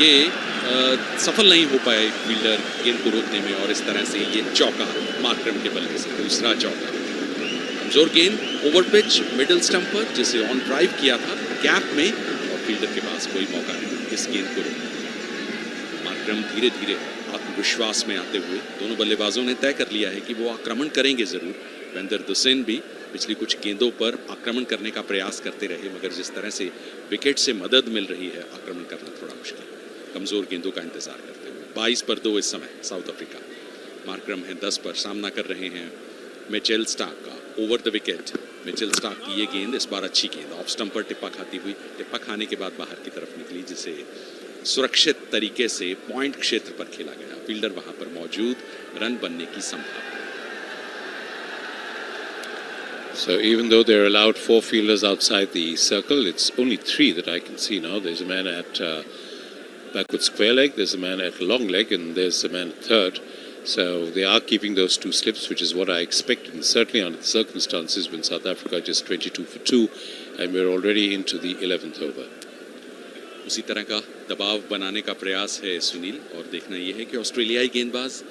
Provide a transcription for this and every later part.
ये सफल नहीं हो पाए फील्डर गेंद को रोकने में, और इस तरह से ये चौका मार्करम के बल्ले से, दूसरा चौका। कमजोर गेंद ओवर पिच मिडिल स्टंप पर, जिसे ऑन ड्राइव किया था गैप में, और फील्डर के पास कोई मौका नहीं इस गेंद को रोकने। मार्करम धीरे धीरे आत्मविश्वास में आते हुए, दोनों बल्लेबाजों ने तय कर लिया है कि वो आक्रमण करेंगे जरूर। वेंदर दुसेन भी पिछली कुछ गेंदों पर आक्रमण करने का प्रयास करते रहे, मगर जिस तरह से विकेट से मदद मिल रही है, आक्रमण करना थोड़ा मुश्किल। कमजोर गेंदों का इंतजार करते हुए 22 पर 2 इस समय साउथ अफ्रीका। मार्करम है 10 पर, सामना कर रहे हैं मिचेल स्टार्क का over the wicket. Mitchell Starc की ये गेंद इस बार अच्छी गेंद, ऑफ स्टंप पर टिप्पा खाती हुई, टिप्पा खाने के बाद बाहर की तरफ निकली, जिसे सुरक्षित तरीके से पॉइंट क्षेत्र पर खेला गया। फील्डर वहां पर मौजूद, रन बनने की संभावना। So even though they're allowed 4 fielders outside the circle, it's only 3 that I can see now. There's a man at backward square leg, there's a man at long leg, and there's a man at third. So they are keeping those 2 slips, which is what I expected, and certainly under the circumstances when South Africa just 22 for 2, and we're already into the 11th over. उसी तरह का दबाव बनाने का प्रयास है सुनील, और देखना यह है कि ऑस्ट्रेलियाई गेंदबाज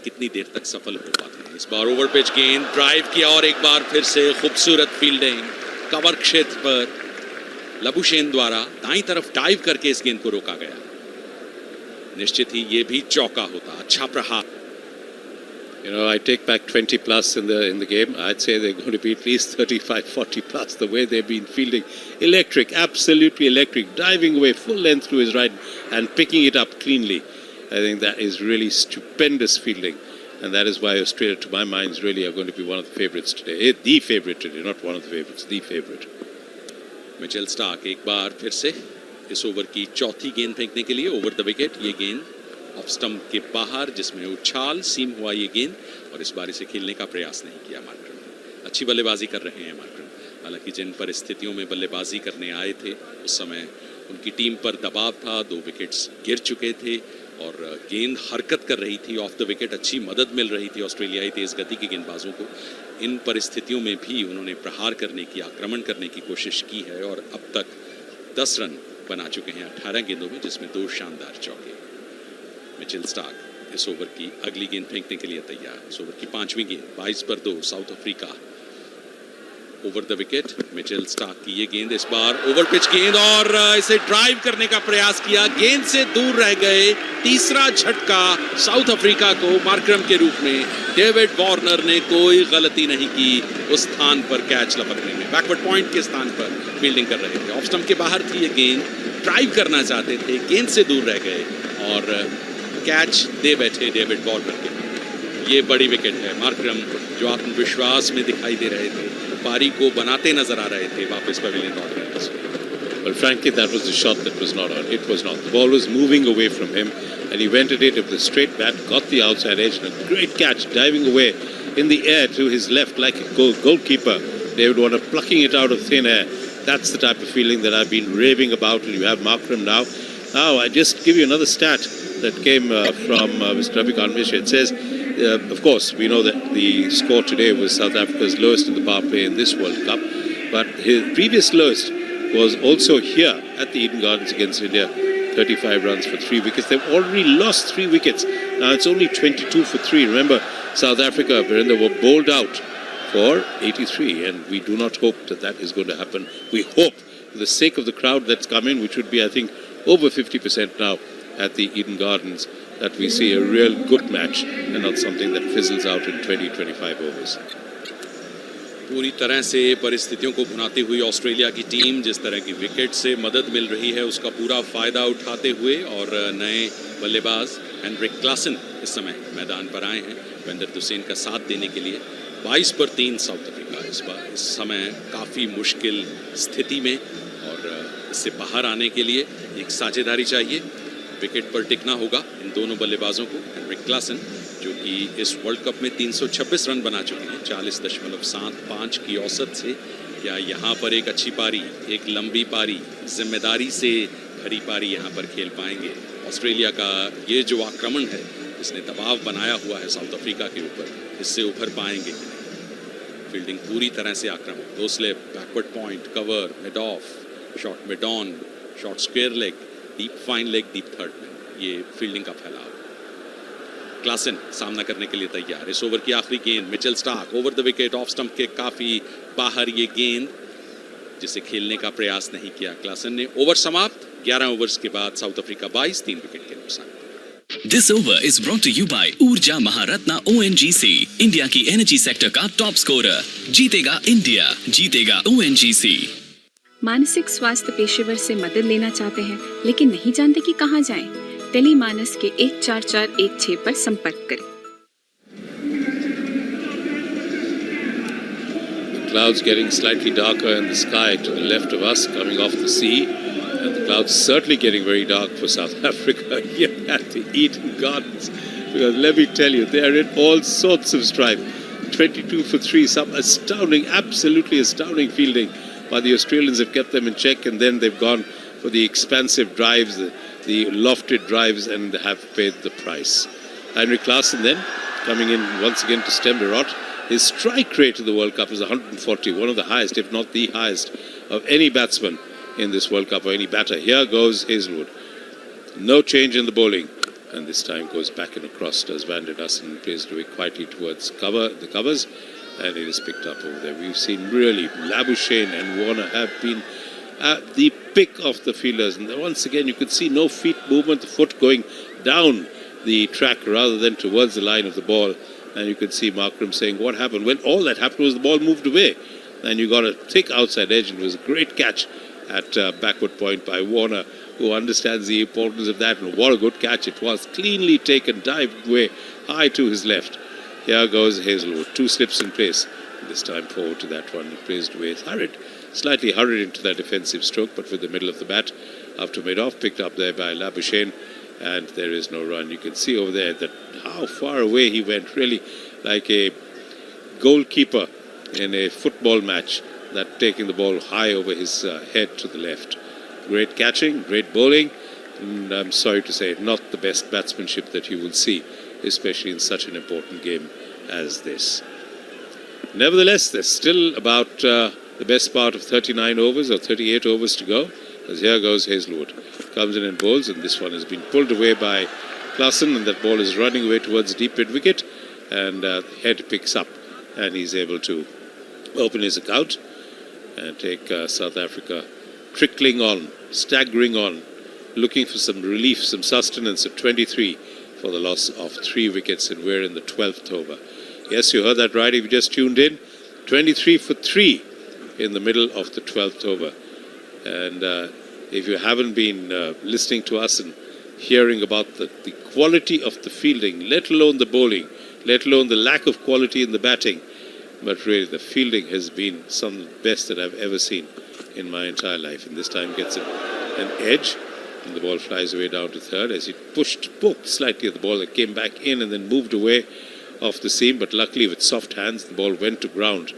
कितनी देर तक सफल हो पाते हैं। इस बार ओवर पिच गेंद ड्राइव किया, और एक बार फिर से खूबसूरत फील्डिंग कवर क्षेत्र पर लबुशेन द्वारा दाईं तरफ डाइव करके इस गेंद को रोका गया। निश्चित ही ये भी चौका होता। अच्छा प्रहार। You know, I take back 20 plus in the game. I'd say they're going to be at least 35, 40 plus. The way they've been fielding, electric, absolutely electric, diving away full length to his right and picking it up cleanly. I think that is really stupendous fielding, and that is why Australia, to my mind, really are going to be one of the favourites today. The favourite today, not one of the favourites, the favourite. Mitchell Starc एक बार फिर से इस over की चौथी गेंद फेंकने के लिए ओवर द विकेट। ये गेंद ऑफ स्टंप के बाहर, जिसमें उछाल सीम हुआ ये गेंद, और इस बार इसे खेलने का प्रयास नहीं किया मार्करम ने। अच्छी बल्लेबाजी कर रहे हैं मार्करम। हालांकि जिन परिस्थितियों में बल्लेबाजी करने आए थे उस समय उनकी टीम पर दबाव था, 2 विकेट्स गिर चुके थे और गेंद हरकत कर रही थी ऑफ द विकेट। अच्छी मदद मिल रही थी ऑस्ट्रेलियाई तेज गति के गेंदबाजों को। इन परिस्थितियों में भी उन्होंने प्रहार करने की, आक्रमण करने की कोशिश की है, और अब तक 10 रन बना चुके हैं 18 गेंदों में, जिसमें 2 शानदार चौके। मिचेल स्टार्क इस ओवर की अगली गेंद फेंकने के लिए तैयार। इस ओवर की 5वीं गेंद 22 पर 2 south Africa. Over the wicket Mitchell Starc की ये गेंद इस बार ओवर पिच गेंद, और इसे ड्राइव करने का प्रयास किया, गेंद से दूर रह गए। तीसरा झटका साउथ अफ्रीका को मार्करम के रूप में। डेविड वार्नर ने कोई गलती नहीं की उस स्थान पर कैच लपकने में। बैकवर्ड पॉइंट के स्थान पर फील्डिंग कर रहे थे, ऑफ स्टंप के बाहर थी ये गेंद, ड्राइव करना चाहते थे, गेंद से दूर रह गए और कैच दे बैठे डेविड वार्नर के। ये बड़ी विकेट है। मार्करम जो आत्मविश्वास में दिखाई दे रहे थे, पारी को बनाते नजर आ रहे थे वापस पवेलियन ऑर्डर में। Well, frankly, that was the shot that was not on. It was not. The ball was moving away from him, and he went at it with a straight bat, got the outside edge, and a great catch, diving away in the air to his left like a goalkeeper. David Warner plucking it out of thin air. That's the type of feeling that I've been raving about. And you have Markram now. Now, I just give you another stat that came from Mr. Ravikant Mishra. It says, of course, we know that the score today was South Africa's lowest in the power play in this World Cup, but his previous lowest was also here at the Eden Gardens against India, 35 runs for 3 wickets. They've already lost 3 wickets. Now it's only 22 for 3. Remember, South Africa, Virendra, were bowled out for 83, and we do not hope that that is going to happen. We hope, for the sake of the crowd that's come in, which would be, I think, over 50% now at the Eden Gardens, that we see a real good match and not something that fizzles out in 20-25 overs. पूरी तरह से परिस्थितियों को भुनाती हुई Australia की team जिस तरह की विकेट से मदद मिल रही है उसका पूरा फायदा उठाते हुए, और नए बल्लेबाज हेनरिक क्लासन इस समय मैदान पर आए हैं वेंदर दुसेन का साथ देने के लिए। 22 पर 3 साउथ अफ्रीका इस समय काफ़ी मुश्किल स्थिति में, और इससे बाहर आने के लिए एक साझेदारी चाहिए। विकेट पर टिकना होगा इन दोनों बल्लेबाजों को। हेनरिक क्लासन जो कि इस वर्ल्ड कप में 326 रन बना चुके हैं 40.75 की औसत से, क्या यहाँ पर एक अच्छी पारी, एक लंबी पारी, जिम्मेदारी से भरी पारी यहाँ पर खेल पाएंगे? ऑस्ट्रेलिया का ये जो आक्रमण है, इसने दबाव बनाया हुआ है साउथ अफ्रीका के ऊपर, इससे उभर पाएंगे? फील्डिंग पूरी तरह से आक्रामक, 2 slip, backward point, cover, mid of, short mid on, short square leg, deep fine leg, deep third में ये फील्डिंग का फैलाव। क्लासन सामना करने के लिए तैयार। इस ओवर की आखिरी गेंद Mitchell Starc over the wicket, off stump के काफी बाहर ये गेंद, जिसे खेलने का प्रयास नहीं किया क्लासन ने। ओवर समाप्त। 11 ओवर्स के बाद साउथ अफ्रीका 22, 3 विकेट के नुकसान। This over is brought to you by ऊर्जा महारत्ना ONGC, इंडिया की एनर्जी सेक्टर का टॉप स्कोरर। जीतेगा इंडिया, जीतेगा ONGC। मानसिक स्वास्थ्य पेशेवर से मदद लेना चाहते हैं लेकिन नहीं जानते कि कहां जाएं? टेलीमानस के 14416 पर संपर्क करें। The clouds getting slightly darker in the sky to the left of us, coming off the sea. And the clouds certainly getting very dark for South Africa here at the Eden Gardens. Because let me tell you, they are in all sorts of strife. 22 for 3, some astounding, absolutely astounding fielding. But the Australians have kept them in check, and then they've gone for the expansive drives, the lofted drives, and have paid the price. Henrik Klaasen then coming in once again to stem the rot. His strike rate in the World Cup is 140, one of the highest, if not the highest, of any batsman in this World Cup, or any batter. Here goes Hazlewood. No change in the bowling. And this time goes back and across. Does Van der Dussen, plays away quietly towards the covers. And it is picked up over there. We've seen really Labuschagne and Warner have been at the pick of the fielders. And once again, you could see no feet movement, the foot going down the track rather than towards the line of the ball. And you could see Markram saying, what happened? Well, all that happened was the ball moved away. And you got a thick outside edge, and it was a great catch at backward point by Warner, who understands the importance of that. And what a good catch it was. Cleanly taken, dived way high to his left. Here goes Hazlewood. 2 slips in place. This time forward to that one. He plays away. Hurried. Slightly hurried into that defensive stroke, but with the middle of the bat after mid-off, picked up there by Labuschagne. And there is no run. You can see over there that how far away he went. Really like a goalkeeper in a football match, that taking the ball high over his head to the left. Great catching, great bowling, and I'm sorry to say, not the best batsmanship that you will see, especially in such an important game as this. Nevertheless, there's still about the best part of 39 overs or 38 overs to go, as here goes Hazlewood. Comes in and bowls, and this one has been pulled away by Klaasen, and that ball is running away towards deep mid wicket, and the head picks up, and he's able to open his account and take South Africa trickling on, staggering on, looking for some relief, some sustenance at 23 for the loss of 3 wickets, and we're in the 12th over. Yes, you heard that right if you just tuned in. 23 for 3 in the middle of the 12th over. And if you haven't been listening to us and hearing about the quality of the fielding, let alone the bowling, let alone the lack of quality in the batting, but really the fielding has been some of the best that I've ever seen in my entire life. And this time gets an edge, and the ball flies away down to third as he poked slightly at the ball that came back in and then moved away off the seam. But luckily with soft hands, the ball went to ground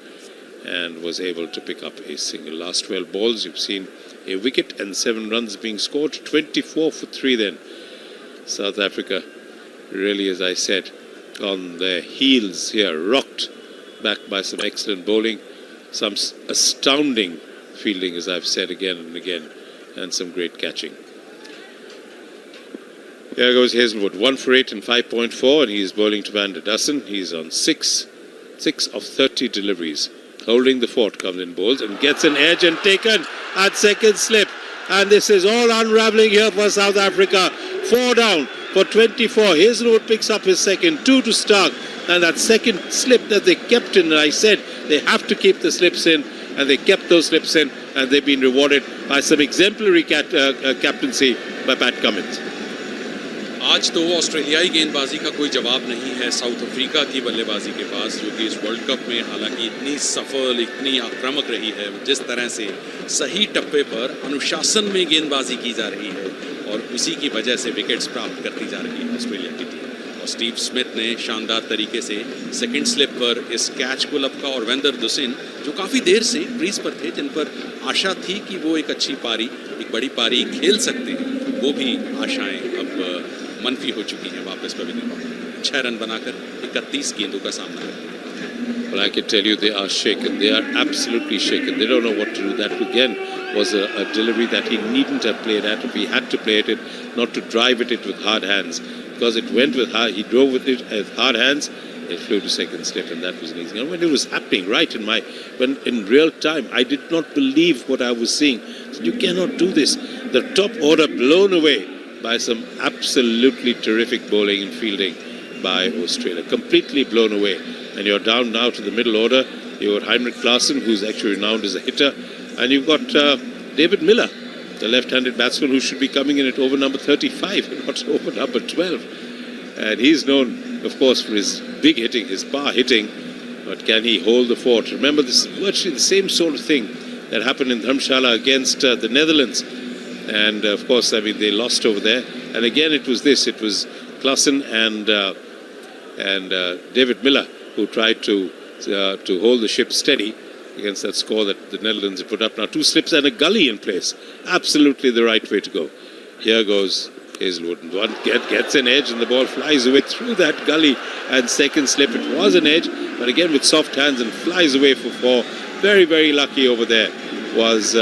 and was able to pick up a single. Last 12 balls, you've seen a wicket and 7 runs being scored. 24 for 3 then. South Africa really, as I said, on their heels here, rocked back by some excellent bowling, some astounding fielding, as I've said again and again, and some great catching. Here goes Hazlewood, 1 for 8 and 5.4, and he's bowling to Van der Dussen. He's on 6 of 30 deliveries. Holding the fort, comes in, bowls and gets an edge and taken at second slip. And this is all unravelling here for South Africa. 4 down for 24. Hazlewood picks up his second, 2 to Stark. And that second slip that they kept in, and I said they have to keep the slips in, and they kept those slips in, and they've been rewarded by some exemplary captaincy by Pat Cummins. आज तो ऑस्ट्रेलियाई गेंदबाजी का कोई जवाब नहीं है south Africa की बल्लेबाजी के पास, जो कि इस वर्ल्ड कप में हालांकि इतनी सफल, इतनी आक्रामक रही है। जिस तरह से सही टप्पे पर अनुशासन में गेंदबाजी की जा रही है और उसी की वजह से विकेट्स प्राप्त करती जा रही है ऑस्ट्रेलिया की टीम। और स्टीव स्मिथ ने शानदार तरीके से सेकंड स्लिप पर इस कैच को लपका, और वेंदर दुसिन जो काफ़ी देर से क्रीज पर थे, जिन पर आशा थी कि वो एक अच्छी पारी, एक बड़ी पारी खेल सकते हैं, वो भी आशाएं अब मनफी हो चुकी हैं। वापस पवेलियन में 6 रन बनाकर 31 गेंदों का सामना करते हैं। Well, I can tell you they are shaken. They are absolutely shaken. They don't know what to do. That again was a delivery that he needn't have played at if he had to play at it, not to drive it with hard hands. Because it went with hard, he drove with it with hard hands, it flew to second slip, and that was an easy. And when it was happening right when in real time, I did not believe what I was seeing. So you cannot do this. The top order blown away by some absolutely terrific bowling and fielding by Australia. Completely blown away. And you're down now to the middle order. You've got Heinrich Klaassen, who's actually renowned as a hitter. And you've got David Miller, the left-handed batsman who should be coming in at over number 35, not over number 12. And he's known, of course, for his big hitting, his power hitting. But can he hold the fort? Remember, this is virtually the same sort of thing that happened in Dharamshala against the Netherlands. And, of course, I mean, they lost over there. And again, it was Klaassen and David Miller who tried to hold the ship steady against that score that the Netherlands have put up. Now 2 slips and a gully in place. Absolutely the right way to go. Here goes Hazelwood. One gets an edge and the ball flies away through that gully and second slip. It was an edge, but again with soft hands and flies away for 4. Very, very lucky over there was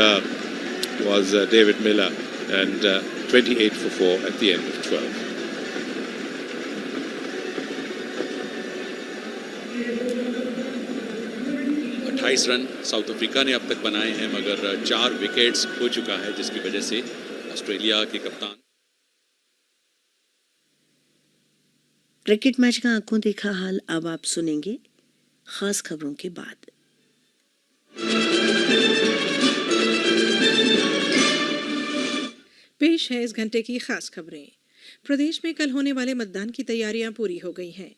David Miller, and 28 for 4 at the end of 12. 28 run south Africa ने अब तक बनाए हैं, मगर 4 wickets खो चुका है, जिसकी वजह से ऑस्ट्रेलिया के कप्तान। क्रिकेट मैच का आंखों देखा हाल अब आप सुनेंगे खास खबरों के बाद। पेश है इस घंटे की खास खबरें। प्रदेश में कल होने वाले मतदान की तैयारियां पूरी हो गई हैं।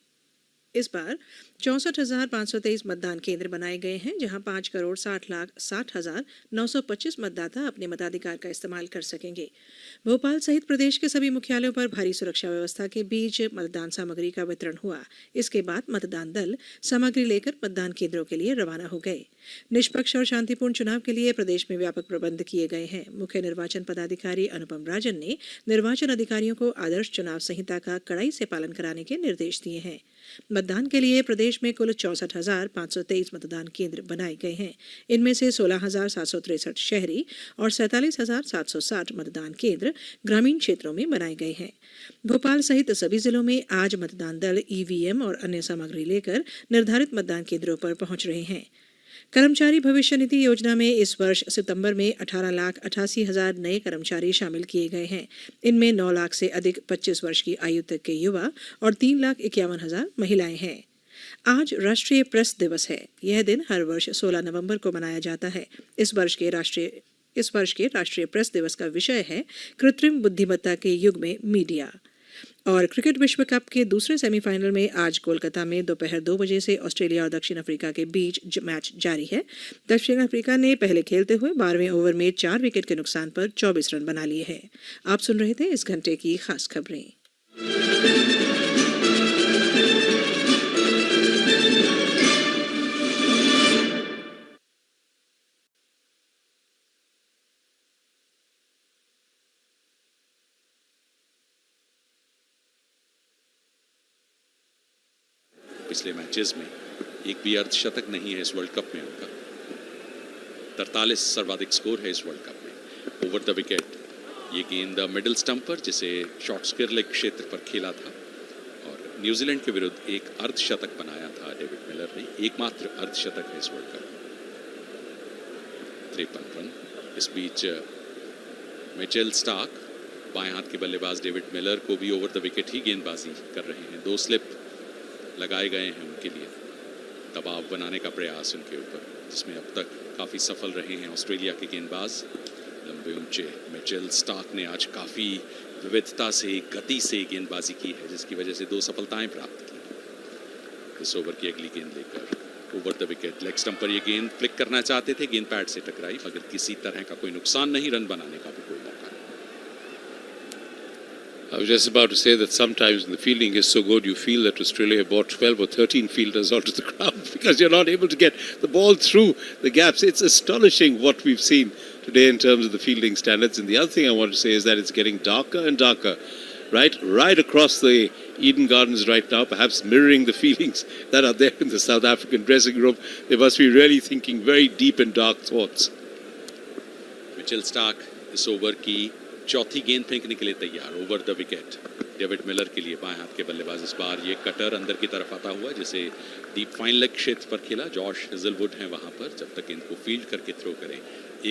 इस बार 64,523 मतदान केंद्र बनाए गए हैं, जहां 5,60,60,925 मतदाता अपने मताधिकार का इस्तेमाल कर सकेंगे। भोपाल सहित प्रदेश के सभी मुख्यालयों पर भारी सुरक्षा व्यवस्था के बीच मतदान सामग्री का वितरण हुआ। इसके बाद मतदान दल सामग्री लेकर मतदान केंद्रों के लिए रवाना हो गए। निष्पक्ष और शांतिपूर्ण चुनाव के लिए प्रदेश में व्यापक प्रबंध किए गए हैं। मुख्य निर्वाचन पदाधिकारी अनुपम राजन ने निर्वाचन अधिकारियों को आदर्श चुनाव संहिता का कड़ाई से पालन कराने के निर्देश दिए हैं। मतदान के लिए प्रदेश में कुल 64,523 मतदान केंद्र बनाए गए हैं। इनमें से 16,763 शहरी और 47,760 मतदान केंद्र ग्रामीण क्षेत्रों में बनाए गए हैं। भोपाल सहित सभी जिलों में आज मतदान दल ईवीएम और अन्य सामग्री लेकर निर्धारित मतदान केंद्रों पर पहुंच रहे हैं। कर्मचारी भविष्य निधि योजना में इस वर्ष सितंबर में 18,88,000 नए कर्मचारी शामिल किए गए हैं। इनमें 9 लाख से अधिक 25 वर्ष की आयु तक के युवा और 3,51,000 महिलाएं हैं। आज राष्ट्रीय प्रेस दिवस है। यह दिन हर वर्ष 16 नवंबर को मनाया जाता है। इस वर्ष के राष्ट्रीय प्रेस दिवस का विषय है कृत्रिम बुद्धिमत्ता के युग में मीडिया। और क्रिकेट विश्व कप के दूसरे सेमीफाइनल में आज कोलकाता में दोपहर 2 बजे से ऑस्ट्रेलिया और दक्षिण अफ्रीका के बीच मैच जारी है। दक्षिण अफ्रीका ने पहले खेलते हुए 12वें ओवर में 4 विकेट के नुकसान पर 24 रन बना लिए हैं। आप सुन रहे थे इस घंटे की खास खबरें। पिछले मैचेस में एक भी अर्धशतक नहीं है इस वर्ल्ड कप में उनका। 43 सर्वाधिक स्कोर है इस वर्ल्ड कप में। ओवर द विकेट ये गेंद मिडिल स्टंप पर, जिसे शॉर्ट स्क्वायर लेग क्षेत्र पर खेला था, और न्यूजीलैंड के विरुद्ध एक अर्धशतक बनाया था डेविड मिलर ने। एकमात्र अर्धशतक है इस वर्ल्ड कप में। 53 रन। इस बीच मिचेल स्टार्क बाएं हाथ के बल्लेबाज डेविड मिलर को भी ओवर द विकेट ही गेंदबाजी कर रहे हैं। 2 स्लिप लगाए गए हैं उनके लिए, दबाव बनाने का प्रयास उनके ऊपर, जिसमें अब तक काफ़ी सफल रहे हैं ऑस्ट्रेलिया के गेंदबाज। लंबे ऊंचे मिचेल स्टार्क ने आज काफ़ी विविधता से, गति से गेंदबाजी की है, जिसकी वजह से 2 सफलताएं प्राप्त की। इस ओवर की अगली गेंद लेकर over the wicket leg stump पर ये गेंद फ्लिक करना चाहते थे, गेंद पैड से टकराई, मगर किसी तरह का कोई नुकसान नहीं, रन बनाने का भी कोई मौका नहीं। I was just about to say that sometimes when the fielding is so good, you feel that Australia have brought 12 or 13 fielders onto the ground because you're not able to get the ball through the gaps. It's astonishing what we've seen today in terms of the fielding standards. And the other thing I want to say is that it's getting darker and darker right across the Eden Gardens right now, perhaps mirroring the feelings that are there in the South African dressing room. They must be really thinking very deep and dark thoughts. Mitchell Starc इस over की चौथी गेंद फेंकने के लिए तैयार over the wicket David Miller के लिए बाएं हाथ के बल्लेबाज इस बार ये कटर अंदर की तरफ आता हुआ जिसे डीप फाइन लेग क्षेत्र पर खेला जॉश हेजलवुड है वहां पर जब तक इनको फील्ड करके थ्रो करें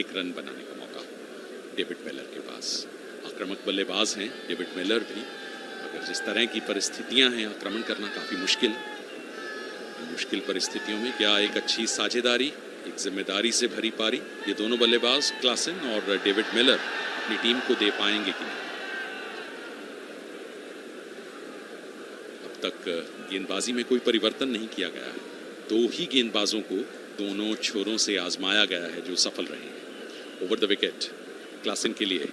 एक रन बनाने का मौका डेविड मिलर के पास आक्रामक बल्लेबाज हैं डेविड मिलर भी अगर जिस तरह की परिस्थितियां हैं आक्रमण करना काफी मुश्किल परिस्थितियों में क्या एक अच्छी साझेदारी एक जिम्मेदारी से भरी पारी ये दोनों बल्लेबाज क्लासन और डेविड मिलर अपनी टीम को दे पाएंगे कि नहीं अब तक गेंदबाजी में कोई परिवर्तन नहीं किया गया है दो ही गेंदबाजों को दोनों छोरों से आजमाया गया है जो सफल रहे हैं ओवर द विकेट क्लासन के लिए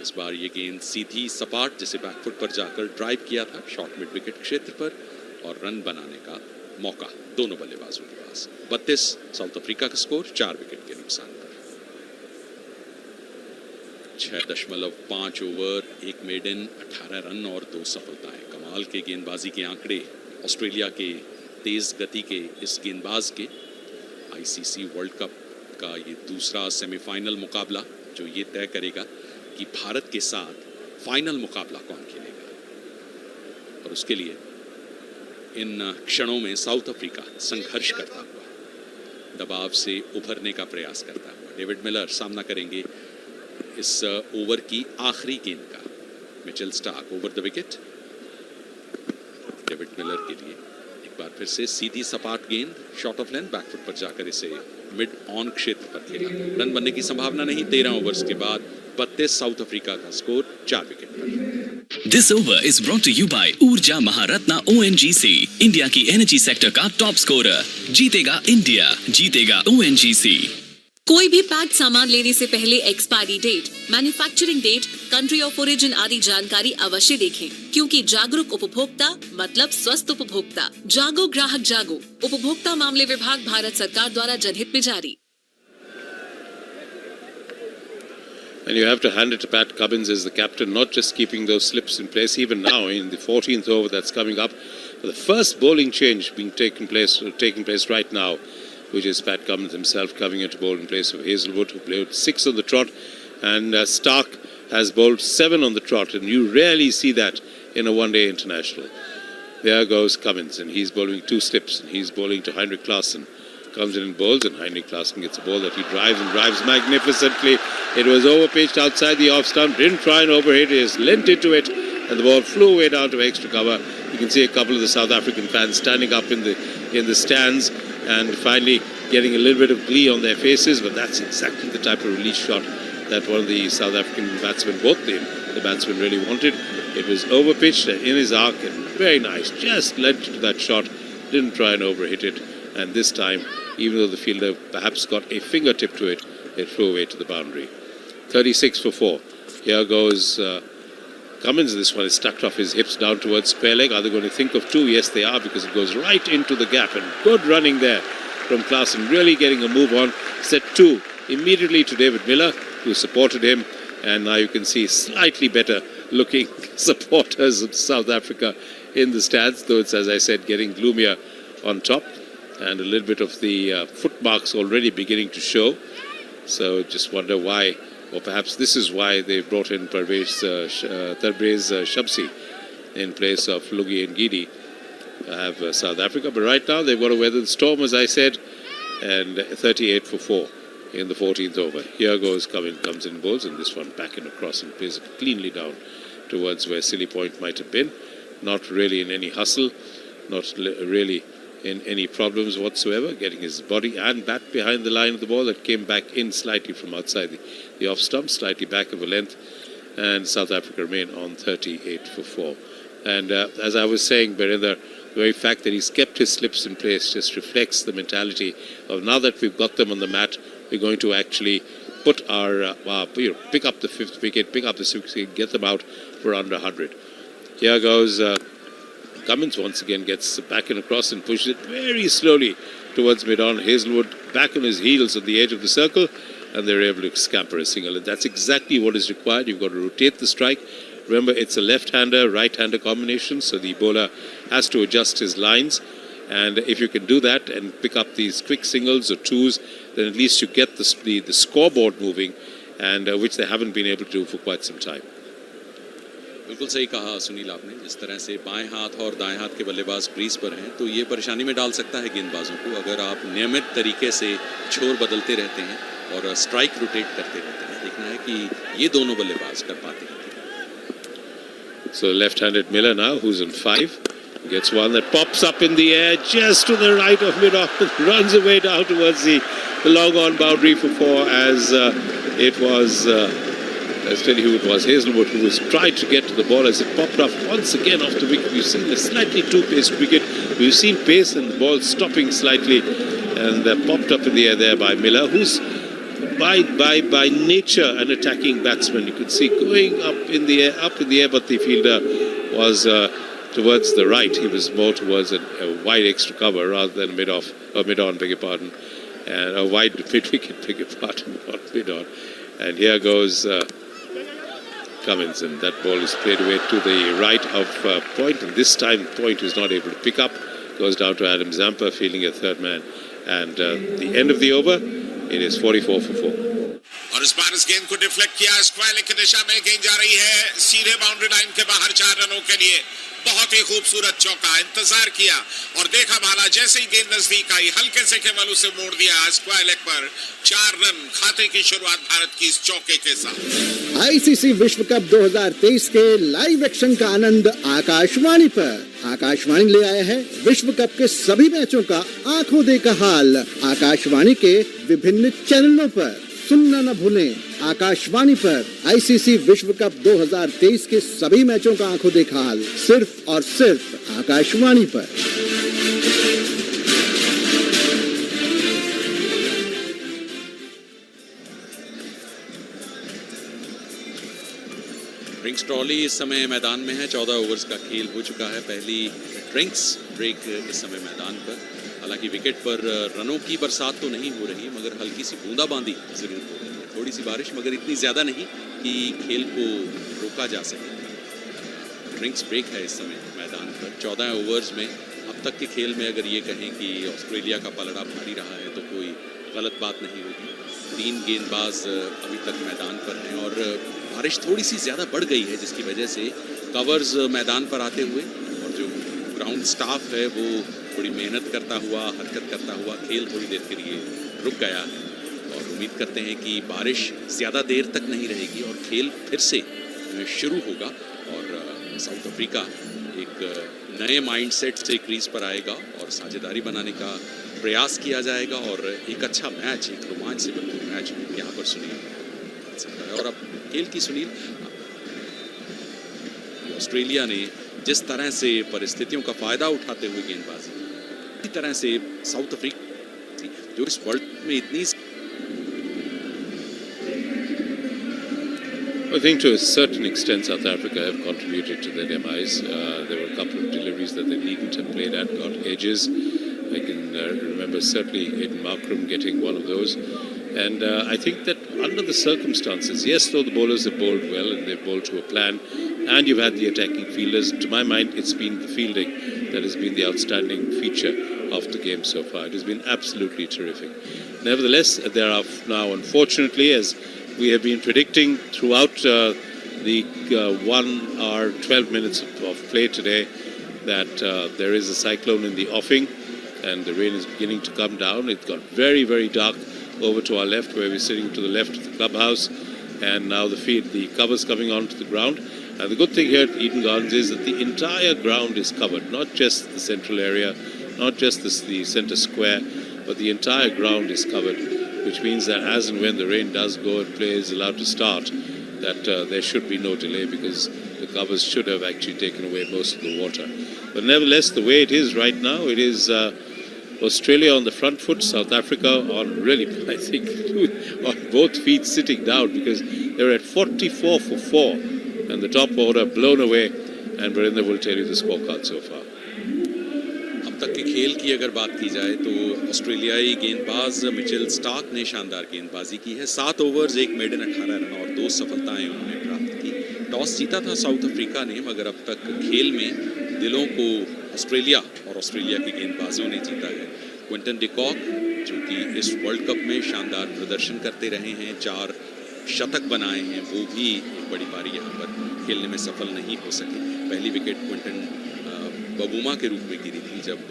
इस बार ये गेंद सीधी सपाट जिसे बैकफुट पर जाकर ड्राइव किया था शॉर्ट मिड विकेट क्षेत्र पर और रन बनाने का मौका दोनों बल्लेबाजों के पास 32 साउथ अफ्रीका का स्कोर 4 विकेट के नुकसान पर 6.5 ओवर 1 मेडन 18 रन और 2 सफलताएं कमाल के गेंदबाजी के आंकड़े ऑस्ट्रेलिया के तेज गति के इस गेंदबाज के आईसीसी वर्ल्ड कप का ये दूसरा सेमीफाइनल मुकाबला जो ये तय करेगा कि भारत के साथ फाइनल मुकाबला कौन खेलेगा और उसके लिए इन क्षणों में साउथ अफ्रीका संघर्ष करता हुआ दबाव से उभरने का प्रयास करता हुआ डेविड मिलर सामना करेंगे इस ओवर की आखिरी गेंद का Mitchell Starc over the wicket David Miller के लिए एक बार फिर से सीधी सपाट गेंद शॉर्ट ऑफ लेंथ बैकफुट पर जाकर इसे मिड ऑन क्षेत्र पर खेला रन बनने की संभावना नहीं 13 ओवर्स के बाद 32 साउथ अफ्रीका का स्कोर 4 विकेट पर This over is brought to you by ऊर्जा महारत्ना ONGC, इंडिया की एनर्जी सेक्टर का टॉप स्कोरर। जीतेगा इंडिया, जीतेगा ONGC। कोई भी पैक्ड सामान लेने से पहले expiry date, manufacturing date, country of origin आदि जानकारी अवश्य देखें, क्योंकि जागरूक उपभोक्ता मतलब स्वस्थ उपभोक्ता। जागो ग्राहक जागो। उपभोक्ता मामले विभाग भारत सरकार द्वारा जनहित में जारी। And you have to hand it to Pat Cummins as the captain, not just keeping those slips in place, even now in the 14th over that's coming up. The first bowling change taking place right now, which is Pat Cummins himself coming into bowl in place of Hazelwood, who played 6 on the trot, and Stark has bowled 7 on the trot, and you rarely see that in a one-day international. There goes Cummins, and he's bowling 2 slips, and he's bowling to Heinrich Klaasen. Comes in and bowls, and Heinrich Klaasen gets a ball that he drives magnificently. It was overpitched outside the off stump, didn't try and overhit, he just lent into it, and the ball flew away down to extra cover. You can see a couple of the South African fans standing up in the stands and finally getting a little bit of glee on their faces, but that's exactly the type of release shot that one of the South African batsmen, both the batsmen really wanted. It was overpitched in his arc and very nice, just lent to that shot, didn't try and overhit it, and this time, even though the fielder perhaps got a fingertip to it, it flew away to the boundary. 36 for 4. Here goes Cummins. This one is tucked off his hips down towards square leg. Are they going to think of 2? Yes, they are, because it goes right into the gap. And good running there from Klaasen, really getting a move on. Set 2 immediately to David Miller, who supported him. And now you can see slightly better looking supporters of South Africa in the stands, though it's, as I said, getting gloomier on top. And a little bit of the footmarks already beginning to show. So just wonder why, or perhaps this is why they brought in Tabraiz Shabsi in place of Lugi and Gidi to have South Africa. But right now they've got to weather the storm, as I said, and 38 for 4 in the 14th over. Here goes comes in bowls, and this one back and across and plays it cleanly down towards where Silly Point might have been. Not really in any hustle, not really in any problems whatsoever, getting his body and bat behind the line of the ball that came back in slightly from outside the off stump, slightly back of a length, and South Africa remain on 38 for 4. And as I was saying, Berinder, the very fact that he's kept his slips in place just reflects the mentality of now that we've got them on the mat, we're going to actually put our, pick up the 5th wicket, pick up the 6th wicket, get them out for under 100. Here goes Cummins once again, gets back and across and pushes it very slowly towards mid-on. Hazelwood back on his heels at the edge of the circle, and they're able to scamper a single. And that's exactly what is required. You've got to rotate the strike, Remember, it's a left-hander, right-hander combination, so the bowler has to adjust his lines. And if you can do that and pick up these quick singles or twos, then at least you get the scoreboard moving, and which they haven't been able to do for quite some time. बिल्कुल सही कहा सुनील आपने, जिस तरह से बाएं हाथ और दाएं हाथ के बल्लेबाज क्रीज पर हैं तो ये परेशानी में डाल सकता है गेंदबाजों को अगर आप नियमित तरीके से छोर बदलते रहते हैं और स्ट्राइक रोटेट करते रहते हैं। देखना है कि ये दोनों बल्लेबाज कर पाते हैं। So left-handed Miller now, who's in 5, gets one that pops up in the air just to the right of mid-off, runs away down towards the long-on boundary for 4 as it was. Let's tell you who it was, Hazelwood, who was trying to get to the ball as it popped up once again off the wicket. We've seen a slightly too-paced wicket. We've seen pace and the ball stopping slightly, and popped up in the air there by Miller, who's by nature an attacking batsman. You could see going up in the air, but the fielder was towards the right. He was more towards a wide extra cover rather than mid-on, beg your pardon, and a wide mid-wicket, beg your pardon, not mid-on. And here goes Cummins, and that ball is played away to the right of Point, and this time Point is not able to pick up, goes down to Adam Zampa fielding a third man, and the end of the over, it is 44 for 4. और इस बार इस गेंद को deflect किया, square leg की दिशा में गेंद जा रही है सीधे बाउंड्री लाइन के बाहर 4 रनों के लिए। बहुत ही खूबसूरत चौका, इंतजार किया और देखा भाला, जैसे ही गेंद नजदीक आई हल्के से केवल उसे मोड़ दिया स्क्वायर लेग पर। 4 रन खाते की शुरुआत भारत की इस चौके के साथ। आईसीसी विश्व कप 2023 के लाइव एक्शन का आनंद आकाशवाणी पर। आकाशवाणी ले आया है विश्व कप के सभी मैचों का आंखों देखा हाल आकाशवाणी के विभिन्न चैनलों पर। सुनना न भूलें, आकाशवाणी पर आईसीसी विश्व कप 2023 के सभी मैचों का आंखों देखा हाल सिर्फ और सिर्फ आकाशवाणी पर। ड्रिंक्स ट्रॉली इस समय मैदान में है। 14 ओवर्स का खेल हो चुका है। पहली ड्रिंक्स ब्रेक इस समय मैदान पर। हालांकि विकेट पर रनों की बरसात तो नहीं हो रही, मगर हल्की सी बूंदाबांदी जरूर हो रही है। थोड़ी सी बारिश, मगर इतनी ज़्यादा नहीं कि खेल को रोका जा सके। ड्रिंक्स ब्रेक है इस समय मैदान पर। 14 ओवर्स में अब तक के खेल में अगर ये कहें कि ऑस्ट्रेलिया का पलड़ा भारी रहा है तो कोई गलत बात नहीं होगी। 3 गेंदबाज अभी तक मैदान पर हैं और बारिश थोड़ी सी ज़्यादा बढ़ गई है, जिसकी वजह से कवर्स मैदान पर आते हुए और जो ग्राउंड स्टाफ है वो थोड़ी मेहनत करता हुआ, हरकत करता हुआ खेल थोड़ी देर के लिए रुक गया है और उम्मीद करते हैं कि बारिश ज़्यादा देर तक नहीं रहेगी और खेल फिर से शुरू होगा और साउथ अफ्रीका एक नए माइंडसेट से क्रीज पर आएगा और साझेदारी बनाने का प्रयास किया जाएगा और एक अच्छा मैच, एक रोमांच से भरपूर मैच यहाँ पर सुनील। और अब खेल की सुनील, ऑस्ट्रेलिया ने जिस तरह से परिस्थितियों का फायदा उठाते हुए गेंदबाजी, इसी तरह से साउथ अफ्रीका जो इस वर्ल्ड में इतनी I think to a certain extent South Africa have contributed to their demise. There were a couple of deliveries that they needn't have played at, got edges. I can remember certainly Aiden Markram getting one of those. And I think that under the circumstances, yes, though the bowlers have bowled well and they've bowled to a plan, and you've had the attacking fielders, to my mind, it's been the fielding that has been the outstanding feature of the game so far. It has been absolutely terrific. Nevertheless, there are now, unfortunately, as we have been predicting throughout the 1 hour, 12 minutes of play today, that there is a cyclone in the offing and the rain is beginning to come down. It got very, very dark over to our left, where we're sitting to the left of the clubhouse, and now the cover's coming onto the ground. And the good thing here at Eden Gardens is that the entire ground is covered, not just the central area, not just the centre square, but the entire ground is covered, which means that as and when the rain does go and play is allowed to start, that there should be no delay, because the covers should have actually taken away most of the water. But nevertheless, the way it is right now, it is Australia on the front foot, South Africa on really, I think, on both feet sitting down, because they're at 44 for 4, and the top order blown away, and Virendra will tell you the scorecard so far. अब तक के खेल की अगर बात की जाए तो ऑस्ट्रेलियाई गेंदबाज मिचेल स्टार्क ने शानदार गेंदबाजी की है। 7 ओवर्स, 1 मेडन, 18 रन और 2 सफलताएं उन्होंने प्राप्त की। टॉस जीता था साउथ अफ्रीका ने, मगर अब तक खेल में दिलों को ऑस्ट्रेलिया और ऑस्ट्रेलिया की गेंदबाजों ने जीता है। क्विंटन डिकॉक जो कि इस वर्ल्ड कप में शानदार प्रदर्शन करते रहे हैं, 4 शतक बनाए हैं, वो भी एक बड़ी पारी यहाँ पर खेलने में सफल नहीं हो सके। पहली विकेट क्विंटन बबूमा के रूप में गिरी थी जब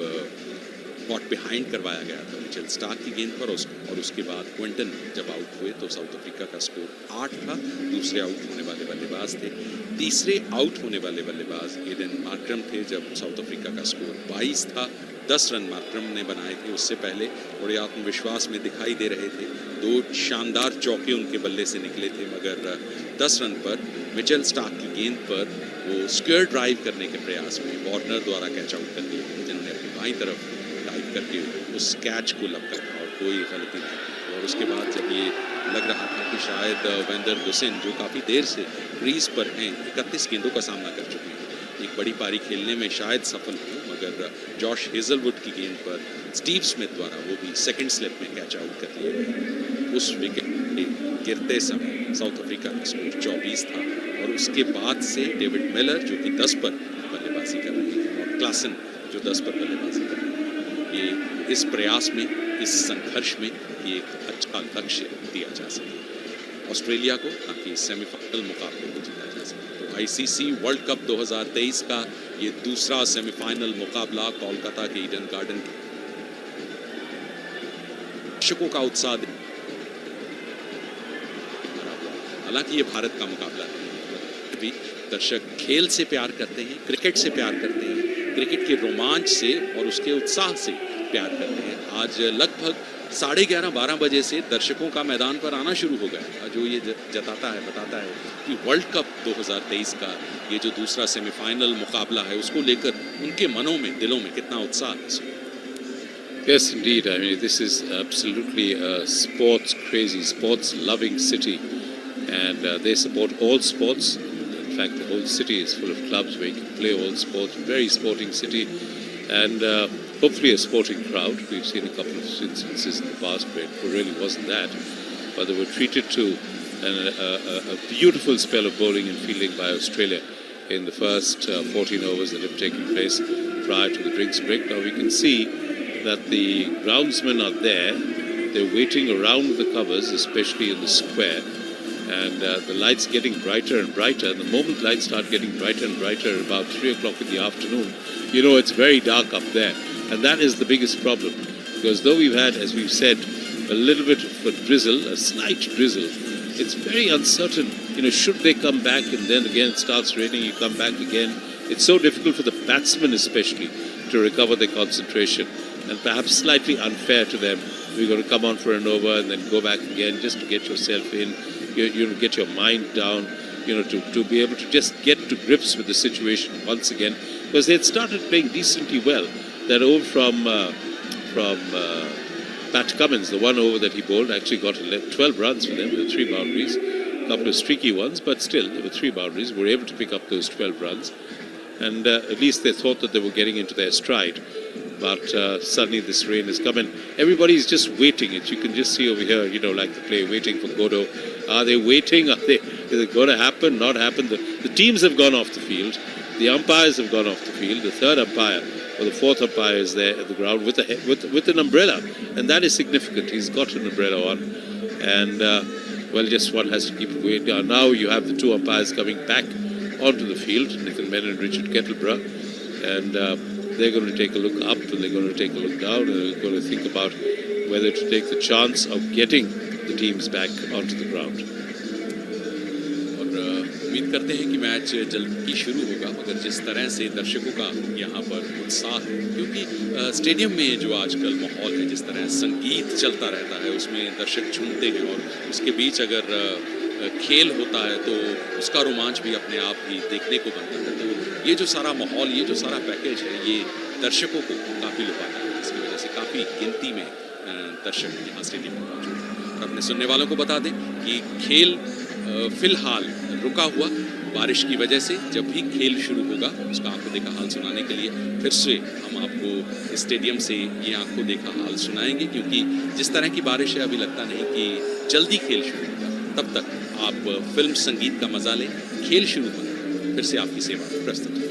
कॉट बिहाइंड करवाया गया था मिचेल स्टार्क की गेंद पर, और उसके बाद क्विंटन जब आउट हुए तो साउथ अफ्रीका का स्कोर 8 था। दूसरे आउट होने वाले बल्लेबाज थे, तीसरे आउट होने वाले बल्लेबाज एडन मार्क्रम थे जब साउथ अफ्रीका का स्कोर 22 था। 10 रन मार्क्रम ने बनाए थे, उससे पहले थोड़े आत्मविश्वास में दिखाई दे रहे थे। 2 शानदार चौके उनके बल्ले से निकले थे, मगर 10 रन पर मिचेल स्टार्क की गेंद पर वो स्क्वायर ड्राइव करने के प्रयास में वार्नर द्वारा कैच आउट कर दिए थे, जिन्होंने अपनी बाईं तरफ डाइव करके उस कैच को लपका और कोई गलती नहीं की। और उसके बाद जब ये लग रहा था कि शायद वेंदर गुसिन जो काफ़ी देर से क्रीज पर हैं, 31 गेंदों का सामना कर चुके हैं, एक बड़ी पारी खेलने में शायद सफल हो, मगर जॉश हेजलवुड की गेंद पर स्टीव स्मिथ द्वारा वो भी सेकंड स्लिप में कैच आउट कर लिए गए। उस विकेट गिरते समय साउथ अफ्रीका का स्कोर 24 था, और उसके बाद से डेविड मिलर जो कि 10 पर बल्लेबाजी कर रहे हैं और क्लासन जो 10 पर बल्लेबाजी कर रहे हैं, ये इस प्रयास में, इस संघर्ष में ये एक अच्छा लक्ष्य दिया जा सके ऑस्ट्रेलिया को, ताकि सेमीफाइनल मुकाबले को जीता जा सके। तो आईसीसी वर्ल्ड कप 2023 का ये दूसरा सेमीफाइनल मुकाबला कोलकाता के ईडन गार्डन दर्शकों का उत्साह, हालांकि ये भारत का मुकाबला है, भी दर्शक खेल से प्यार करते हैं, क्रिकेट से प्यार करते हैं, क्रिकेट के रोमांच से और उसके उत्साह से प्यार करते हैं। आज लगभग 11:30-12 बजे से दर्शकों का मैदान पर आना शुरू हो गया, जो ये बताता है कि वर्ल्ड कप 2023 का ये जो दूसरा सेमीफाइनल मुकाबला है, उसको लेकर उनके मनों में, दिलों में कितना उत्साह है। Yes, indeed. I mean, this is absolutely a sports crazy, sports loving city, and they support all sports. In fact, the whole city is full of clubs where you can play all sports. Very sporting city, and hopefully a sporting crowd. We've seen a couple of instances in the past where it really wasn't that, but they were treated to a beautiful spell of bowling and fielding by Australia in the first 14 overs that have taken place prior to the drinks break. Now we can see that the groundsmen are there. They're waiting around the covers, especially in the square, and the lights getting brighter and brighter. And the moment lights start getting brighter and brighter about 3 o'clock in the afternoon, you know it's very dark up there, and that is the biggest problem, because though we've had, as we've said, a little bit of a drizzle, a slight drizzle, it's very uncertain. You know, should they come back and then again it starts raining, you come back again. It's so difficult for the batsmen especially to recover their concentration, and perhaps slightly unfair to them. We're going to come on for an over and then go back again just to get yourself in, you know, get your mind down, you know, to be able to just get to grips with the situation once again, because they had started playing decently well. That over from Pat Cummins, the one over that he bowled, actually got 12 runs for them. There were 3 boundaries, a couple of streaky ones, but still there were 3 boundaries. We were able to pick up those 12 runs, and at least they thought that they were getting into their stride. But suddenly this rain has come, and everybody's just waiting. You can just see over here, you know, like the play, waiting for Godot. Are they waiting? Is it going to happen? Not happen? The teams have gone off the field. The umpires have gone off the field. The third umpire or the fourth umpire is there at the ground with an umbrella, and that is significant. He's got an umbrella on, and well, just one has to keep waiting. Now you have the 2 umpires coming back onto the field, Nathan Menon and Richard Kettleborough, and they're going to take a look up and they're going to take a look down, and they're going to think about whether to take the chance of getting the teams back onto the ground. और उम्मीद करते हैं कि match जल्द ही शुरू होगा, मगर जिस तरह से दर्शकों का यहाँ पर उत्साह है, क्योंकि स्टेडियम में जो आजकल माहौल है, जिस तरह संगीत चलता रहता है, उसमें दर्शक झूमते हैं, और उसके बीच अगर खेल होता है तो उसका रोमांच भी अपने आप ही देखने को बनता है। तो ये जो सारा माहौल, ये जो सारा पैकेज है, ये दर्शकों को काफ़ी लुभाता है, इसकी वजह से काफ़ी गिनती में दर्शक यहाँ स्टेडियम में मौजूद हैं। और अपने सुनने वालों को बता दें कि खेल फिलहाल रुका हुआ बारिश की वजह से, जब भी खेल शुरू होगा उसका आंखों देखा हाल सुनाने के लिए फिर से हम आपको स्टेडियम से ये आंखों देखा हाल सुनाएंगे, क्योंकि जिस तरह की बारिश है अभी लगता नहीं कि जल्दी खेल शुरू होगा। तब तक आप फिल्म संगीत का मजा लें। खेल शुरू होना फिर से आपकी सेवा में प्रस्तुत है।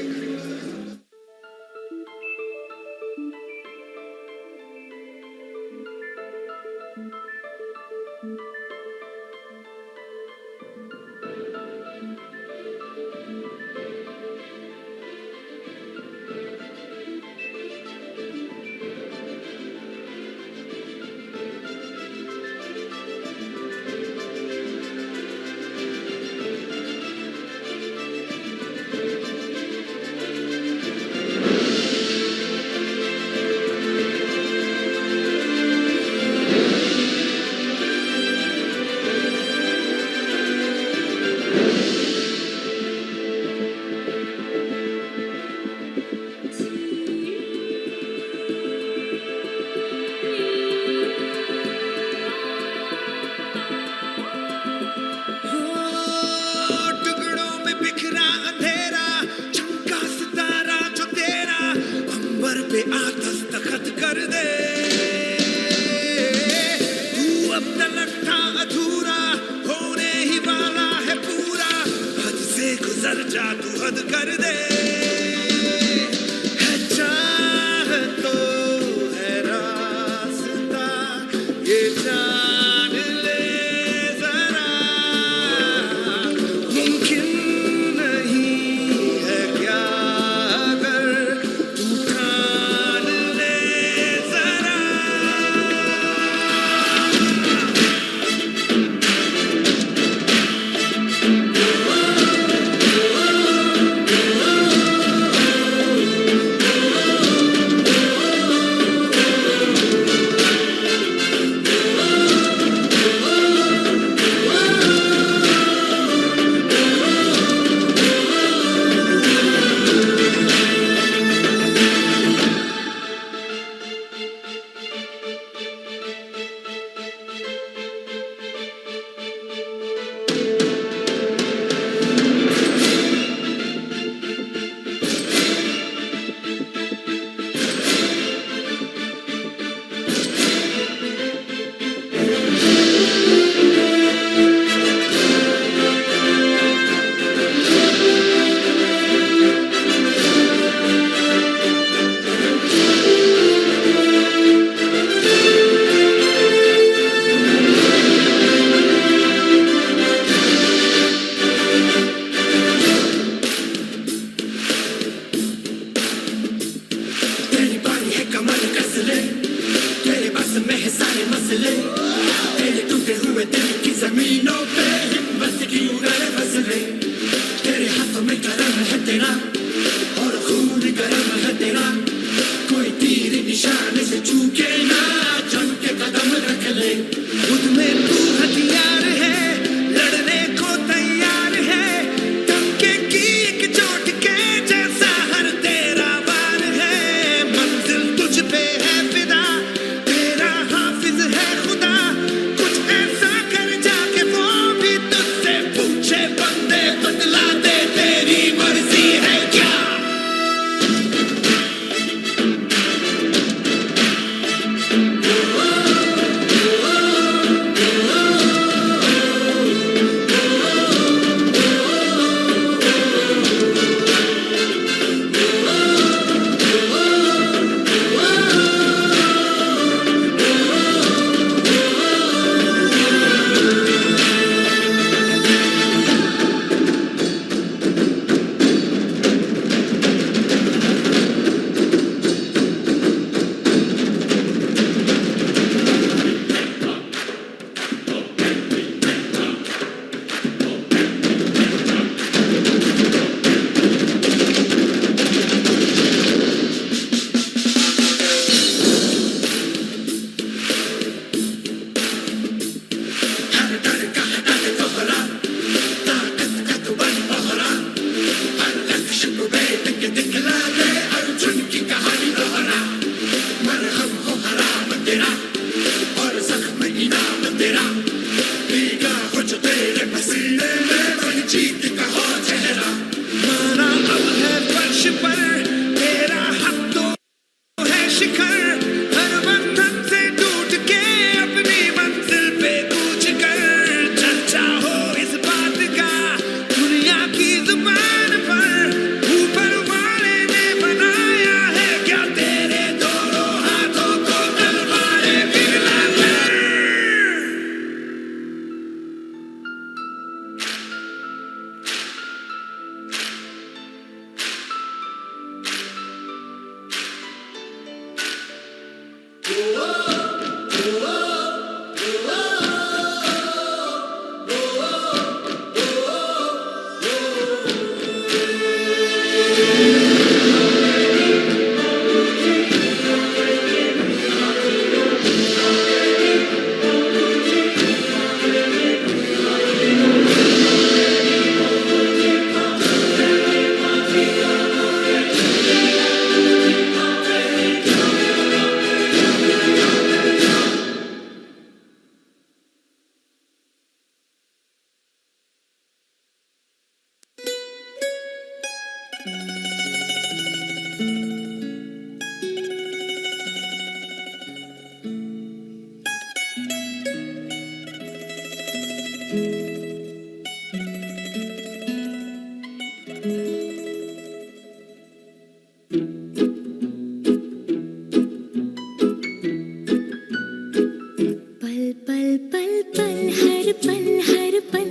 पल पल पल पल हर पल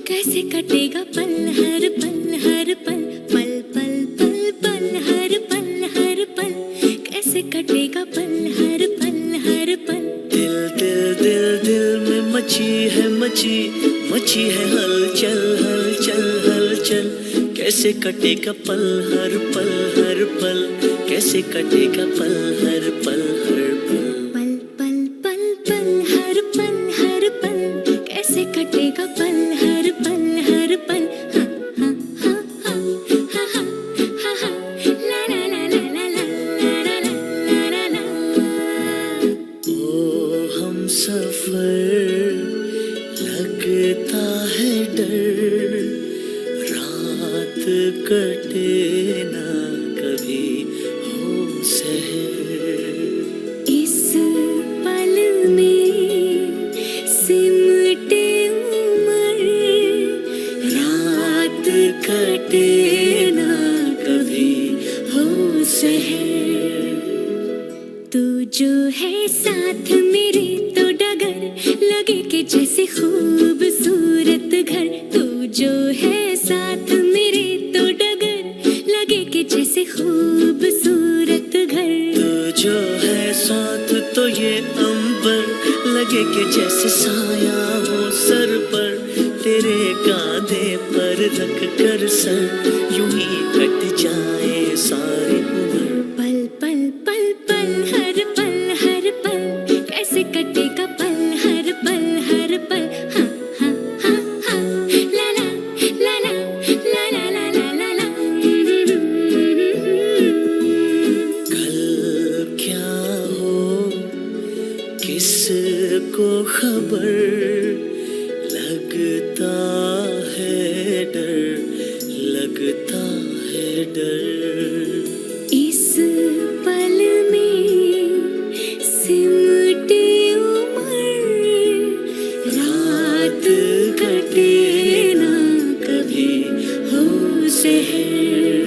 कैसे कटेगा पल हर पल पल पल पल पल हर पल कैसे कटेगा पल हर पल दिल दिल दिल दिल में मची है हलचल हलचल हलचल कैसे कटेगा पल हर पल कैसे कटेगा पल हर पल पल पल पल पल हर पल कैसे कटेगा पल हर पल हा हा हा हा हा हा हा ला ला ला ला ला ला ला ला ला ओ हम सफर लगता है डर रात कटे ना कभी हो सहर इस पल में सिमटे उम्र रात कटे ना कभी हो सहर तू जो है साथ मेरे तो डगर लगे कि जैसे खूबसूरत घर तू जो है साथ मेरे तो डगर लगे कि जैसे खूबसूरत घर तू जो है साथ तो ये अंबर लगे कि जैसे साया हो सर पर तेरे कांधे पर रख कर सर यूं ही कट जाए सारी उम्र पल पल पल पल हर पल कैसे कटेगा पल हर पल हा हा हा हा ला ला ला ला ला ला ला ला ला ला कल क्या हो किसको खबर लगता है डर इस पल में सिमटे उम्र रात कटे ना कभी हो सहर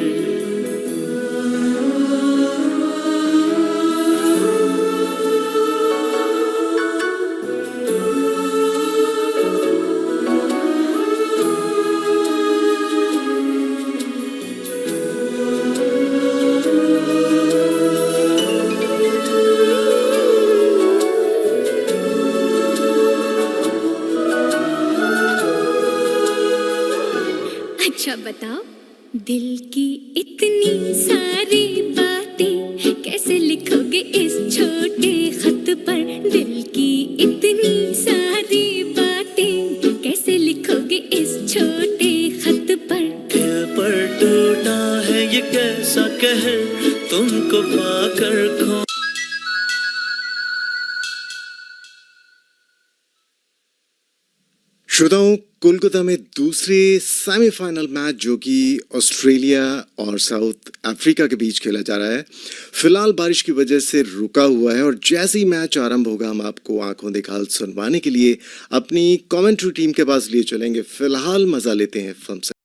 अच्छा बताओ दिल की इतनी सारी बातें कैसे लिखोगे इस छोटे खत पर दिल की इतनी सारी बातें कैसे लिखोगे इस छोटे खत पर दिल पर टूटा है ये कैसा कहर तुमको पाकर खो श्रोताओं कोलकाता में दूसरे सेमीफाइनल मैच जो कि ऑस्ट्रेलिया और साउथ अफ्रीका के बीच खेला जा रहा है फिलहाल बारिश की वजह से रुका हुआ है और जैसे ही मैच आरंभ होगा हम आपको आंखों देखा हाल सुनवाने के लिए अपनी कमेंट्री टीम के पास लिए चलेंगे। फिलहाल मजा लेते हैं फिल्म से।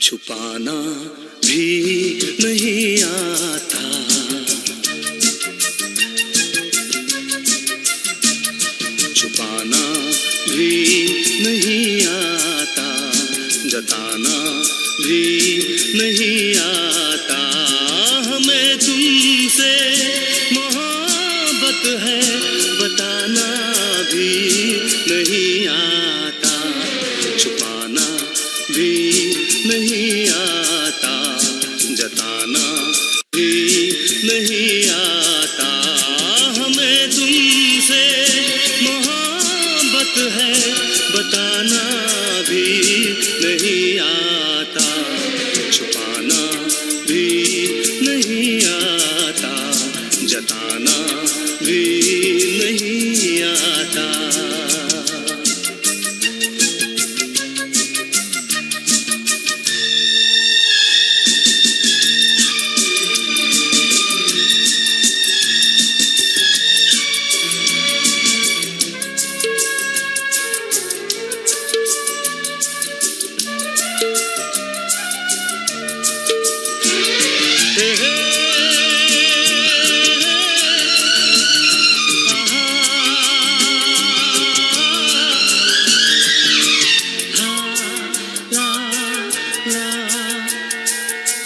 छुपाना भी नहीं आता, छुपाना भी नहीं आता, जताना भी नहीं आता, हमें तुमसे मोहब्बत है बताना भी नहीं आता, छुपाना भी नहीं आता, जताना भी नहीं आता, हमें तुमसे मोहब्बत है बताना भी नहीं आता, छुपाना भी नहीं आता, जताना भी नहीं आता।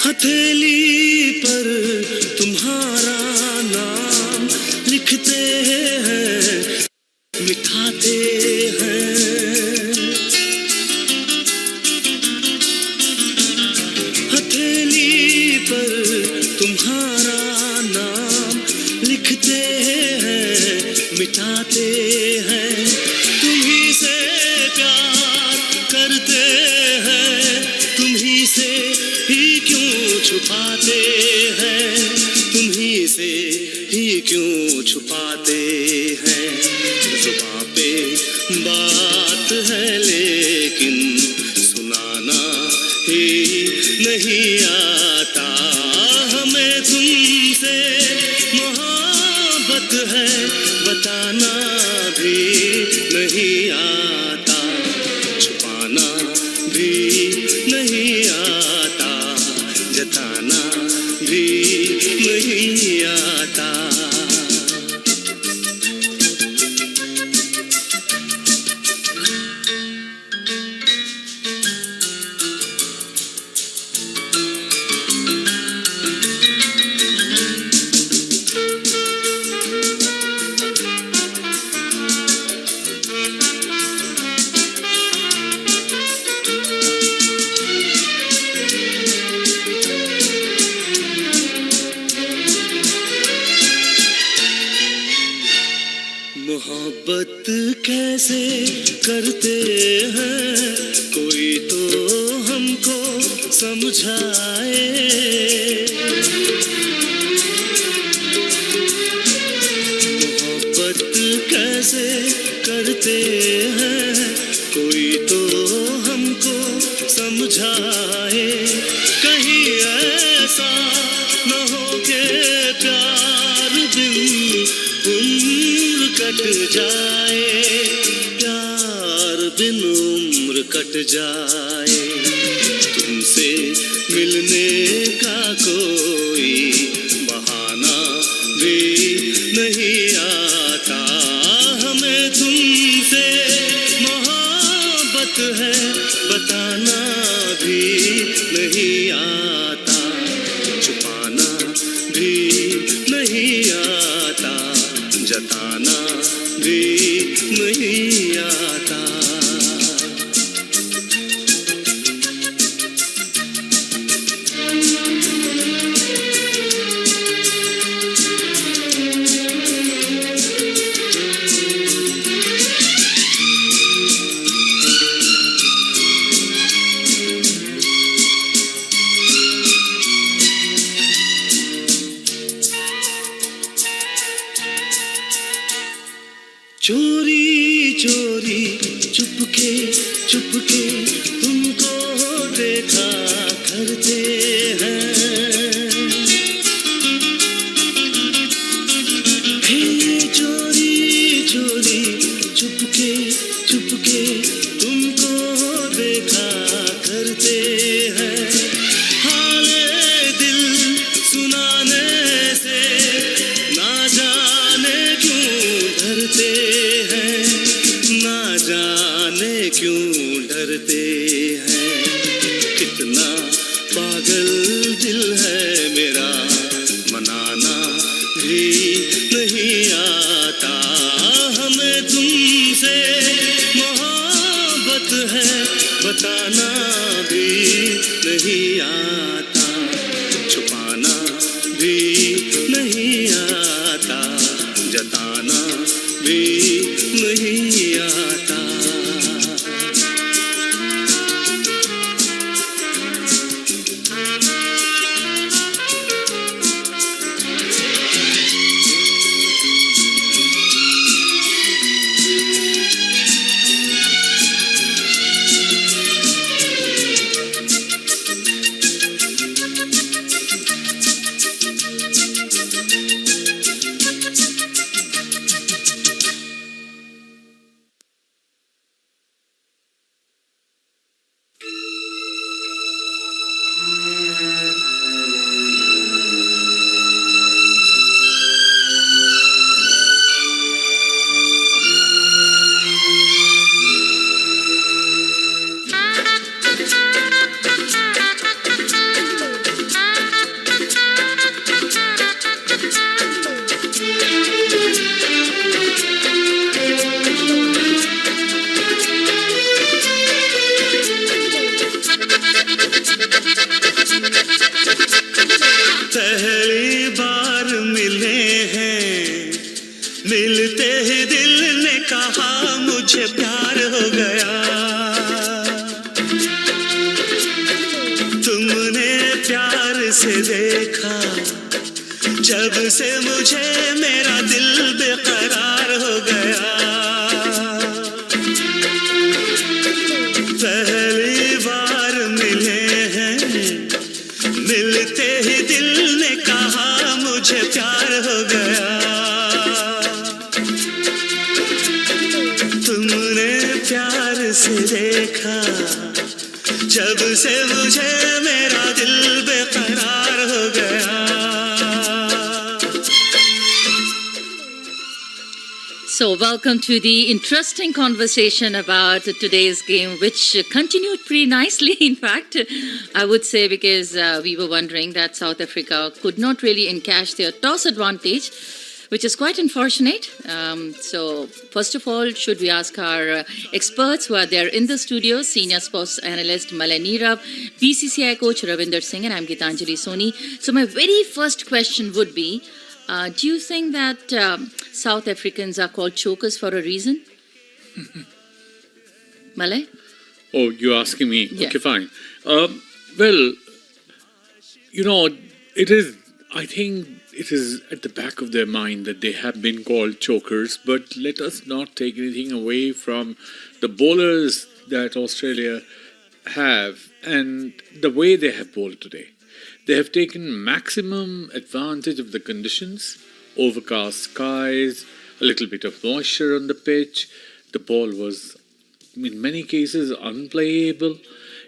हथेली पर तुम्हारा नाम लिखते हैं, मिठाते हैं, हथेली पर तुम्हारा नाम लिखते हैं, मिटाते हैं, तुम्ही से प्यार करते हैं, तुम्ही से ही क्यों छुपाते हैं, तुम्ही से ही क्यों छुपाते हैं, जुबां पे बात है लेकिन सुनाना ही नहीं आता, हमें तुमसे मोहब्बत है बताना भी नहीं आता, छुपाना भी नहीं आता, जताना भी नहीं आता। मोहब्बत कैसे करते हैं कोई तो हमको समझाए, मोहब्बत कैसे करते हैं कोई तो हमको समझाए, कहीं ऐसा न हो के प्यार बिन उम्र कट जाए, प्यार बिन उम्र कट जाए, तुमसे मिलने का कोई बहाना भी नहीं आता, हमें तुमसे मोहब्बत है बताना भी नहीं आता, छुपाना भी नहीं आता, जताना भी नहीं आता। चोरी चोरी चुपके चुपके तुमको देखा करते हैं। कितना पागल दिल है मेरा, मनाना भी नहीं आता। हमें तुमसे मोहब्बत है, बताना भी नहीं आता। छुपाना भी नहीं आता, जताना भी नहीं आता। पहली बार मिले हैं, मिलते ही दिल ने कहा मुझे प्यार हो गया। तुमने प्यार से देखा, जब से मुझे मेरा दिल बेकरार हो गया। पहली बार मिले हैं, मिलते ही दिल ने कहा मुझे प्यार हो गया। तुमने प्यार से देखा, जब से मुझे मेरा दिल बेकरार हो गया। So welcome to the interesting conversation about today's game, which continued pretty nicely, in fact, I would say, because we were wondering that South Africa could not really encash their toss advantage, which is quite unfortunate. So first of all, should we ask our experts who are there in the studio, Senior Sports Analyst Malini Rav, BCCI Coach Ravinder Singh, and I'm Gitanjali Soni. So my very first question would be, do you think that South Africans are called chokers for a reason? Malay? Oh, you're asking me? Yeah. Okay, fine. Well, you know, I think it is at the back of their mind that they have been called chokers, but let us not take anything away from the bowlers that Australia have and the way they have bowled today. They have taken maximum advantage of the conditions, overcast skies, a little bit of moisture on the pitch. The ball was, in many cases, unplayable.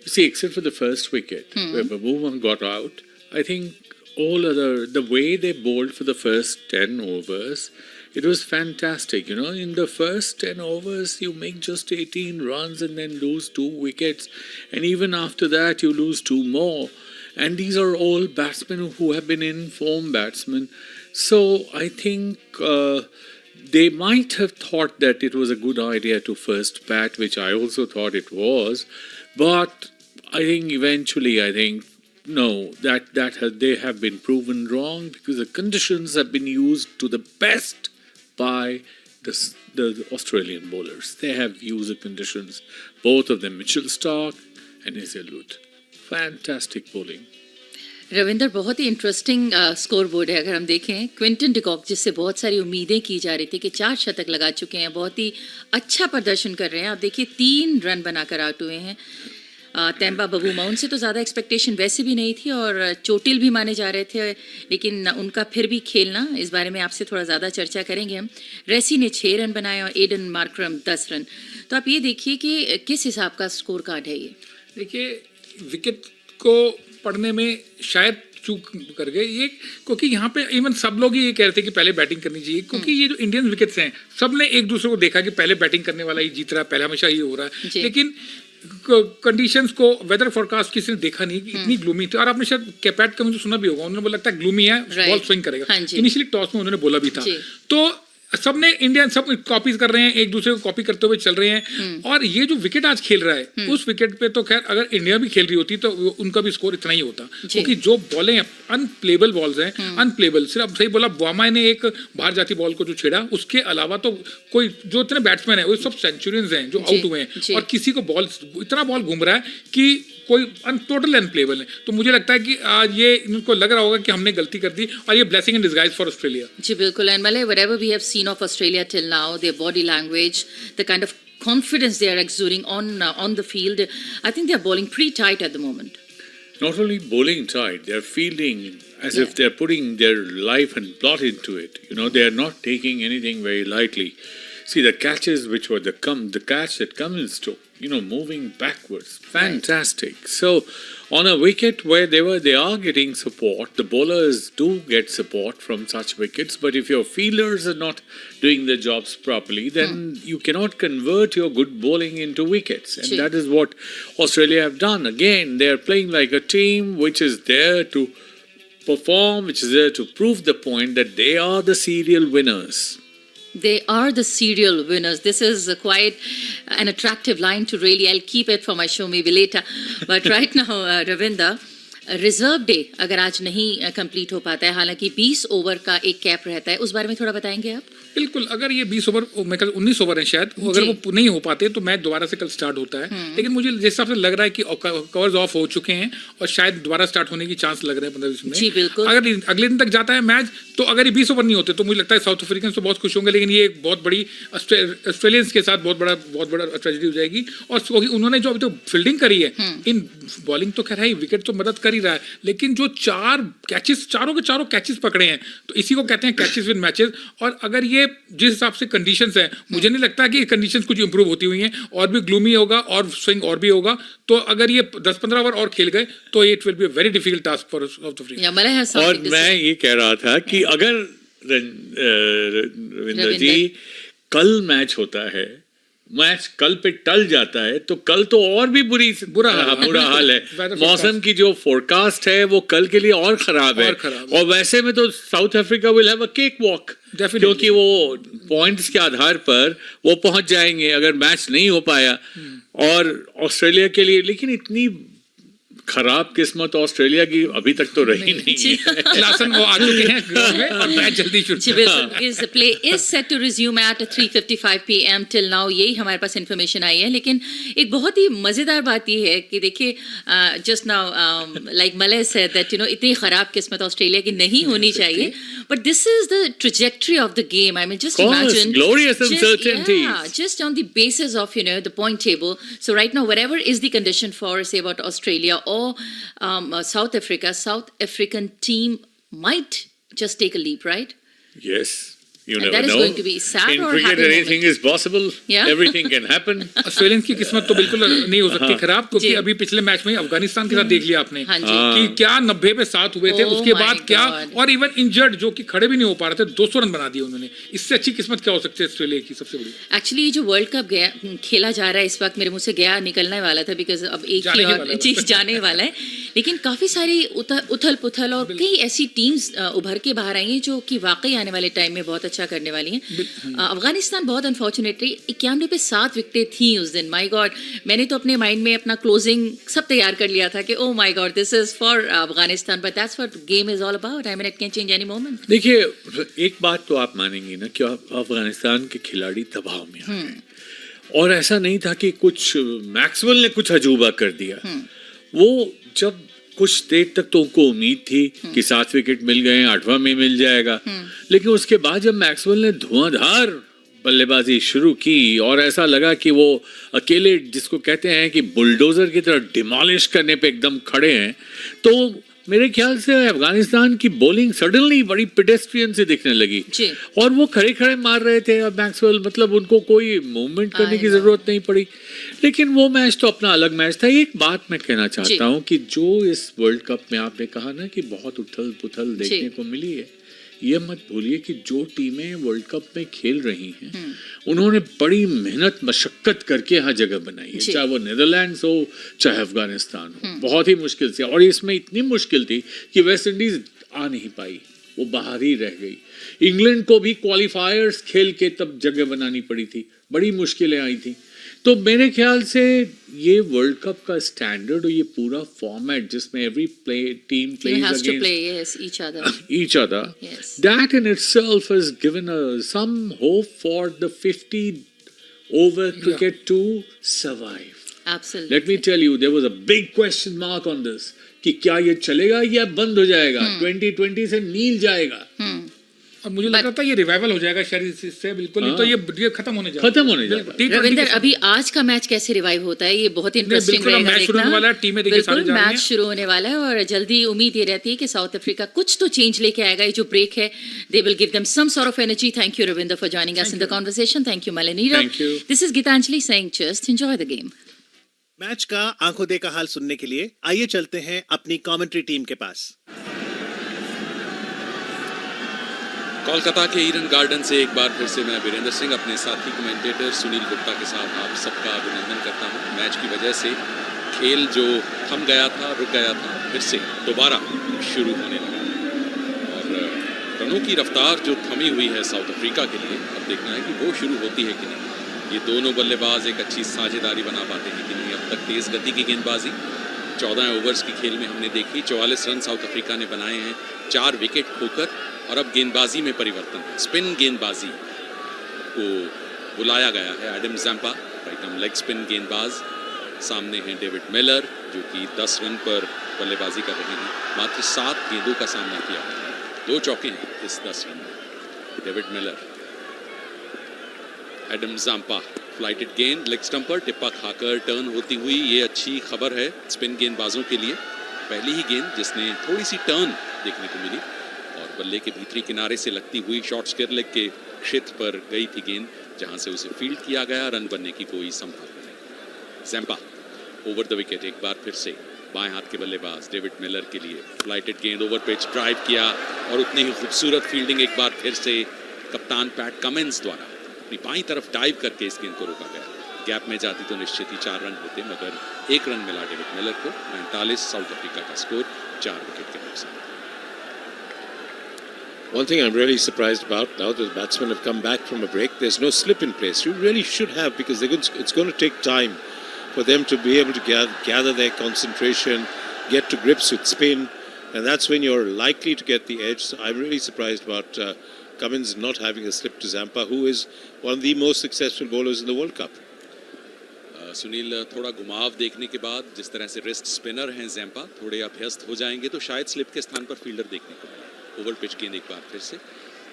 You see, except for the first wicket, where Babu got out, I think the way they bowled for the first 10 overs, it was fantastic. You know, in the first 10 overs, you make just 18 runs and then lose 2 wickets. And even after that, you lose 2 more. And these are all batsmen who have been in-form batsmen. So I think they might have thought that it was a good idea to first bat, which I also thought it was. But I think eventually, no, they have been proven wrong because the conditions have been used to the best by the Australian bowlers. They have used the conditions, both of them, Mitchell Starc and Hazelwood. Fantastic bowling. Ravinder, बहुत ही interesting score board है। अगर हम देखें, Quinton de Kock जिससे बहुत सारी उम्मीदें की जा रही थी कि 4 शतक लगा चुके हैं, बहुत ही अच्छा प्रदर्शन कर रहे हैं। आप देखिए 3 रन बनाकर आउट हुए हैं। तेम्बा बबू माउंट से तो ज़्यादा एक्सपेक्टेशन वैसे भी नहीं थी और चोटिल भी माने जा रहे थे, लेकिन उनका फिर भी खेलना, इस बारे में आपसे थोड़ा ज़्यादा चर्चा करेंगे हम। रेसी ने 6 रन बनाए और एडन मार्करम 10 रन। तो आप ये देखिए कि किस हिसाब का स्कोर कार्ड है ये। देखिए, विकेट को पढ़ने में शायद चूक कर गए ये, क्योंकि यहाँ पे इवन सब लोग ही ये कह रहे थे कि पहले बैटिंग करनी चाहिए, क्योंकि ये जो इंडियन विकेट्स हैं, सब ने एक दूसरे को देखा कि पहले बैटिंग करने वाला ही जीत रहा है, पहले हमेशा ये हो रहा है। लेकिन कंडीशंस को, वेदर फोरकास्ट किसी ने देखा नहीं, इतनी ग्लूमी थी। और आपने शायद कैपेट का मुझे सुना भी होगा, उन्होंने बोला लगता है ग्लूमी है, बॉल स्विंग करेगा। इनिशियली टॉस में उन्होंने बोला भी था। तो सबने इंडियन सब कॉपीज कर रहे हैं, एक दूसरे को कॉपी करते हुए चल रहे हैं। और ये जो विकेट आज खेल रहा है, उस विकेट पे तो खैर अगर इंडिया भी खेल रही होती तो उनका भी स्कोर इतना ही होता, क्योंकि जो बॉलें अनप्लेबल बॉल्स हैं, अनप्लेबल। सिर्फ सही बोला, बुआमा ने एक बाहर जाती बॉल को जो छेड़ा, उसके अलावा तो कोई जो इतने बैट्समैन है वो सब सेंचुरियंस हैं जो आउट हुए हैं, और किसी को बॉल इतना बॉल घूम रहा है कि कोई टोटल अनप्लेबल है। तो मुझे लगता है कि आज ये इनको लग रहा होगा कि हमने गलती कर दी, और ये blessing in disguise for Australia. जी बिल्कुल। एंड मले whatever we have seen of Australia till now, their body language, the kind of confidence they are exuding on the field, I think they are bowling pretty tight at the moment. Not only bowling tight, they are fielding as if they are putting their life and blood into it. You know, they are not taking anything very lightly. See the catches which were the catch that Cummins took, you know, moving backwards, fantastic. Right. So on a wicket where they are getting support, the bowlers do get support from such wickets, but if your fielders are not doing their jobs properly, then you cannot convert your good bowling into wickets, and that is what Australia have done. Again, they are playing like a team which is there to perform, which is there to prove the point that they are the serial winners. They are the serial winners. This is quite an attractive line to really, I'll keep it for my show maybe later. But right now, Ravinder, reserve day अगर आज नहीं complete हो पाता है, हालांकि 20 over का एक cap रहता है, उस बारे में थोड़ा बताएंगे आप? बिल्कुल, अगर ये 20 ओवर, मैं कल 19 ओवर है शायद, अगर वो नहीं हो पाते तो मैच दोबारा से कल स्टार्ट होता है। लेकिन मुझे जिस हिसाब से लग रहा है कि कवर्स ऑफ हो चुके हैं और शायद दोबारा स्टार्ट होने की चांस लग रहे हैं 15-20 मिनट। जी बिल्कुल। अगर अगले दिन तक जाता है मैच, तो अगर ये 20 ओवर नहीं होते तो मुझे लगता है साउथ अफ्रीकन तो बहुत खुश होंगे, लेकिन ये एक बहुत बड़ी ऑस्ट्रेलियंस के साथ बहुत बड़ा ट्रेजेडी हो जाएगी। और क्योंकि उन्होंने जो अभी तो फील्डिंग करी है, इन बॉलिंग तो खैर है, विकेट तो मदद कर ही रहा है, लेकिन जो 4 कैचेस, चारों के चारों कैचेस पकड़े हैं, तो इसी को कहते हैं कैचेस विन मैचेस। और अगर ये जिस हिसाब से कंडीशंस हैं, मुझे नहीं लगता कि कंडीशंस कुछ इंप्रूव होती हुई हैं, और भी ग्लूमी होगा और स्विंग और भी होगा। तो अगर ये 10-15 ओवर और खेल गए तो it will be a very difficult task for south Africa. और मैं ये कह रहा था कि अगर रविंद्र जी कल मैच होता है, मैच कल पे टल जाता है, तो कल तो और भी बुरा हाल है। मौसम की जो फोरकास्ट है वो कल के लिए और खराब है। और वैसे में तो south Africa will have a cake walk, क्योंकि वो पॉइंट्स के आधार पर वो पहुंच जाएंगे अगर मैच नहीं हो पाया। और ऑस्ट्रेलिया के लिए लेकिन इतनी खराब किस्मत ऑस्ट्रेलिया की अभी तक तो रही नहीं है। क्लासन वो आ चुके हैं ग्राउंड में और मैच जल्दी शुरू। Is the play is set to resume at 3:55 PM till now, यही हमारे पास इन्फॉर्मेशन आई है। लेकिन एक बहुत ही मजेदार बात ये है कि देखिए, just now like Malay said that you know इतनी खराब किस्मत ऑस्ट्रेलिया की नहीं होनी चाहिए, but this is the trajectory of the game. I mean, just imagine glorious uncertainties. Yeah, just on the basis of the point table. So right now, whatever is the condition for say about Australia or South African team might just take a leap, right? Yes. You never that is know. going to be sad In or cricket, happy anything moment. is possible. Yeah. Everything can happen. Australians की किस्मत तो बिल्कुल नहीं हो सकती खराब, क्योंकि अभी पिछले मैच में अफगानिस्तान के साथ देख लिया आपने कि क्या 90 पे 7 हुए थे, उसके बाद क्या, और इवन इंजर्ड जो कि खड़े भी नहीं हो पा रहे थे, 200 रन बना दिए उन्होंने। इससे अच्छी किस्मत क्या हो सकती है ऑस्ट्रेलिया की सबसे बड़ी? एक्चुअली जो वर्ल्ड कप गया खेला जा रहा है इस वक्त, मेरे मुंह से गया निकलने वाला था, बिकॉज अब एक ही और चीज जाने वाला है, लेकिन काफी सारी उथल पुथल और कई ऐसी टीम्स उभर के बाहर आई हैं जो कि वाकई आने वाले टाइम में बहुत अच्छा करने वाली हैं। अफगानिस्तान बहुत अनफॉर्चुनेटली 91 पे 7 विकेटें थी उस दिन। माय गॉड, मैंने तो अपने माइंड में अपना क्लोजिंग सब तैयार कर लिया था कि oh my God this is for Afghanistan, but that's what game is all about. I mean it can change any moment. देखिए, एक बात तो आप मानेंगे ना कि अफगानिस्तान के खिलाड़ी दबाव में आ गए, और ऐसा नहीं था कि कुछ मैक्सवेल ने कुछ अजूबा कर दिया। वो जब कुछ देर तक तो उनको उम्मीद थी कि 7 विकेट मिल गए, 8वां में मिल जाएगा, लेकिन उसके बाद जब मैक्सवेल ने धुआंधार बल्लेबाजी शुरू की और ऐसा लगा कि वो अकेले, जिसको कहते हैं कि बुलडोजर की तरह डिमोलिश करने पे एकदम खड़े हैं, तो मेरे ख्याल से अफगानिस्तान की बॉलिंग सडनली बड़ी पेडेस्ट्रियन से दिखने लगी, और वो खड़े खड़े मार रहे थे। अब मैक्सवेल मतलब उनको कोई मूवमेंट करने की जरूरत नहीं पड़ी, लेकिन वो मैच तो अपना अलग मैच था। एक बात मैं कहना चाहता हूँ कि जो इस वर्ल्ड कप में आपने कहा ना कि बहुत उथल पुथल देखने को मिली है, ये मत भूलिए कि जो टीमें वर्ल्ड कप में खेल रही हैं उन्होंने बड़ी मेहनत मशक्कत करके यहाँ जगह बनाई है, चाहे वो नीदरलैंड्स हो चाहे अफगानिस्तान हो, बहुत ही मुश्किल से। और इसमें इतनी मुश्किल थी कि वेस्ट इंडीज आ नहीं पाई, वो बाहर ही रह गई। इंग्लैंड को भी क्वालिफायर्स खेल के तब जगह बनानी पड़ी थी, बड़ी मुश्किलें आई थी। तो मेरे ख्याल से ये वर्ल्ड कप का स्टैंडर्ड और ये पूरा फॉर्मेट जिसमें every team plays against each other, that in itself has given some hope for the 50 over cricket to survive. Absolutely. Let me tell you, there was a big question mark on this कि क्या ये चलेगा या बंद हो जाएगा, 2020 से नील जाएगा। और मुझे लग रहा था ये रिवाइवल हो जाएगा शायद इससे, बिल्कुल नहीं तो ये खत्म होने जाएगा। रविंदर, अभी आज का मैच कैसे रिवाइव होता है ये बहुत इंटरेस्टिंग रहेगा देखना। बिल्कुल मैच शुरू होने वाला है और जल्दी उम्मीद ये रहती है कि साउथ अफ्रीका कुछ तो चेंज लेके आएगा। ये जो ब्रेक है, they will give them some sort of energy. Thank you Ravinder for joining us in the conversation. Thank you मलेनीरा। This is Geetanjali saying just enjoy the game. Match का आंखों देखा हाल सुनने के लिए आइए चलते हैं अपनी कमेंट्री टीम के पास। कोलकाता के ईडन गार्डन से एक बार फिर से मैं वीरेंद्र सिंह अपने साथी कमेंटेटर सुनील गुप्ता के साथ आप सबका अभिनंदन करता हूं। मैच की वजह से खेल जो थम गया था, रुक गया था, फिर से दोबारा शुरू होने लगा और रनों की रफ्तार जो थमी हुई है साउथ अफ्रीका के लिए, अब देखना है कि वो शुरू होती है कि नहीं। ये दोनों बल्लेबाज एक अच्छी साझेदारी बना पाते हैं कि नहीं। अब तक तेज गति की गेंदबाजी 14 ओवर्स की खेल में हमने देखी। 44 रन साउथ अफ्रीका ने बनाए हैं 4 विकेट खोकर। और अब गेंदबाजी में परिवर्तन, स्पिन गेंदबाजी को बुलाया गया है। Adam Zampa right arm leg spin गेंदबाज, सामने हैं डेविड मिलर जो कि 10 रन पर बल्लेबाजी कर रहे हैं। मात्र 7 गेंदों का सामना किया, 2 चौके हैं इस 10 रन में। David Miller, Adam Zampa, flighted गेंद लेग स्टंप पर टिप्पा खाकर टर्न होती हुई। ये अच्छी खबर है स्पिन गेंदबाजों के लिए। पहली ही गेंद जिसने थोड़ी सी टर्न देखने को मिली और बल्ले के भीतरी किनारे से लगती हुई शॉर्ट स्क्वायर लेग के क्षेत्र पर गई थी गेंद, जहां से उसे फील्ड किया गया। रन बनने की कोई संभावना नहीं। जैम्पा ओवर द विकेट एक बार फिर से बाएं हाथ के बल्लेबाज डेविड मिलर के लिए फ्लाइटेड गेंद ओवर पिच ड्राइव किया और उतनी ही खूबसूरत फील्डिंग एक बार फिर से कप्तान पैट कमिंस द्वारा अपनी बाईं तरफ डाइव करके इस गेंद को रोका गया। गैप में जाती तो निश्चित ही 4 रन होते, मगर 1 रन मिला डेविड मिलर को। 45 साउथ अफ्रीका का स्कोर 4 विकेट के नुकसान। One thing I'm really surprised about now that the batsmen have come back from a break, there's no slip in place. You really should have, because it's going to take time for them to be able to gather their concentration, get to grips with spin, and that's when you're likely to get the edge. So I'm really surprised about Cummins not having a slip to Zampa, who is one of the most successful bowlers in the World Cup. Sunil, थोड़ा घुमाव देखने के बाद जिस तरह से wrist spinner हैं Zampa, थोड़े अभ्यस्त हो जाएंगे तो शायद स्लिप के स्थान पर फील्डर देखने को मिले। ओवर पिच गेंद एक बार फिर से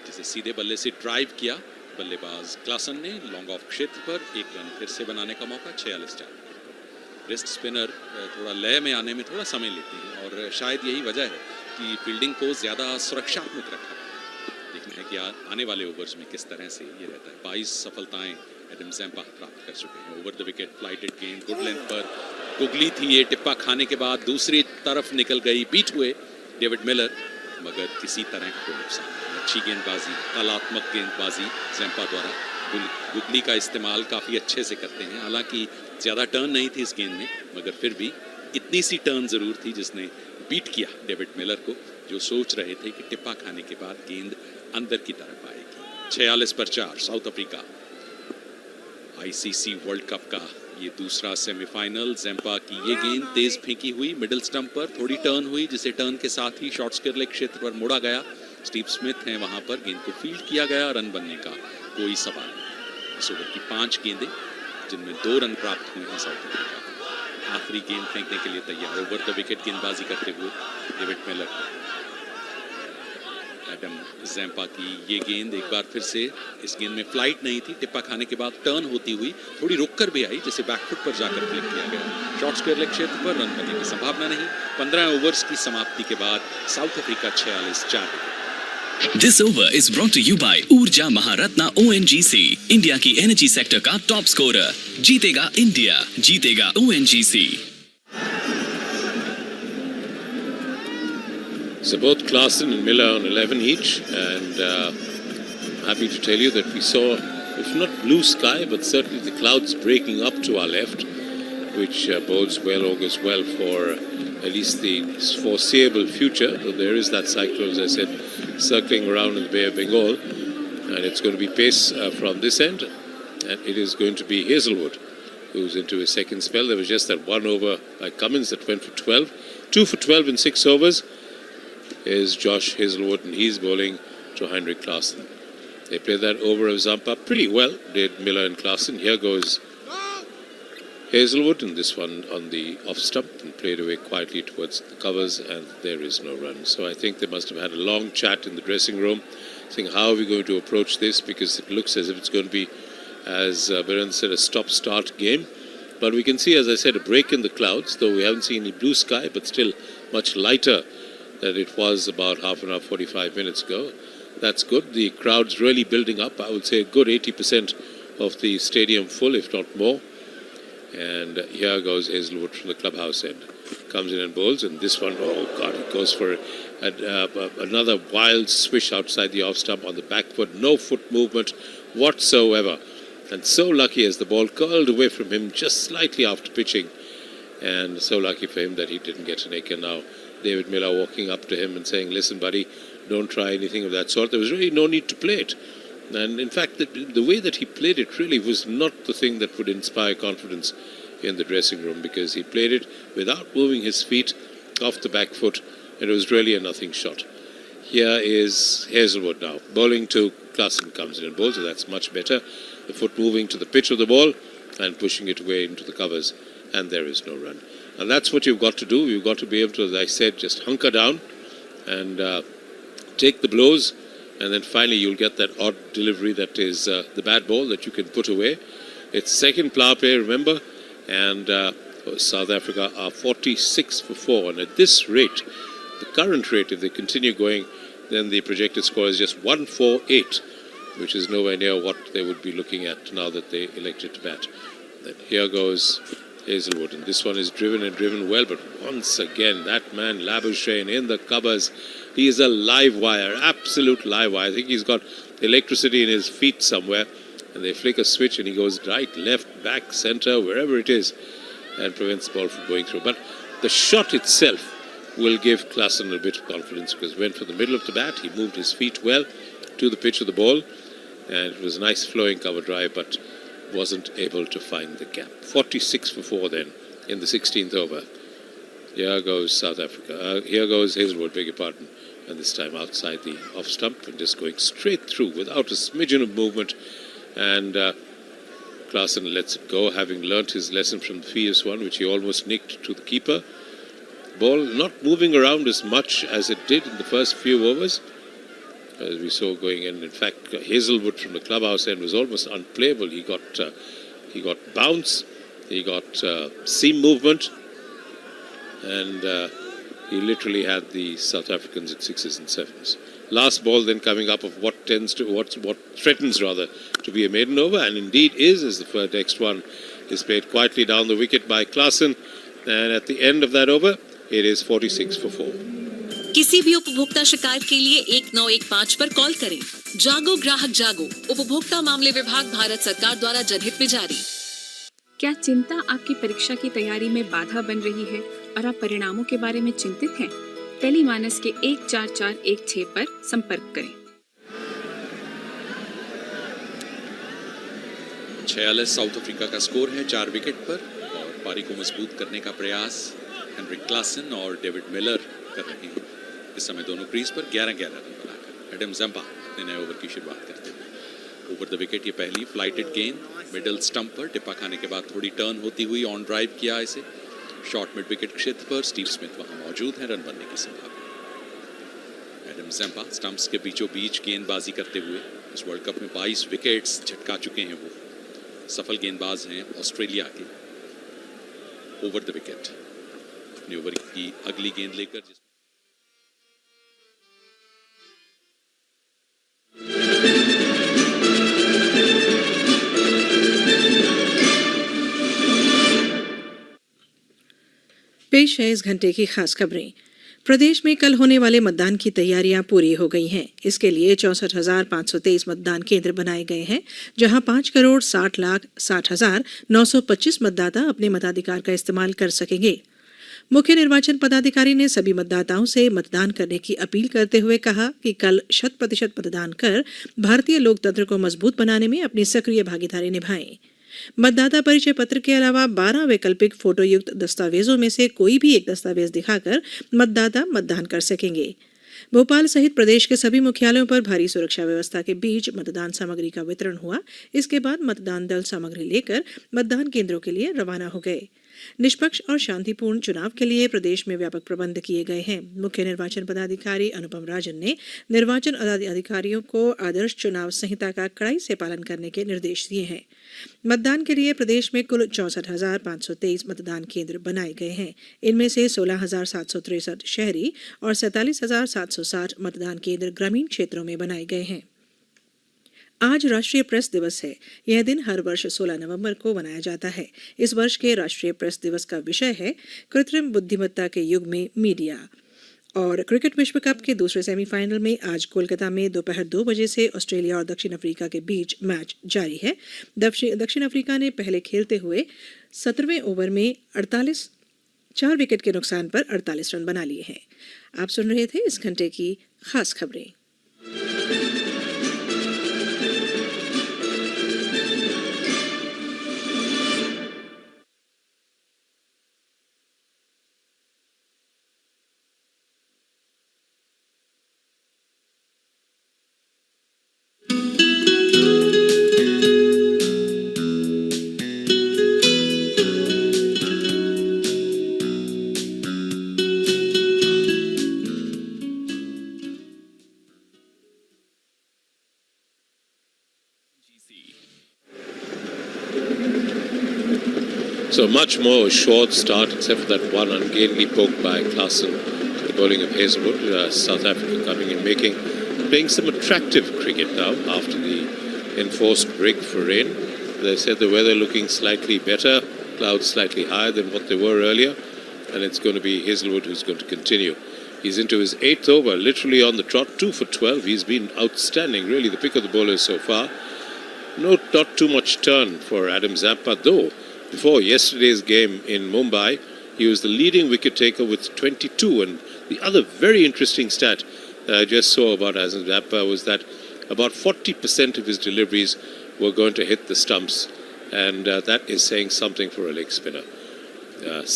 जिसे सीधे बल्ले से ड्राइव किया बल्लेबाज क्लासन ने लॉन्ग ऑफ क्षेत्र पर। 1 रन फिर से बनाने का मौका। 46 4। रिस्ट स्पिनर थोड़ा लय में आने में थोड़ा समय लेते हैं और शायद यही वजह है कि फील्डिंग को ज़्यादा सुरक्षात्मक रखा। देखना है कि आने वाले ओवर्स में किस तरह से ये रहता है। 22 सफलताएं एडम जैम्पा प्राप्त कर चुके हैं। ओवर द विकेट फ्लाइटेड गेंद गुड लेंथ पर गुगली थी, ये टिप्पा खाने के बाद दूसरी तरफ निकल गई। बीट हुए डेविड मिलर, मगर किसी तरह का कोई नुकसान नहीं। अच्छी गेंदबाजी, कलात्मक गेंदबाजी जैम्पा द्वारा। गुगली का इस्तेमाल काफ़ी अच्छे से करते हैं। हालांकि ज़्यादा टर्न नहीं थी इस गेंद में, मगर फिर भी इतनी सी टर्न ज़रूर थी जिसने बीट किया डेविड मिलर को, जो सोच रहे थे कि टिप्पा खाने के बाद गेंद अंदर की तरफ आएगी। 46 पर 4 south Africa. ICC world cup का ये दूसरा सेमीफाइनल। जैम्पा की ये गेंद तेज फेंकी हुई मिडिल स्टंप पर, थोड़ी टर्न हुई जिसे टर्न के साथ ही शॉर्ट स्क्वायर लेग क्षेत्र पर मोड़ा गया। स्टीव स्मिथ हैं वहां पर, गेंद को फील्ड किया गया। रन बनने का कोई सवाल नहीं। इस ओवर की 5 गेंदें जिनमें 2 रन प्राप्त हुए हैं साउथ अफ्रीका। आखिरी गेंद फेंकने के लिए तैयार ओवर द विकेट गेंदबाजी करते हुए डेविड मिलर। एडम जैम्पा की ये गेंद एक बार फिर से, इस गेंद में फ्लाइट नहीं थी, टिप्पा खाने के बाद टर्न होती हुई थोड़ी रुक कर भी आई जिसे बैकफुट पर जाकर फ्लिक किया गया। शॉर्ट स्क्वायर लेग क्षेत्र पर रन बनने की संभावना नहीं। 15 ओवर्स की समाप्ति के बाद south Africa 46 4। This over is brought to you by ऊर्जा महारत्ना ONGC, इंडिया की एनर्जी सेक्टर का टॉप स्कोरर। जीतेगा इंडिया, जीतेगा ONGC। So both Klaasen and Miller on 11 each, and happy to tell you that we saw, if not blue sky, but certainly the clouds breaking up to our left, which bodes well, augurs well for at least the foreseeable future. Though there is that cyclone, as I said, circling around in the Bay of Bengal, and it's going to be pace from this end, and it is going to be Hazelwood who's into his second spell. There was just that one over by Cummins that went for 12. 2 for 12 in 6 overs is Josh Hazelwood, and he's bowling to Heinrich Klaasen. They played that over of Zampa pretty well, did Miller and Klaasen. Here goes Hazelwood, and this one on the off stump and played away quietly towards the covers, and there is no run. So I think they must have had a long chat in the dressing room, saying how are we going to approach this, because it looks as if it's going to be, as Biren said, a stop-start game. But we can see, as I said, a break in the clouds, though we haven't seen any blue sky, but still much lighter than it was about half an hour, 45 minutes ago. That's good. The crowd's really building up. I would say a good 80% of the stadium full, if not more. And here goes Hazelwood from the clubhouse end. Comes in and bowls, and this one, oh God, it goes for another wild swish outside the off stump on the back foot. No foot movement whatsoever. And so lucky as the ball curled away from him just slightly after pitching. And so lucky for him that he didn't get an acre. Now David Miller walking up to him and saying, listen, buddy, don't try anything of that sort. There was really no need to play it. And in fact, the way that he played it really was not the thing that would inspire confidence in the dressing room, because he played it without moving his feet off the back foot, and it was really a nothing shot. Here is Hazelwood now. Bowling to Klaasen, comes in and bowls, so that's much better. The foot moving to the pitch of the ball and pushing it away into the covers, and there is no run. And that's what you've got to do. You've got to be able to, as I said, just hunker down and take the blows, and then finally you'll get that odd delivery that is the bad ball that you can put away. It's second power play, remember, and South Africa are 46 for 4, and at this rate, the current rate, if they continue going, then the projected score is just 148, which is nowhere near what they would be looking at now that they elected to bat. Then here goes Hazelwood, and this one is driven well, but once again, that man Labuschagne in the covers. He is a live wire, absolute live wire. I think he's got electricity in his feet somewhere, and they flick a switch and he goes right, left, back, center, wherever it is, and prevents the ball from going through. But the shot itself will give Klaasen a bit of confidence, because went for the middle of the bat, he moved his feet well to the pitch of the ball, and it was a nice flowing cover drive, but wasn't able to find the gap. 46 for 4 then in the 16th over. Here goes South Africa. Here goes Hazelwood, beg your pardon. And this time outside the off stump and just going straight through without a smidgen of movement. And Klaasen lets it go, having learnt his lesson from the previous one, which he almost nicked to the keeper. Ball not moving around as much as it did in the first few overs, as we saw going in. In fact, Hazelwood from the clubhouse end was almost unplayable. He got bounce, he got seam movement, and he literally had the South Africans at 6s and 7s. Last ball then coming up of what threatens to be a maiden over, and indeed is, as the next one is played quietly down the wicket by Klaasen, and at the end of that over, it is 46 for 4. किसी भी उपभोक्ता शिकायत के लिए 1915 पर call करें। जागो ग्राहक जागो, उपभोक्ता मामले विभाग, भारत सरकार द्वारा जनहित में जारी। क्या चिंता आपकी परीक्षा की तैयारी में बाधा बन रही है और आप परिणामों के बारे में चिंतित हैं? टेलीमानस के 14416 पर संपर्क करें। 46 साउथ अफ्रीका का स्कोर है 4 विकेट पर, और पारी को मजबूत करने का प्रयास हेनरिक क्लासन और डेविड मिलर कर रहे हैं। इस समय दोनों क्रीज पर 11-11 रन बनाकर एडम जम्पा ने नए ओवर की शुरुआत करते हुए ओवर द विकेट ये पहली फ्लाइटेड गेंद मिडल स्टंप पर टिप्पा खाने के बाद थोड़ी टर्न होती हुई ऑन ड्राइव किया इसे शॉर्ट मिड विकेट क्षेत्र पर। स्टीव स्मिथ वहां मौजूद है, रन बनने की संभावना। एडम जम्पा स्टंप्स के बीचों बीच गेंदबाजी करते हुए इस वर्ल्ड कप में 22 विकेट्स झटका चुके हैं। वो सफल गेंदबाज हैं ऑस्ट्रेलिया के। ओवर द विकेट अपने ओवर की अगली गेंद लेकर पेश है इस घंटे की खास खबरें। प्रदेश में कल होने वाले मतदान की तैयारियां पूरी हो गई हैं। इसके लिए 64,523 मतदान केंद्र बनाए गए हैं, जहां 5,60,60,925 मतदाता अपने मताधिकार का इस्तेमाल कर सकेंगे। मुख्य निर्वाचन पदाधिकारी ने सभी मतदाताओं से मतदान करने की अपील करते हुए कहा कि कल 100% मतदान कर भारतीय लोकतंत्र को मजबूत बनाने में अपनी सक्रिय भागीदारी निभाएं। मतदाता परिचय पत्र के अलावा 12 वैकल्पिक फोटोयुक्त दस्तावेजों में से कोई भी एक दस्तावेज दिखाकर मतदाता मतदान कर सकेंगे। भोपाल सहित प्रदेश के सभी मुख्यालयों पर भारी सुरक्षा व्यवस्था के बीच मतदान सामग्री का वितरण हुआ। इसके बाद मतदान दल सामग्री लेकर मतदान केंद्रों के लिए रवाना हो गए। निष्पक्ष और शांतिपूर्ण चुनाव के लिए प्रदेश में व्यापक प्रबंध किए गए हैं। मुख्य निर्वाचन पदाधिकारी अनुपम राजन ने निर्वाचन अधिकारियों को आदर्श चुनाव संहिता का कड़ाई से पालन करने के निर्देश दिए हैं। मतदान के लिए प्रदेश में कुल 64,523 मतदान केंद्र बनाए गए हैं। इनमें से 16,763 शहरी और 47,760 मतदान केंद्र ग्रामीण क्षेत्रों में बनाए गए हैं। आज राष्ट्रीय प्रेस दिवस है। यह दिन हर वर्ष 16 नवंबर को मनाया जाता है। इस वर्ष के राष्ट्रीय प्रेस दिवस का विषय है कृत्रिम बुद्धिमत्ता के युग में मीडिया। और क्रिकेट विश्व कप के दूसरे सेमीफाइनल में आज कोलकाता में दोपहर 2 बजे से ऑस्ट्रेलिया और दक्षिण अफ्रीका के बीच मैच जारी है। दक्षिण अफ्रीका ने पहले खेलते हुए 17वें ओवर में 4 विकेट के नुकसान पर 48 रन बना लिए हैं। आप सुन रहे थे इस घंटे की खास खबरें। So much more short start, except for that one ungainly poke by Klaassen to the bowling of Hazelwood. South Africa coming in, playing some attractive cricket now after the enforced break for rain. They said the weather looking slightly better, clouds slightly higher than what they were earlier, and it's going to be Hazelwood who's going to continue. He's into his 8th over, literally on the trot, 2 for 12. He's been outstanding, really the pick of the bowlers so far. Not too much turn for Adam Zampa, though. Before yesterday's game in Mumbai, he was the leading wicket taker with 22. And the other very interesting stat that I just saw about Adam Zampa was that about 40% of his deliveries were going to hit the stumps. And that is saying something for a leg spinner.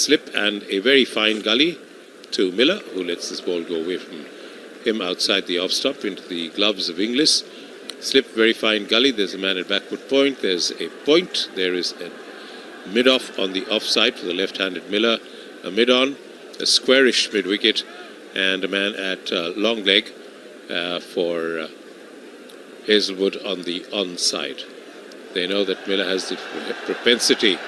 Slip and a very fine gully to Miller, who lets this ball go away from him outside the off stump into the gloves of Inglis. Slip, very fine gully. There's a man at backward point. There's a point. There is a mid-off on the offside for the left-handed Miller, a mid-on, a squarish mid-wicket, and a man at long leg for Hazelwood on the onside. They know that Miller has the propensity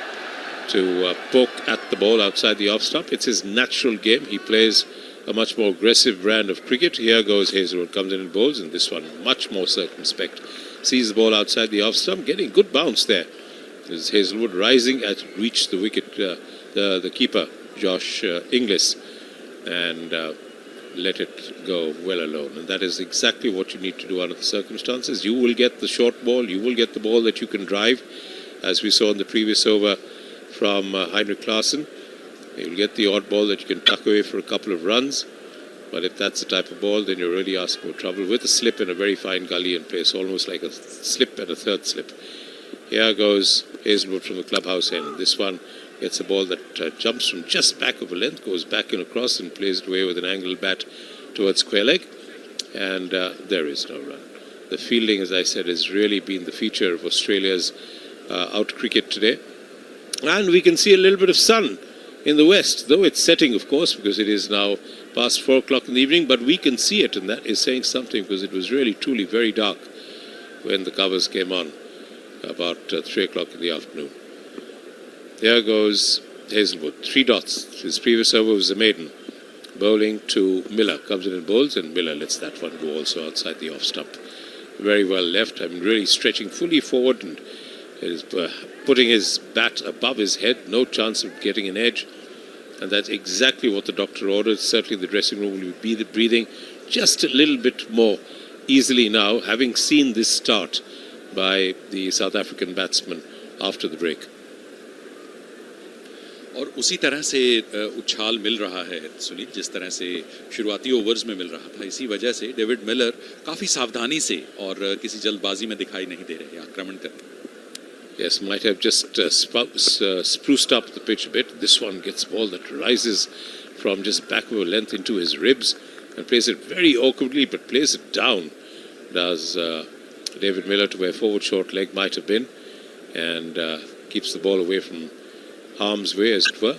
to poke at the ball outside the off-stump. It's his natural game. He plays a much more aggressive brand of cricket. Here goes Hazelwood, comes in and bowls, and this one much more circumspect. Sees the ball outside the off-stump, getting good bounce there. Is Hazelwood rising as it reached the wicket, the keeper, Josh Inglis, and let it go well alone. And that is exactly what you need to do under the circumstances. You will get the short ball, you will get the ball that you can drive, as we saw in the previous over from Heinrich Klaassen. You will get the odd ball that you can tuck away for a couple of runs. But if that's the type of ball, then you're really asking for trouble with a slip and a very fine gully in place, almost like a slip and a third slip. Here goes Hazelwood from the clubhouse end. This one gets a ball that jumps from just back of a length, goes back and across and plays it away with an angled bat towards square leg. And there is no run. The fielding, as I said, has really been the feature of Australia's out cricket today. And we can see a little bit of sun in the west, though it's setting, of course, because it is now past 4 o'clock in the evening, but we can see it, and that is saying something, because it was really, truly very dark when the covers came on about 3 o'clock in the afternoon. There goes Hazelwood, 3 dots. His previous over was a maiden. Bowling to Miller, comes in and bowls, and Miller lets that one go also outside the off stump. Very well left. I mean, really stretching fully forward and is putting his bat above his head. No chance of getting an edge. And that's exactly what the doctor ordered. Certainly the dressing room will be breathing just a little bit more easily now, having seen this start by the South African batsman after the break. और उसी तरह से उछाल मिल रहा है सुनील, जिस तरह से शुरुआती ओवर्स में मिल रहा था। इसी वजह से डेविड मिलर काफ़ी सावधानी से और किसी जल्दबाजी में दिखाई नहीं दे रहे आक्रमण करने। Yes, might have just spruced up the pitch a bit. This one gets ball that rises from just back of a length into his ribs and plays it very awkwardly, but plays it down. Does David Miller to where forward short leg might have been, and keeps the ball away from harm's way, as it were.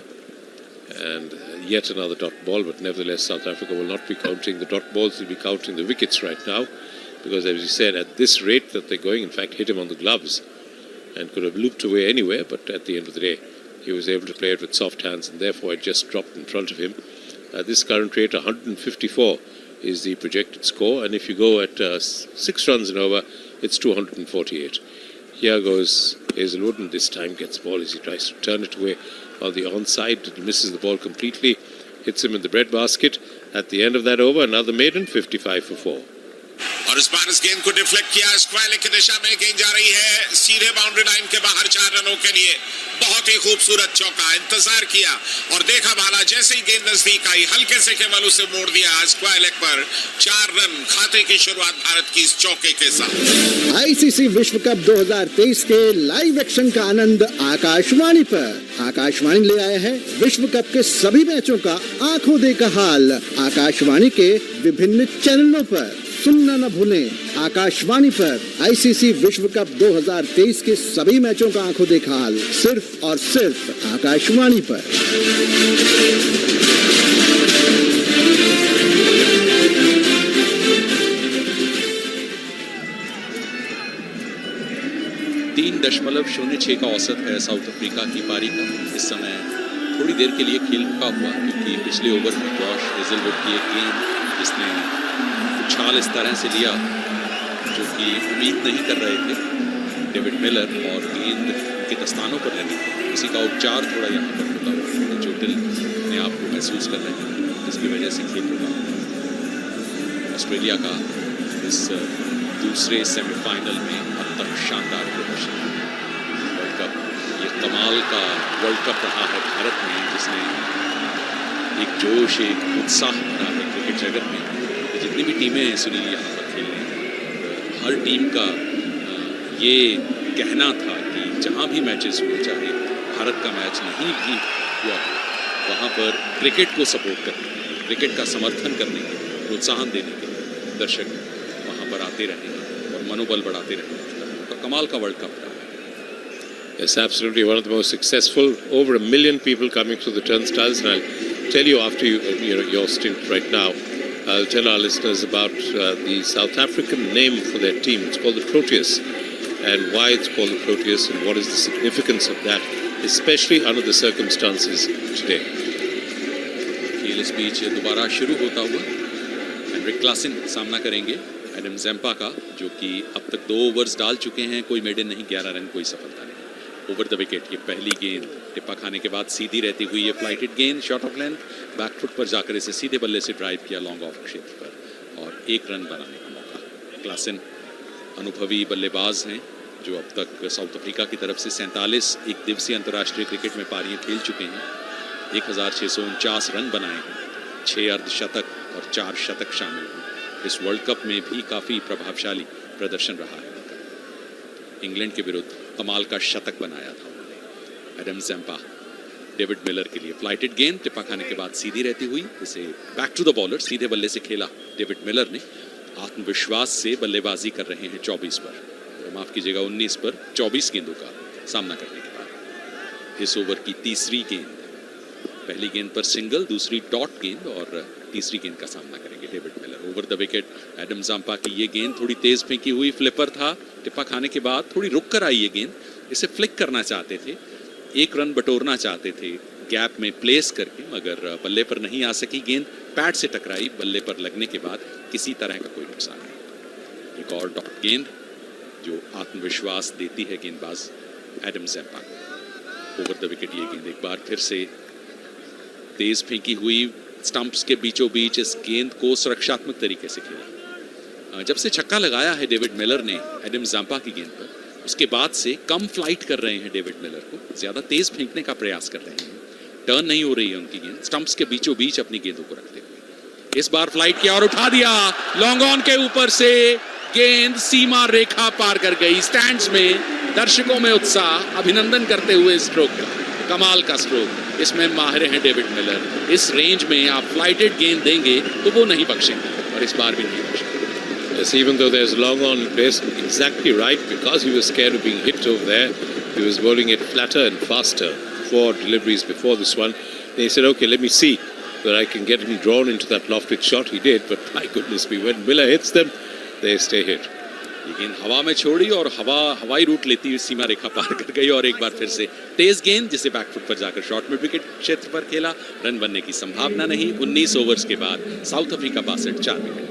And yet another dot ball, but nevertheless South Africa will not be counting the dot balls, they'll be counting the wickets right now, because as you said, at this rate that they're going, in fact hit him on the gloves and could have looped away anywhere, but at the end of the day he was able to play it with soft hands, and therefore it just dropped in front of him. At this current rate, 154 is the projected score, and if you go at 6 runs and over, it's 248. Here goes Hazelwood, and this time gets ball as he tries to turn it away on the onside. It misses the ball completely, hits him in the breadbasket. At the end of that over, another maiden, 55 for 4. और इस बार इस गेंद को deflect किया, square की दिशा में गेंद जा रही है सीधे बाउंड्री लाइन के बाहर 4 रनों के लिए। बहुत ही खूबसूरत चौका, इंतजार किया और देखा भाला, जैसे ही गेंद नजदीक आई हल्के से केवल उसे मोड़ दिया स्क्वायर लेग पर। 4 रन खाते की शुरुआत भारत की इस चौके के साथ। आईसीसी विश्व कप 2023 के लाइव एक्शन का आनंद आकाशवाणी पर। आकाशवाणी ले आया है विश्व कप के सभी मैचों का आंखों देखा हाल। आकाशवाणी के विभिन्न चैनलों पर सुनना न भूलें। आकाशवाणी पर आईसीसी विश्व कप 2023 के सभी मैचों का आंखों देखा हाल, सिर्फ और सिर्फ आकाशवाणी पर। .06 का औसत है साउथ अफ्रीका की पारी का। इस समय थोड़ी देर के लिए खेल रुका हुआ, क्योंकि पिछले ओवर में जॉश हेजलवुड की एक गेंद जिसने उछाल इस तरह से लिया जो कि उम्मीद नहीं कर रहे थे डेविड मिलर, और गेंद के दस्तानों पर लगी। उसी का उपचार थोड़ा यहाँ पर होता हुआ चोटिल ने आप को महसूस कर रहे हैं, जिसकी वजह से खेल रुका। ऑस्ट्रेलिया का इस दूसरे सेमीफाइनल में अब तक शानदार प्रदर्शन। वर्ल्ड कप ये कमाल का वर्ल्ड कप रहा है भारत में, जिसने एक जोश, एक उत्साह भरा है क्रिकेट जगत में। जितनी भी टीमें हैं सुनील यहाँ पर खेल रही हैं, हर टीम का ये कहना था कि जहाँ भी मैचेस हुए, चाहे भारत का मैच नहीं भी हुआ हो, वहाँ पर क्रिकेट को सपोर्ट करने, क्रिकेट का समर्थन करने के, प्रोत्साहन देने के दर्शक वहाँ पर आते रहे और मनोबल बढ़ाते रहे। तो कमाल का वर्ल्ड कप रहा। Yes, absolutely, one of the most successful. Over 1 million people coming through the turnstiles, and I'll tell you after your stint right now. I'll tell our listeners about the South African name for their team. It's called the Proteus, and why it's called the Proteus and what is the significance of that, especially under the circumstances today. खेल इस बीच दोबारा शुरू होता हुआ Heinrich Klaasen सामना करेंगे Adam ज़ेम्पा का, जो कि अब तक 2 ओवर्स डाल चुके हैं, कोई मेडन नहीं, 11 रन, कोई सफलता नहीं। ओवर द विकेट ये पहली गेंद टिप्पा खाने के बाद सीधी रहती हुई ये फ्लाइटेड गेंद, शॉट ऑफ लेंथ, बैकफुट पर जाकर इसे सीधे बल्ले से ड्राइव किया लॉन्ग ऑफ क्षेत्र पर और 1 रन बनाने का मौका। क्लासन अनुभवी बल्लेबाज हैं जो अब तक साउथ अफ्रीका की तरफ से 47 एक दिवसीय अंतर्राष्ट्रीय क्रिकेट में पारियां खेल चुके हैं। 1649 रन बनाए हैं, 6 अर्धशतक और 4 शतक शामिल हैं। इस वर्ल्ड कप में भी काफ़ी प्रभावशाली प्रदर्शन रहा है उनका। इंग्लैंड के विरुद्ध कमाल का शतक बनाया था उन्होंने। एडम ज़ेम्पा डेविड मिलर के लिए फ्लाइटेड गेंद, टिप्पा खाने के बाद सीधी रहती हुई इसे बैक टू द बॉलर, सीधे बल्ले से खेला डेविड मिलर ने। आत्मविश्वास से बल्लेबाजी कर रहे हैं 24 पर, माफ कीजिएगा 19 पर 24 गेंदों का सामना करने के बाद। इस ओवर की तीसरी गेंद, पहली गेंद पर सिंगल, दूसरी डॉट गेंद और तीसरी गेंद का सामना करेंगे David Miller. Over the wicket Adam Zampa की ये गेंद थोड़ी तेज फेंकी हुई, फ्लिपर था, टिप्पा खाने के बाद थोड़ी रुक कर आई ये गेंद। इसे फ्लिक करना चाहते थे, 1 रन बटोरना चाहते थे गैप में प्लेस करके, मगर बल्ले पर नहीं आ सकी गेंद, पैड से टकराई, बल्ले पर लगने के बाद किसी तरह का कोई नुकसान नहीं। एक और डॉट गेंद जो आत्मविश्वास देती है गेंदबाज एडम ज़ेम्पा को। ओवर द विकेट ये गेंद एक बार फिर से तेज फेंकी हुई स्टंप्स के बीचों बीच इस गेंद को सुरक्षात्मक तरीके से खेला। जब से छक्का लगाया है डेविड मिलर ने एडम जाम्पा की गेंद पर, उसके बाद से कम फ्लाइट कर रहे हैं डेविड मिलर को, ज्यादा तेज फेंकने का प्रयास कर रहे हैं। टर्न नहीं हो रही है उनकी गेंद, स्टंप्स के बीचों बीच अपनी गेंदों को रखते हुए। इस बार फ्लाइट किया और उठा दिया, लॉन्ग ऑन के ऊपर से गेंद सीमा रेखा पार कर गई। स्टैंड्स में दर्शकों में उत्साह, अभिनंदन करते हुए स्ट्रोक का, कमाल का स्ट्रोक। इसमें माहिर हैं डेविड मिलर। इस रेंज में आप फ्लाइटेड गेंद देंगे तो वो नहीं बख्शेंगे, और इस बार भी नहीं बख्शेंगे। Yes, even though there's long on place, exactly right, because he was scared of being hit over there, he was bowling it flatter and faster. 4 deliveries before this one. Then he said, okay, let me see whether I can get him drawn into that lofted shot. He did, but my goodness me, when Miller hits them, they stay hit. ये गेंद हवा में छोड़ी और हवाई root लेती हुई सीमा रेखा पार कर गई, और एक बार फिर से तेज गेंद जिसे बैकफुट पर जाकर शॉर्ट मिड विकेट क्षेत्र पर खेला। रन बनने की संभावना नहीं। 19 ओवर्स के बाद साउथ अफ्रीका 62 4 विकेट।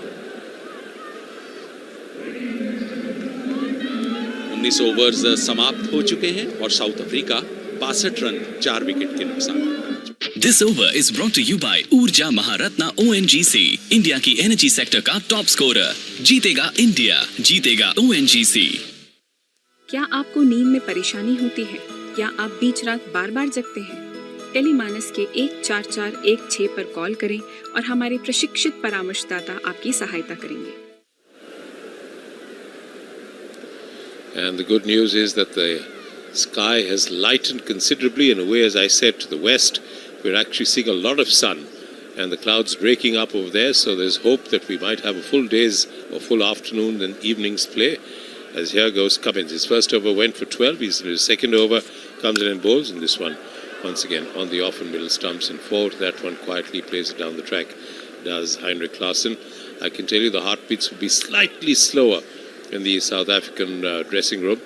19 ओवर्स समाप्त हो चुके हैं और साउथ अफ्रीका 62 रन 4 विकेट के नुकसान। This over is brought to you by ऊर्जा महारत्ना ONGC, इंडिया की एनर्जी सेक्टर का टॉप स्कोरर। जीतेगा इंडिया, जीतेगा ONGC। क्या आपको नींद में परेशानी होती है या आप बीच रात बार बार जगते हैं? टेलीमानस के 14416 पर कॉल करें और हमारे प्रशिक्षित परामर्शदाता आपकी सहायता करेंगे। And the good news is that the sky has lightened considerably in a way, as I said, to the west. We're actually seeing a lot of sun and the clouds breaking up over there, so there's hope that we might have a full day's or full afternoon and evening's play. As here goes Cummins. His first over went for 12. His second over comes in and bowls, and this one once again on the off and middle stumps and forward. That one quietly plays it down the track, does Heinrich Klaasen. I can tell you the heartbeats will be slightly slower in the South African dressing room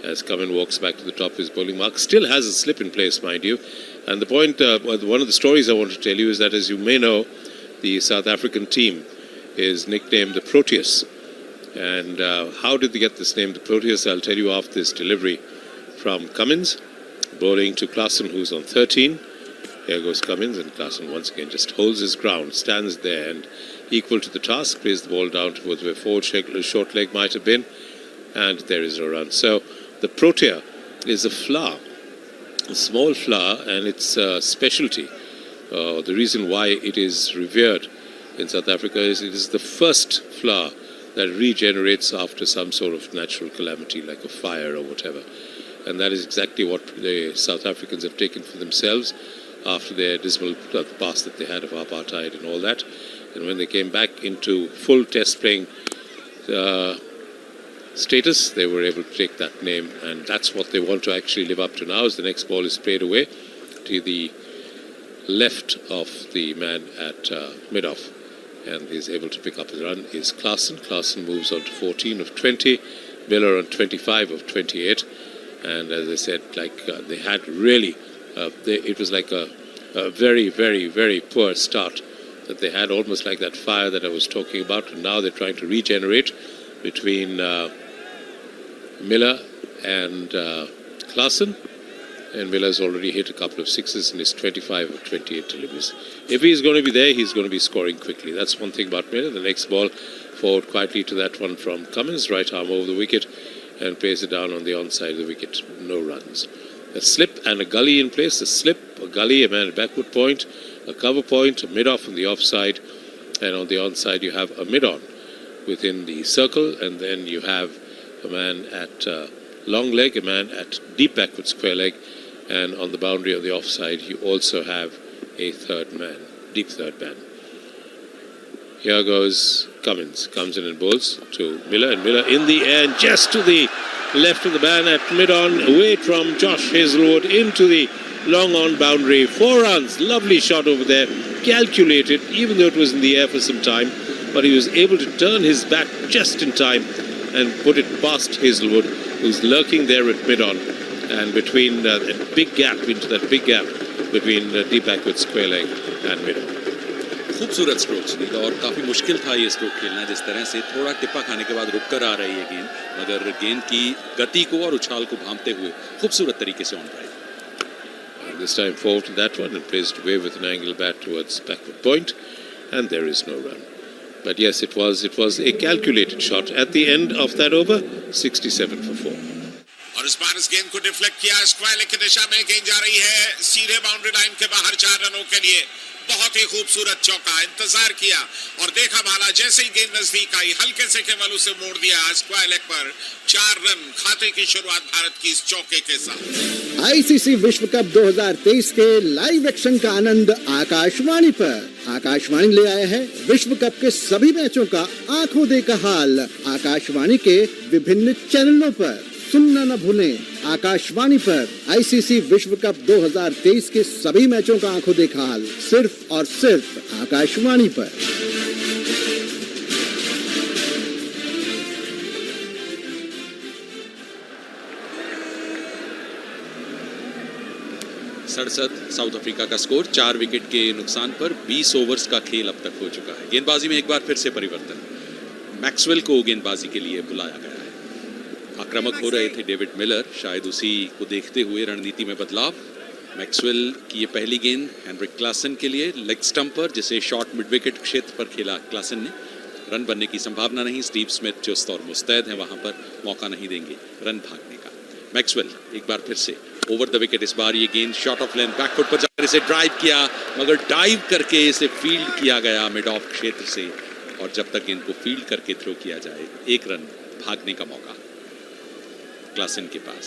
as Cummins walks back to the top of his bowling mark. Still has a slip in place, mind you. And the point, one of the stories I want to tell you is that, as you may know, the South African team is nicknamed the Proteus. And how did they get this name, the Proteus? I'll tell you after this delivery from Cummins, bowling to Klaasen, who's on 13. Here goes Cummins, and Klaasen once again just holds his ground, stands there and equal to the task, plays the ball down towards where forward short leg might have been, and there is a run. So the Protea is a flower, a small flower, and it's a specialty. The reason why it is revered in South Africa is it is the first flower that regenerates after some sort of natural calamity like a fire or whatever. And that is exactly what the South Africans have taken for themselves after their dismal past that they had of apartheid and all that. And when they came back into full test playing status, they were able to take that name, and that's what they want to actually live up to now as the next ball is played away to the left of the man at mid-off, and is able to pick up his run is Klaasen. Klaasen moves on to 14 of 20, Miller on 25 of 28, and as I said, they had really, it was like a very, very, very poor start that they had, almost like that fire that I was talking about, and now they're trying to regenerate between Miller and Klaasen, and Miller's already hit a couple of sixes in his 25 or 28 deliveries. If he's going to be there, he's going to be scoring quickly. That's one thing about Miller. The next ball forward quietly to that one from Cummins, right arm over the wicket, and plays it down on the onside of the wicket. No runs. A slip and a gully in place. A slip, a gully, a man at backward point, a cover point, a mid-off on the offside, and on the onside you have a mid-on within the circle, and then you have a man at long leg, a man at deep backward square leg, and on the boundary on the offside you also have a third man, deep third man. Here goes Cummins, comes in and bowls to Miller, and Miller in the air and just to the left of the man at mid-on, away from Josh Hazlewood into the long on boundary. 4 runs, lovely shot over there, calculated, even though it was in the air for some time, but he was able to turn his bat just in time and put it past Hazlewood, who's lurking there at mid-on, and between that big gap, into that big gap between deep backward square leg and mid-on. खूबसूरत strokes नहीं था और काफ़ी मुश्किल था ये stroke खेलना, जिस तरह से थोड़ा टिप्पा खाने के बाद रुक कर आ रही है गेंद, मगर गेंद की गति को और उछाल को भांपते हुए खूबसूरत तरीके से on drive. This time forward to that one and plays it away with an angle bat towards backward point, and there is no run. But yes, it was a calculated shot at the end of that over, 67 for 4. और इस बार इस गेंद को deflect किया, square leg की दिशा में गेंद जा रही है सीधे बाउंड्री लाइन के बाहर 4 रनों के लिए। बहुत ही खूबसूरत चौका, इंतजार किया और देखा भाला, जैसे ही गेंद नजदीक आई हल्के से केवल उसे मोड़ दिया स्क्वायर लेग पर। 4 रन, खाते की शुरुआत भारत की इस चौके के साथ। आईसीसी विश्व कप 2023 के लाइव एक्शन का आनंद आकाशवाणी पर। आकाशवाणी ले आया है विश्व कप के सभी मैचों का आंखों देखा हाल आकाशवाणी के विभिन्न चैनलों पर। सुनना न भूलें, आकाशवाणी पर आईसीसी विश्व कप 2023 के सभी मैचों का आंखों देखा हाल सिर्फ और सिर्फ आकाशवाणी पर। साउथ अफ्रीका का स्कोर 4 विकेट के नुकसान पर 20 ओवर्स का खेल अब तक हो चुका है। गेंदबाजी में एक बार फिर से परिवर्तन, मैक्सवेल को गेंदबाजी के लिए बुलाया गया है। आक्रामक हो रहे थे डेविड मिलर, शायद उसी को देखते हुए रणनीति में बदलाव। मैक्सवेल की ये पहली गेंद हेनरिक क्लासन के लिए लेग स्टंप पर, जिसे शॉर्ट मिड विकेट क्षेत्र पर खेला क्लासन ने। रन बनने की संभावना नहीं, स्टीव स्मिथ चुस्त और मुस्तैद हैं, वहां पर मौका नहीं देंगे रन भागने का। मैक्सवेल एक बार फिर से ओवर द विकेट, इस बार ये गेंद शॉर्ट ऑफ लेंथ बैकफुट पर जाकर इसे ड्राइव किया, मगर डाइव करके इसे फील्ड किया गया मिड ऑफ क्षेत्र से। और जब तक गेंद को फील्ड करके थ्रो किया जाए, 1 रन भागने का मौका क्लासन के पास।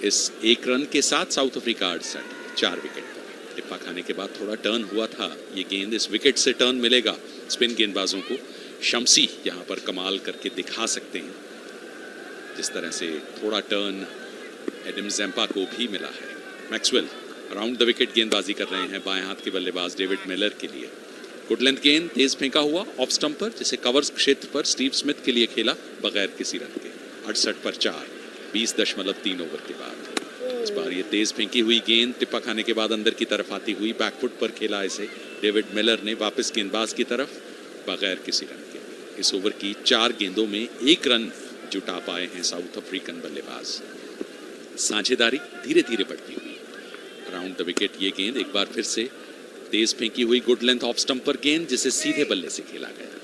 इस 1 रन के साथ साउथ अफ्रीका 4 विकेट पर। टिप्पा खाने के बाद थोड़ा टर्न हुआ था ये गेंद, इस विकेट से टर्न मिलेगा स्पिन गेंदबाजों को। शम्सी यहां पर कमाल करके दिखा सकते हैं, जिस तरह से थोड़ा टर्न एडम ज़ैम्पा को भी मिला है। मैक्सवेल अराउंड द विकेट गेंदबाजी कर रहे हैं बाएं हाथ के बल्लेबाज डेविड मिलर के लिए। गुड लेंथ गेंद तेज फेंका हुआ ऑफ स्टंप पर, जिसे कवर्स क्षेत्र पर स्टीव स्मिथ के लिए खेला बगैर किसी रन के। 68 पर 4, 20.3 ओवर के बाद। इस बार ये तेज फेंकी हुई गेंद टिप्पा खाने के बाद अंदर की तरफ आती हुई बैकफुट पर खेला इसे डेविड मिलर ने वापस गेंदबाज की तरफ बगैर किसी रन के। इस ओवर की 4 गेंदों में 1 रन जुटा पाए हैं साउथ अफ्रीकन बल्लेबाज। साझेदारी धीरे धीरे बढ़ती हुई। अराउंड द विकेट ये गेंद एक बार फिर से तेज फेंकी हुई गुड लेंथ ऑफ स्टंप पर गेंद, जिसे सीधे बल्ले से खेला गया।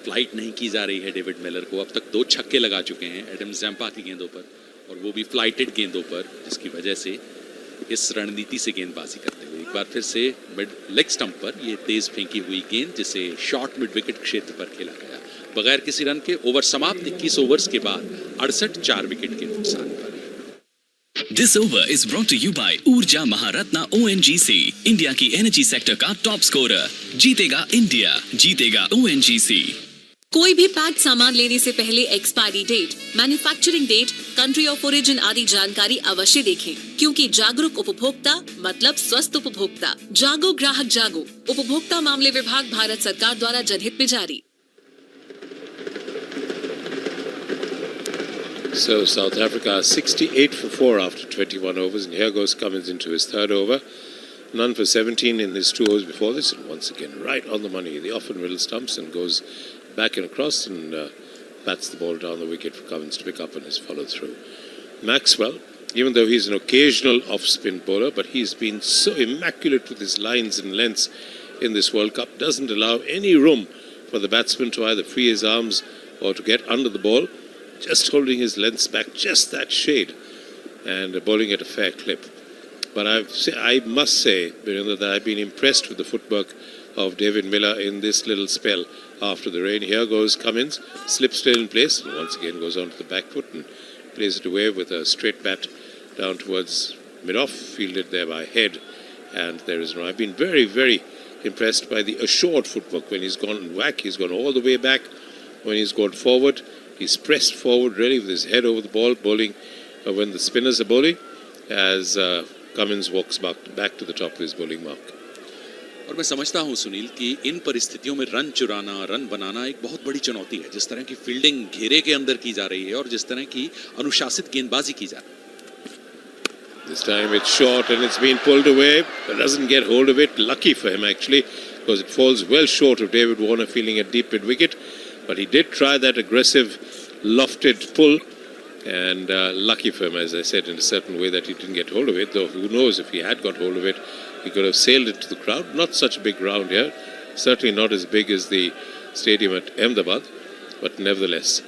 फ्लाइट नहीं की जा रही है डेविड मिलर को, अब तक 2 छक्के लगा चुके हैं एडम ज़ैम्पा की गेंदों पर, और वो भी फ्लाइटेड गेंदों पर, जिसकी वजह से इस रणनीति से गेंदबाजी करते हुए एक बार फिर से मिड लेग स्टंप पर ये तेज फेंकी हुई गेंद, जिसे शॉर्ट मिड विकेट क्षेत्र पर खेला गया बगैर किसी रन के। ओवर समाप्त 21 ओवर्स के बाद 68 4 विकेट के नुकसान पर। This over is brought to you by ऊर्जा महारत्ना ONGC, इंडिया की एनर्जी सेक्टर का टॉप स्कोरर। जीतेगा इंडिया, जीतेगा ONGC। कोई भी पैक्ड सामान लेने से पहले expiry date, manufacturing date, country of origin आदि जानकारी अवश्य देखें, क्योंकि जागरूक उपभोक्ता मतलब स्वस्थ उपभोक्ता। जागो ग्राहक जागो, उपभोक्ता मामले विभाग, भारत सरकार द्वारा जनहित में जारी। So South Africa 68 for 4 after 21 overs, and here goes Cummins into his 3rd over. None for 17 in his 2 overs before this, and once again right on the money. The off and middle stumps and goes back and across and bats the ball down the wicket for Cummins to pick up on his follow through. Maxwell, even though he's an occasional off-spin bowler, but he's been so immaculate with his lines and lengths in this World Cup, doesn't allow any room for the batsman to either free his arms or to get under the ball, just holding his lengths back just that shade and bowling at a fair clip. But I must say, Virendra, that I've been impressed with the footwork of David Miller in this little spell after the rain. Here goes Cummins, slips still in place, and once again goes on to the back foot and plays it away with a straight bat down towards mid-off, fielded there by Head, and there is no. I've been very, very impressed by the assured footwork. When he's gone whack, he's gone all the way back. When he's gone forward, he's pressed forward really with his head over the ball, bowling when the spinners are bowling, as Cummins walks back to the top of his bowling mark. और मैं समझता हूं सुनील कि इन परिस्थितियों में run चुराना, run बनाना एक बहुत बड़ी चुनौती है। जिस तरह की फील्डिंग घेरे के अंदर की जा रही है और जिस तरह की अनुशासित गेंदबाजी की जा रही है। This time it's short and it's been pulled away, but doesn't get hold of it. Lucky for him actually, because it falls well short of David Warner fielding at deep mid wicket. But he did try that aggressive lofted pull And lucky for him, as I said, in a certain way that he didn't get hold of it, though who knows if he had got hold of it, he could have sailed it to the crowd. Not such a big ground here, certainly not as big as the stadium at Ahmedabad, but nevertheless,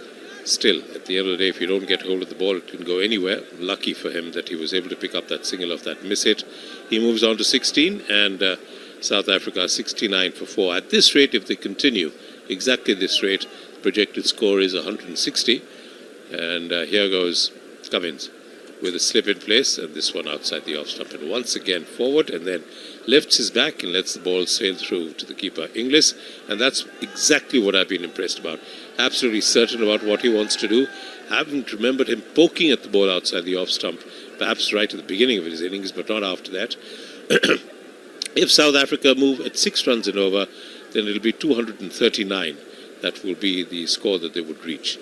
still, at the end of the day, if you don't get hold of the ball, it can go anywhere. Lucky for him that he was able to pick up that single off that miss hit. He moves on to 16, and South Africa 69 for 4. At this rate, if they continue, exactly this rate, projected score is 160. And here goes Cummins with a slip in place, and this one outside the off stump, and once again forward, and then lifts his back and lets the ball sail through to the keeper Inglis. And that's exactly what I've been impressed about. Absolutely certain about what he wants to do. Haven't remembered him poking at the ball outside the off stump, perhaps right at the beginning of his innings, but not after that. If South Africa move at 6 runs and over, then it'll be 239. That will be the score that they would reach.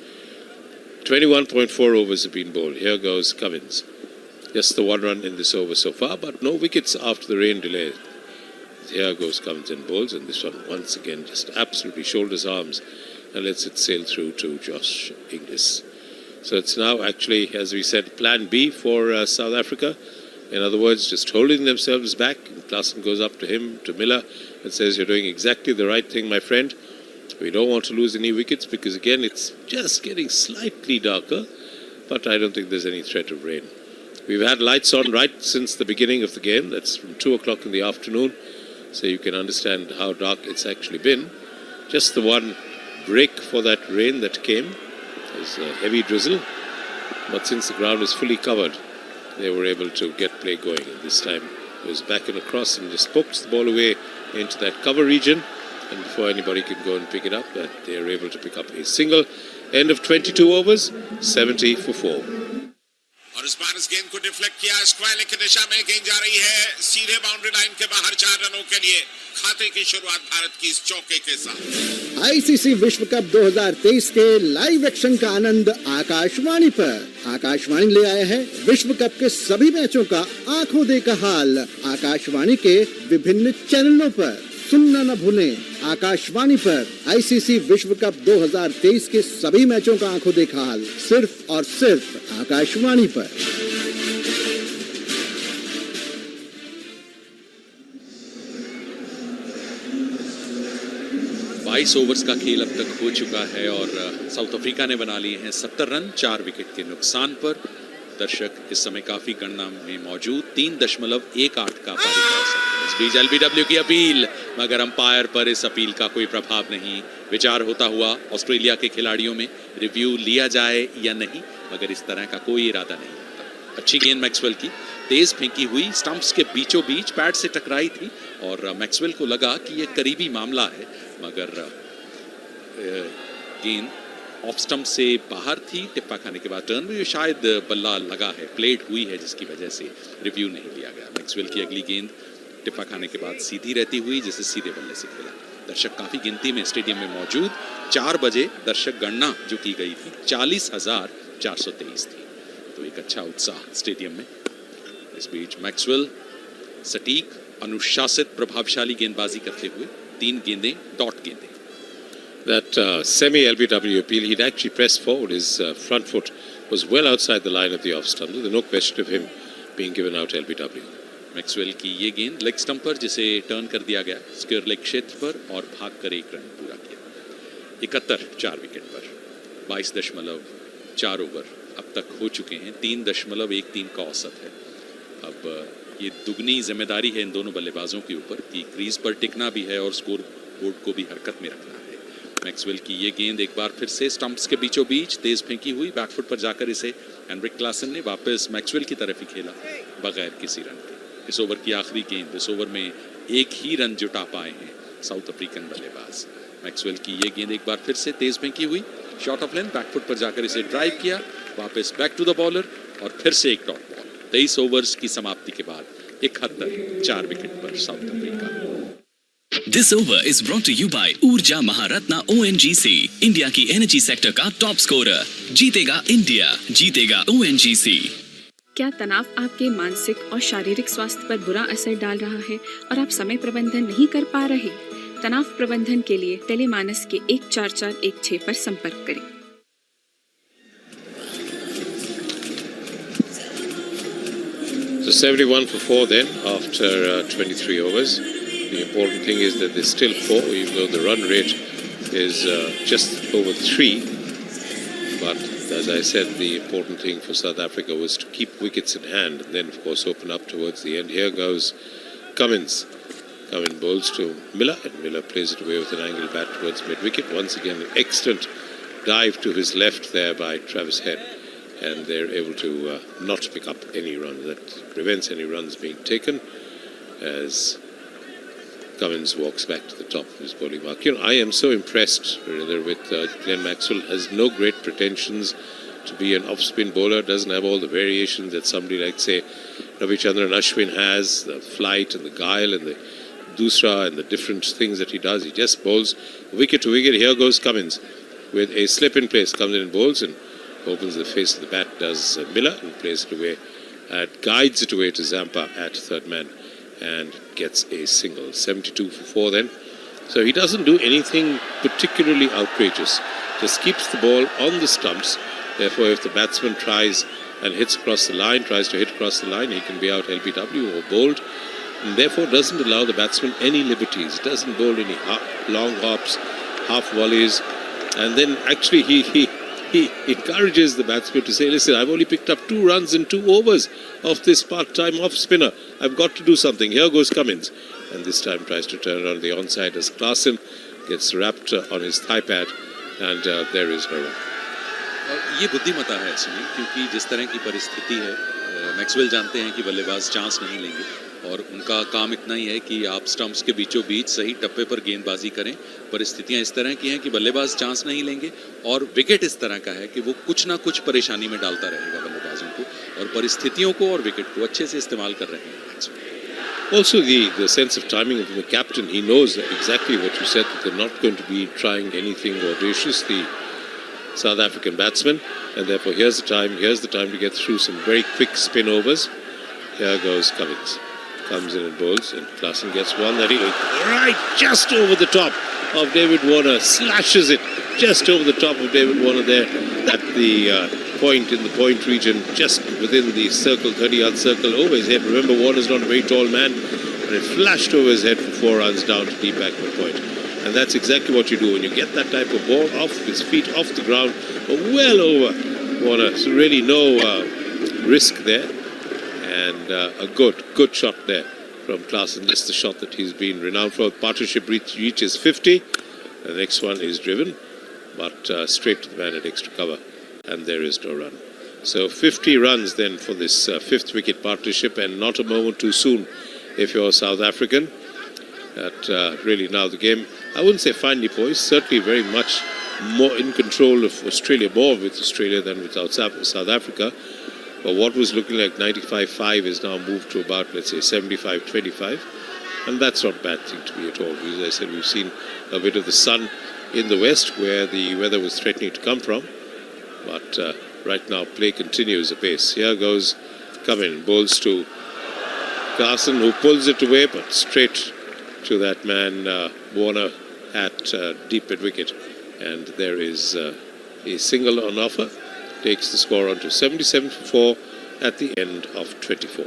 21.4 overs have been bowled. Here goes Cummins. Just the 1 run in this over so far, but no wickets after the rain delay. Here goes Cummins and bowls, and this one once again just absolutely shoulders arms and lets it sail through to Josh Inglis. So it's now actually, as we said, plan B for South Africa. In other words, just holding themselves back. And Klaasen goes up to him, to Miller, and says, "You're doing exactly the right thing, my friend. We don't want to lose any wickets because, again, it's just getting slightly darker, but I don't think there's any threat of rain." We've had lights on right since the beginning of the game. That's from 2 o'clock in the afternoon, so you can understand how dark it's actually been. Just the one break for that rain that came. There's a heavy drizzle, but since the ground is fully covered, they were able to get play going. And this time it was back and across and just pokes the ball away into that cover region. And before anybody could go and pick it up, they are able to pick up a single. End of 22 overs, 70 for 4. और इस बार इस गेंद को deflect किया, square की दिशा में गेंद जा रही है सीधे बाउंड्री लाइन के बाहर 4 रनों के लिए। खाते की शुरुआत भारत की इस चौके के साथ। आईसीसी विश्व कप 2023 के लाइव एक्शन का आनंद आकाशवाणी पर। आकाशवाणी ले आया है विश्व कप के सभी मैचों का आंखों देखा हाल आकाशवाणी के विभिन्न चैनलों पर। सुनना न भूलें, आकाशवाणी पर आईसीसी विश्व कप 2023 के सभी मैचों का आंखों देखा हाल सिर्फ और सिर्फ आकाशवाणी पर। 22 ओवर्स का खेल अब तक हो चुका है और साउथ अफ्रीका ने बना लिए हैं 70 रन 4 विकेट के नुकसान पर। दर्शक इस समय काफी गणना में मौजूद 3.18 का पारी का औसत है। इस बीच एलबीडब्ल्यू की अपील, मगर अंपायर पर इस अपील का कोई प्रभाव नहीं। विचार होता हुआ ऑस्ट्रेलिया के खिलाड़ियों में रिव्यू लिया जाए या नहीं, मगर इस तरह का कोई इरादा नहीं होता। अच्छी गेंद मैक्सवेल की, तेज फेंकी हुई, स्टंप्स के बीचों बीच पैड से टकराई थी और मैक्सवेल को लगा कि यह करीबी मामला है, मगर गेंद ऑफ स्टंप से बाहर थी। टिप्पा खाने के बाद टर्न में शायद बल्ला लगा है, प्लेट हुई है, जिसकी वजह से रिव्यू नहीं लिया गया। मैक्सवेल की अगली गेंद टिप्पा खाने के बाद सीधी रहती हुई, जिसे सीधे बल्ले से खेला। दर्शक काफी गिनती में स्टेडियम में मौजूद। 4 बजे दर्शक गणना जो की गई थी 40,423 थी, तो एक अच्छा उत्साह स्टेडियम में। इस बीच मैक्सवेल सटीक, अनुशासित, प्रभावशाली गेंदबाजी करते हुए 3 गेंदें डॉट गेंदें। That semi-LBW appeal, he'd actually pressed forward. His front foot was well outside the line of the off stump. There's no question of him being given out LBW. Maxwell की ये गेंद लेग स्टंप पर, जिसे turn कर दिया गया square leg क्षेत्र पर और भागकर 1 रन पूरा किया। 71 4 विकेट पर 22.4 ओवर अब तक हो चुके हैं। 3.13 का औसत है। अब ये दुगनी जिम्मेदारी है इन दोनों बल्लेबाजों के ऊपर कि क्रीज पर टिकना भी है और स्कोर बोर्ड को भी हरकत में रखना है। मैक्सवेल की ये गेंद एक बार फिर से स्टंप्स के बीचों बीच तेज फेंकी हुई, बैकफुट पर जाकर इसे हेनरिक क्लासन ने वापस मैक्सवेल की तरफ ही खेला बगैर किसी रन के। इस ओवर की आखिरी गेंद, इस ओवर में 1 ही रन जुटा पाए हैं साउथ अफ्रीकन बल्लेबाज। मैक्सवेल की ये गेंद एक बार फिर से तेज फेंकी हुई, शॉट ऑफ लेंथ, बैकफुट पर जाकर इसे ड्राइव किया, वापस बैक टू द बॉलर और फिर से एक डॉट बॉल। 23 ओवर्स की समाप्ति के बाद 71 4 विकेट पर south Africa. This over is brought to you by ऊर्जा महारत्ना ONGC, इंडिया की एनर्जी सेक्टर का टॉप स्कोरर। जीतेगा इंडिया, जीतेगा ONGC। क्या तनाव आपके मानसिक और शारीरिक स्वास्थ्य पर बुरा असर डाल रहा है और आप समय प्रबंधन नहीं कर पा रहे? तनाव प्रबंधन के लिए टेलीमानस के 14416 पर संपर्क करें। 71 for 4 then after 23 overs. The important thing is that there's still 4, even though the run rate is just over 3. But as I said, the important thing for South Africa was to keep wickets in hand and then, of course, open up towards the end. Here goes Cummins. Cummins bowls to Miller, and Miller plays it away with an angle bat towards mid-wicket. Once again, an excellent dive to his left there by Travis Head, and they're able to not pick up any run. That prevents any runs being taken as Cummins walks back to the top of his bowling mark. You know, I am so impressed rather with Glenn Maxwell. Has no great pretensions to be an off-spin bowler, doesn't have all the variations that somebody like, say, Ravichandran Ashwin has, the flight and the guile and the dusra and the different things that he does. He just bowls wicket to wicket. Here goes Cummins with a slip in place, comes in and bowls and opens the face of the bat, does Miller, and plays it away, guides it away to Zampa at third man and gets a single. 72 for 4 then. So he doesn't do anything particularly outrageous, just keeps the ball on the stumps. Therefore, if the batsman tries and hits across the line, tries to hit across the line, he can be out LBW or bowled, and therefore doesn't allow the batsman any liberties, doesn't bowl any long hops, half volleys, and then actually he encourages the batsman to say, listen, I've only picked up 2 runs in 2 overs of this part-time off-spinner. I've got to do something. Here goes Cummins. And this time tries to turn on the onside as Klaasen gets wrapped on his thigh pad, and there is no run. ये बुद्धिमता है सुनील, क्योंकि जिस तरह की परिस्थिति है, Maxwell जानते हैं कि बल्लेबाज चांस नहीं लेंगे और उनका काम इतना ही है कि आप स्टंप्स के बीचों बीच सही टप्पे पर गेंदबाजी करें. परिस्थितियां इस तरह की हैं कि बल्लेबाज चांस नहीं लेंगे और विकेट इस तरह का है कि वो कुछ ना कुछ परेशानी में डालता रहेगा बल्लेबाजों को, और परिस्थितियों को और विकेट को अच्छे से इस्तेमाल कर रहे हैं. Also the sense of timing of the captain, he knows exactly what you said, that they're not going to be trying anything audacious, the South African batsmen, and therefore here's the time to get through some very quick spin overs. Here goes Cummins. Comes in and bowls, and Klaasen gets one that he right just over the top of David Warner, slashes it just over the top of David Warner there at the point in the point region, just within the circle, 30-yard circle, over his head. Remember, Warner's not a very tall man, but it flashed over his head for 4 runs down to deep backward point. And that's exactly what you do when you get that type of ball off his feet, off the ground, well over Warner. So really no risk there. And a good shot there from Klaasen. Just the shot that he's been renowned for. Partnership reaches 50. The next one is driven, but straight to the man at extra cover. And there is no run. So 50 runs then for this 5th wicket partnership, and not a moment too soon if you're South African. That really now the game, I wouldn't say finely poised, certainly very much more in control of Australia, more with Australia than with South Africa. But what was looking like 95-5 is now moved to about, let's say, 75-25. And that's not a bad thing to me at all. Because as I said, we've seen a bit of the sun in the west where the weather was threatening to come from. But right now, play continues apace. Here goes Cummins, bowls to Klaasen, who pulls it away, but straight to that man, Warner, at deep mid wicket. And there is a single on offer. Takes the score on to 77 for 4 at the end of 24.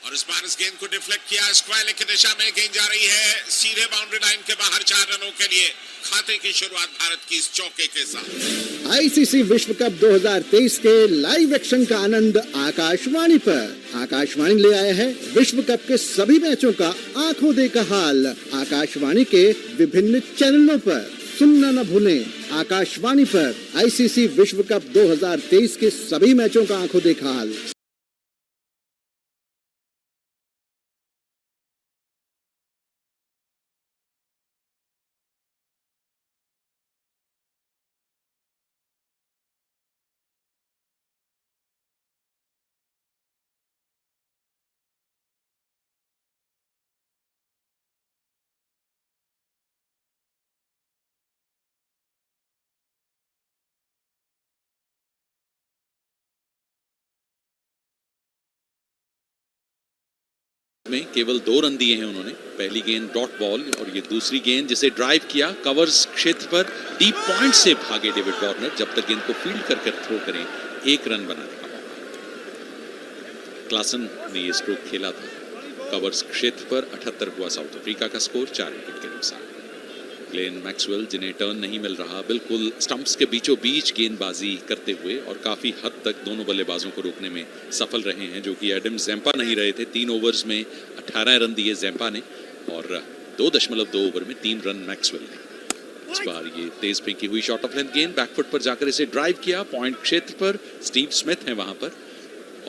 और इस बार इस गेंद को deflect किया, square की दिशा में गेंद जा रही है सीधे बाउंड्री लाइन के बाहर 4 रनों के लिए. खाते की शुरुआत भारत की इस चौके के साथ. आईसीसी विश्व कप 2023 के लाइव एक्शन का आनंद आकाशवाणी पर. आकाशवाणी ले आया है विश्व कप के सभी मैचों का आंखों देखा हाल. आकाशवाणी के विभिन्न चैनलों पर सुनना न भूलें. आकाशवाणी पर आईसीसी विश्व कप 2023 के सभी मैचों का आंखों देखा हाल. में केवल 2 रन दिए हैं उन्होंने. पहली गेंद डॉट बॉल और ये दूसरी गेंद जिसे ड्राइव किया कवर्स क्षेत्र पर डीप पॉइंट से भागे डेविड वार्नर. जब तक गेंद को फील्ड कर थ्रो करें 1 रन बनाने का मौका. क्लासन ने ये स्ट्रोक खेला था। कवर्स क्षेत्र पर 78 हुआ साउथ अफ्रीका का स्कोर 4 विकेट के नुकसान। ग्लेन मैक्सवेल जिन्हें टर्न नहीं मिल रहा, बिल्कुल स्टंप्स के बीचों बीच गेंदबाजी करते हुए और काफी हद तक दोनों बल्लेबाजों को रोकने में सफल रहे हैं, जो कि एडम ज़ैम्पा नहीं रहे थे। 3 ओवर्स में 18 रन दिए ज़ैम्पा ने और 2.2 ओवर में 3 रन मैक्सवेल ने। इस बार ये तेज फेंकी हुई शॉट ऑफ लेंथ गेंद बैकफुट पर जाकर इसे ड्राइव किया। पॉइंट क्षेत्र पर स्टीव स्मिथ हैं वहां पर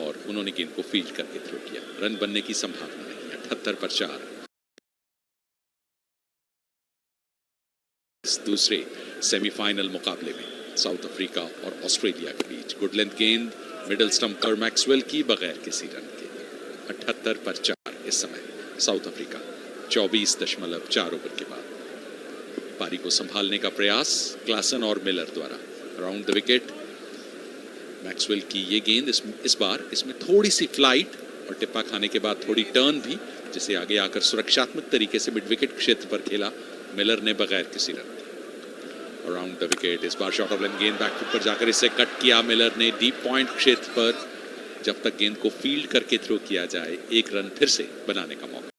और उन्होंने गेंद को फील्ड करके थ्रो किया। रन बनने की संभावना नहीं है। 78 पर 4। इस दूसरे सेमीफाइनल मुकाबले में साउथ अफ्रीका और ऑस्ट्रेलिया के बीच गुड लेंथ गेंद मिडिल स्टंप पर मैक्सवेल की बगैर किसी रन के। 78 पर 4 इस समय साउथ अफ्रीका 24.4 ओवर के बाद। पारी को संभालने का प्रयास क्लासन और मिलर द्वारा। अराउंड द विकेट मैक्सवेल की ये गेंद इस बार इसमें थोड़ी सी फ्लाइट और टिप्पा खाने के बाद थोड़ी टर्न भी, जिसे आगे आकर सुरक्षात्मक तरीके से मिड विकेट क्षेत्र पर खेला मिलर ने बगैर किसी रन। अराउंड द विकेट इस बार शॉट ऑफ लेंथ गेंद बैकफुट पर जाकर इसे कट किया मिलर ने डीप पॉइंट क्षेत्र पर। जब तक गेंद को फील्ड करके थ्रो किया जाए 1 रन फिर से बनाने का मौका।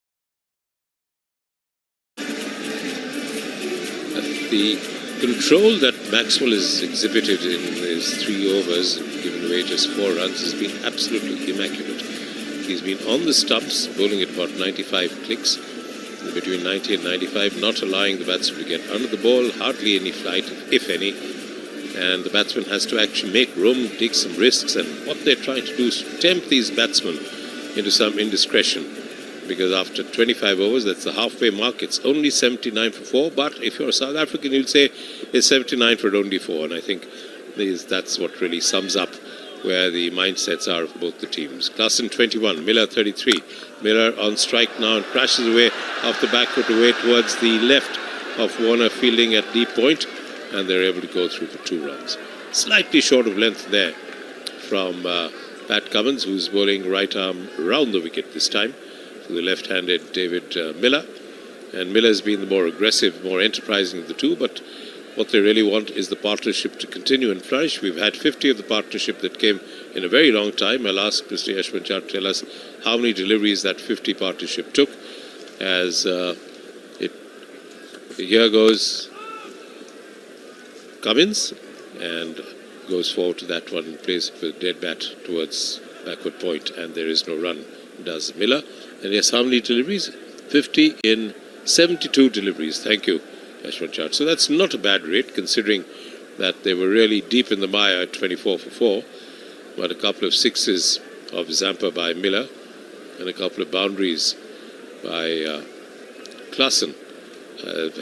The control that Maxwell has exhibited in his 3 overs, given away just 4 runs, has been absolutely immaculate. He's been on the stumps, bowling at about 95 clicks, between 90 and 95, not allowing the batsman to get under the ball, hardly any flight, if any. And the batsman has to actually make room, take some risks, and what they're trying to do is tempt these batsmen into some indiscretion. Because after 25 overs, that's the halfway mark. It's only 79 for 4. But if you're a South African, you'll say it's 79 for only 4. And I think that's what really sums up where the mindsets are of both the teams. Klassen 21, Miller 33. Miller on strike now and crashes away off the backfoot away towards the left of Warner fielding at deep point. And they're able to go through for 2 runs. Slightly short of length there from Pat Cummins, who's bowling right arm round the wicket this time to the left-handed David Miller. And Miller's been the more aggressive, more enterprising of the two, but what they really want is the partnership to continue and flourish. We've had 50 of the partnership that came in a very long time. I'll ask Mr. Yashwant Char to tell us how many deliveries that 50 partnership took. As here goes Cummins and goes forward to that one and plays with dead bat towards backward point, and there is no run, does Miller. And yes, how many deliveries? 50 in 72 deliveries. Thank you, Yashwant Char. So that's not a bad rate, considering that they were really deep in the mire at 24 for 4. But a couple of sixes of Zampa by Miller and a couple of boundaries by Klassen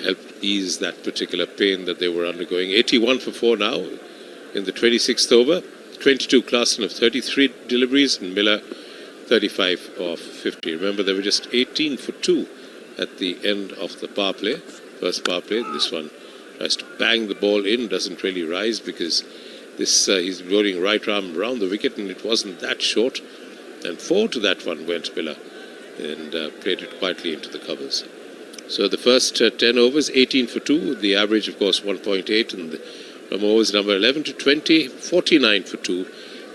helped ease that particular pain that they were undergoing. 81 for 4 now in the 26th over. 22 Klassen of 33 deliveries and Miller 35 of 50. Remember, they were just 18 for 2 at the end of the power play, first power play. This one tries to bang the ball in, doesn't really rise because this he's bowling right arm round the wicket and it wasn't that short. And 4 to that one went Miller and played it quietly into the covers. So the first 10 overs, 18 for 2. The average, of course, 1.8. And from overs number 11 to 20, 49 for 2.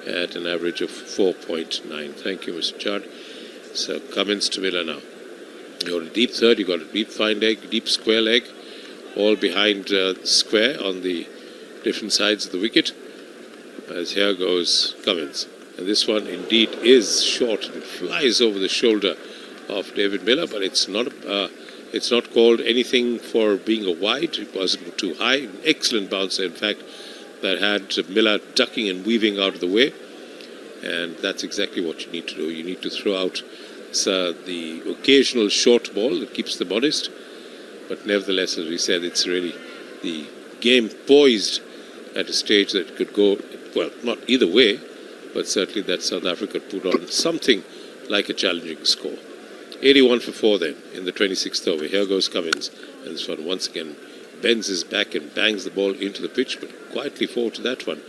At an average of 4.9. Thank you, Mr. Chard. So Cummins to Miller now. You got a deep third, you got a deep fine leg, deep square leg, all behind square on the different sides of the wicket. As here goes Cummins. And this one indeed is short and flies over the shoulder of David Miller, but it's not called anything for being a wide. It wasn't too high. An excellent bouncer, in fact, that had Miller ducking and weaving out of the way. And that's exactly what you need to do. You need to throw out the occasional short ball that keeps them honest. But nevertheless, as we said, it's really the game poised at a stage that could go, well, not either way, but certainly that South Africa put on something like a challenging score. 81 for 4 then in the 26th over. Here goes Cummins. And this one once again bends his back and bangs the ball into the pitch, but quietly forward to that one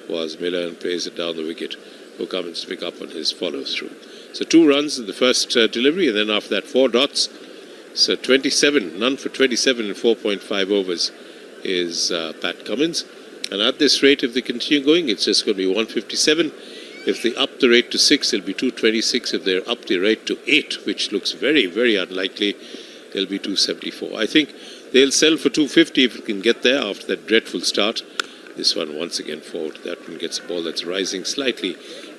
was Miller and plays it down the wicket for Cummins to pick up on his follow-through. So 2 runs in the first delivery, and then after that 4 dots. So 27, none for 27 in 4.5 overs is Pat Cummins. And at this rate, if they continue going, it's just going to be 157. If the up the rate to 6, it'll be 226. If they're up the rate to 8, which looks very, very unlikely, it'll be 274. I think they'll sell for 250 if it can get there after that dreadful start. This one once again forward. That one gets a ball that's rising slightly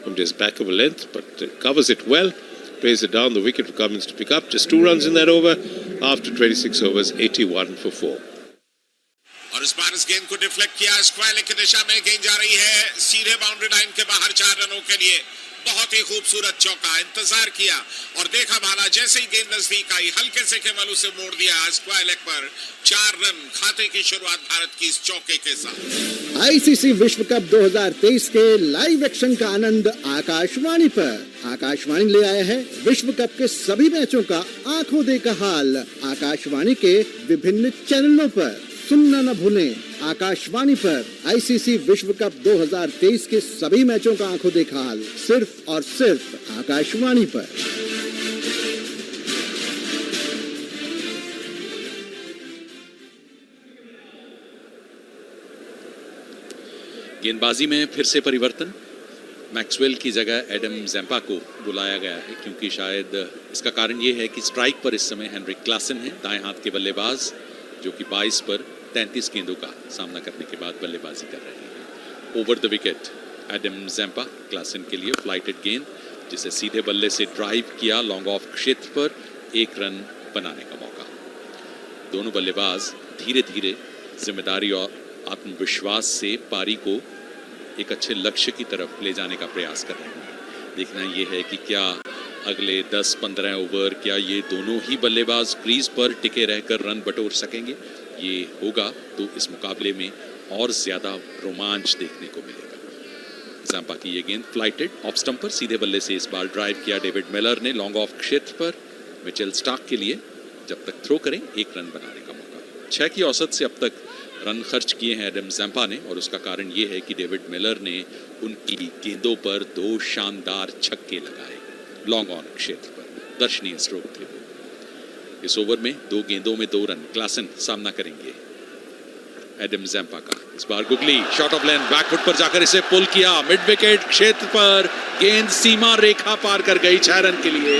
from just back of a length, but covers it well. Plays it down the wicket for Cummins to pick up. Just 2 runs in that over. After 26 overs, 81 for 4. और इस बार इस गेंद को deflect किया, square की दिशा में गेंद जा रही है सीधे बाउंड्री लाइन के बाहर 4 रनों के लिए। बहुत ही खूबसूरत चौका, इंतजार किया और देखा भाला, जैसे ही गेंद नजदीक आई हल्के से केवल उसे मोड़ दिया स्क्वायर लेग पर। 4 रन खाते की शुरुआत भारत की इस चौके के साथ। आईसीसी विश्व कप 2023 के लाइव एक्शन का आनंद आकाशवाणी पर। आकाशवाणी ले आया है विश्व कप के सभी मैचों का आंखों देखा हाल। आकाशवाणी के विभिन्न चैनलों पर सुनना न भूलें। आकाशवाणी पर आईसीसी विश्व कप 2023 के सभी मैचों का आंखों देखा हाल सिर्फ और सिर्फ आकाशवाणी पर। गेंदबाजी में फिर से परिवर्तन। मैक्सवेल की जगह एडम ज़ैम्पा को बुलाया गया है, क्योंकि शायद इसका कारण ये है कि स्ट्राइक पर इस समय हेनरिक क्लासन है, दाएं हाथ के बल्लेबाज, जो कि 22 पर 33 गेंदों का सामना करने के बाद बल्लेबाजी कर रहे हैं। Over the wicket Adam Zampa, Klaasen के लिए फ्लाइटेड गेंद, जिसे सीधे बल्ले से ड्राइव किया लॉन्ग ऑफ क्षेत्र पर, 1 रन बनाने का मौका। दोनों बल्लेबाज धीरे धीरे जिम्मेदारी और आत्मविश्वास से पारी को एक अच्छे लक्ष्य की तरफ ले जाने का प्रयास कर रहे हैं। देखना ये है कि क्या अगले 10-15 ओवर क्या ये दोनों ही बल्लेबाज क्रीज पर टिके रहकर रन बटोर सकेंगे। ये होगा तो इस मुकाबले में और ज्यादा रोमांच देखने को मिलेगा। ज़ैम्पा की ये गेंद फ्लाइटेड ऑफ स्टंप पर, सीधे बल्ले से इस बार ड्राइव किया डेविड मिलर ने लॉन्ग ऑफ क्षेत्र पर। मिचेल स्टार्क के लिए जब तक थ्रो करें 1 रन बनाने का मौका। 6 की औसत से अब तक रन खर्च किए हैं एडम ज़ैम्पा ने, और उसका कारण ये है कि डेविड मिलर ने उनकी गेंदों पर 2 शानदार छक्के लगाए लॉन्ग ऑन क्षेत्र पर। दर्शनीय स्ट्रोक थे वो। इस ओवर में 2 गेंदों में 2 रन क्लासन सामना करेंगे एडम ज़ैम्पा का। इस बार googly short of length back foot पर जाकर इसे पुल किया मिड विकेट क्षेत्र पर। गेंद सीमा रेखा पार कर गई 6 रन के लिए।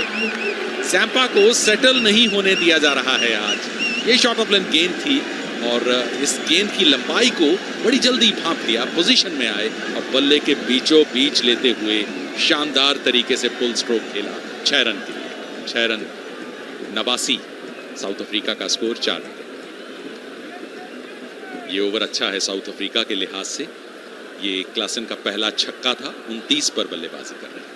ज़ैम्पा को सेटल नहीं होने दिया जा रहा है आज। ये शॉट ऑफ लेंथ गेंद थी और इस गेंद की लंबाई को बड़ी जल्दी भांप लिया, पोजीशन में आए और बल्ले के बीचों बीच लेते हुए शानदार तरीके से पुल स्ट्रोक खेला 6 रन के लिए। 6 रन 89 साउथ अफ्रीका का स्कोर 4 रन। ये ओवर अच्छा है साउथ अफ्रीका के लिहाज से। ये क्लासन का पहला छक्का था। 29 पर बल्लेबाजी कर रहे हैं।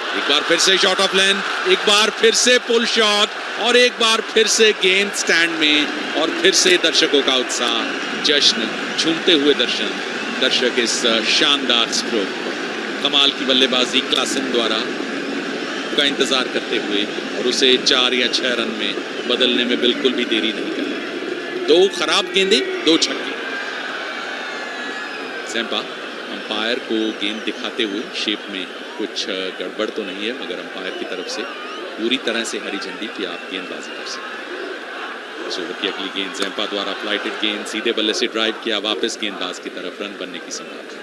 एक बार फिर से शॉट ऑफ लेंथ, एक बार फिर से पुल शॉट और एक बार फिर से गेंद स्टैंड में और फिर से दर्शकों का उत्साह, जश्न, झूमते हुए दर्शक इस शानदार स्ट्रोक पर। कमाल की बल्लेबाजी क्लासन द्वारा का इंतजार करते हुए और उसे 4 या 6 रन में बदलने में बिल्कुल भी देरी नहीं कर रहा। 2 खराब गेंदें, 2 छक्के। ज़ैम्पा अंपायर को गेंद दिखाते हुए शेप में कुछ गड़बड़ तो नहीं है, मगर अंपायर की तरफ से पूरी तरह से हरी झंडी कि आप गेंदबाजी कर सकते हैं। इस ओवर की अगली गेंद ज़ैम्पा द्वारा फ्लाइटेड गेंद, सीधे बल्ले से ड्राइव किया वापस गेंदबाज की तरफ, रन बनने की संभावना।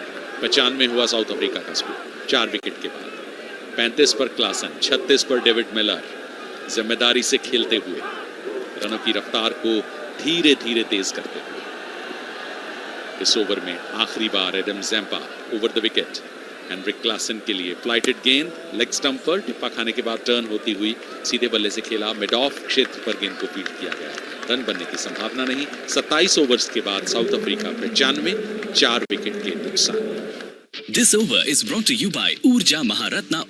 95 हुआ साउथ अफ्रीका का स्कोर 4 विकेट के बाद। 35 पर क्लासन, 36 पर डेविड मिलर जिम्मेदारी से खेलते हुए रनों की रफ्तार को धीरे धीरे तेज करते हुए। इस ओवर में आखिरी बार Adam Zampa over the wicket. Heinrich Klaasen के लिए फ्लाइटेड गेंद लेग स्टंप पर टिप्पा खाने के बाद टर्न होती हुई सीधे बल्ले से खेला, मिड ऑफ क्षेत्र पर गेंद को फील्ड किया गया। रन बनने की संभावना नहीं। 27 ओवर्स के बाद साउथ अफ्रीका 95, 4 विकेट के नुकसान। This over is brought to you by ऊर्जा Maharatna.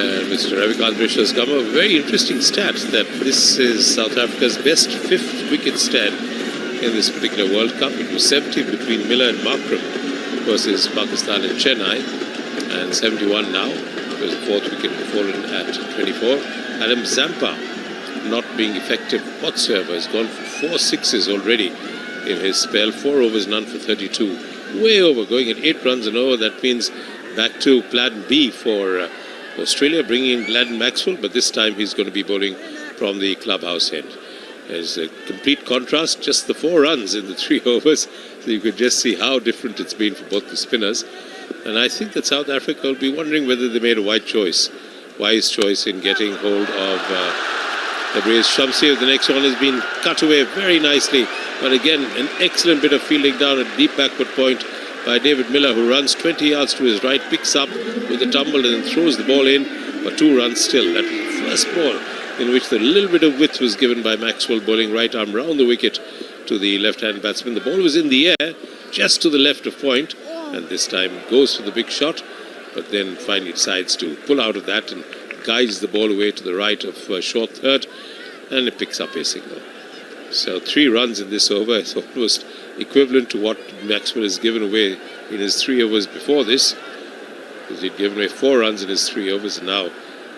And Mr. Ravikant Mishra has come up with a very interesting stat that this is South Africa's best 5th wicket stand in this particular World Cup. It was 70 between Miller and Markram versus Pakistan and Chennai, and 71 now. It was the 4th wicket fallen at 24. Adam Zampa, not being effective whatsoever, has gone for 4 sixes already in his spell. 4 overs, none for 32. Way over, going at 8 runs an over. That means back to plan B for Australia, bringing in Gladden Maxwell, but this time he's going to be bowling from the clubhouse end. There's a complete contrast, just the 4 runs in the 3 overs, so you could just see how different it's been for both the spinners. And I think that South Africa will be wondering whether they made a wise choice in getting hold of Tabriz Shamsi. The next one has been cut away very nicely, but again an excellent bit of fielding down at deep backward point by David Miller, who runs 20 yards to his right, picks up with a tumble and then throws the ball in for 2 runs still. That was the first ball in which the little bit of width was given by Maxwell, bowling right arm round the wicket to the left-hand batsman. The ball was in the air, just to the left of point, and this time goes for the big shot, but then finally decides to pull out of that and guides the ball away to the right of short third, and it picks up a single. So 3 runs in this over is almost equivalent to what Maxwell has given away in his 3 overs before this, because he'd given away 4 runs in his 3 overs, and now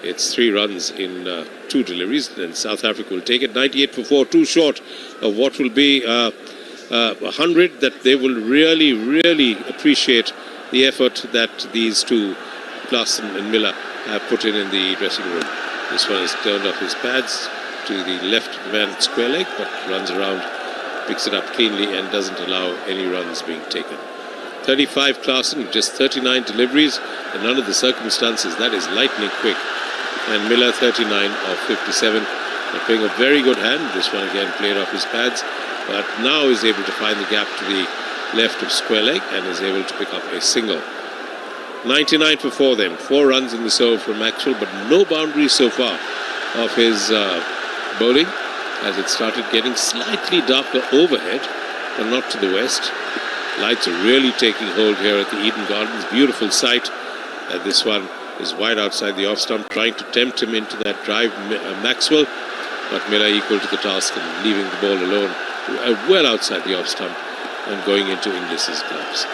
it's 3 runs in 2 deliveries. Then South Africa will take it 98 for 4, too short of what will be 100. That they will really, really appreciate the effort that these two, Klassen and Miller, have put in the dressing room. This one has turned off his pads to the left of the man at square leg, but runs around, picks it up cleanly and doesn't allow any runs being taken. 35 Klassen, just 39 deliveries, and none of the circumstances. That is lightning quick. And Miller 39 of 57. They're playing a very good hand. This one again played off his pads, but now is able to find the gap to the left of square leg and is able to pick up a single. 99 for 4 then. 4 runs in this over from Maxwell, but no boundaries so far of his bowling, as it started getting slightly darker overhead, but not to the west. Lights are really taking hold here at the Eden Gardens. Beautiful sight. And this one is wide outside the off stump, trying to tempt him into that drive, Maxwell, but Miller equal to the task and leaving the ball alone, well outside the off stump and going into Inglis's gloves.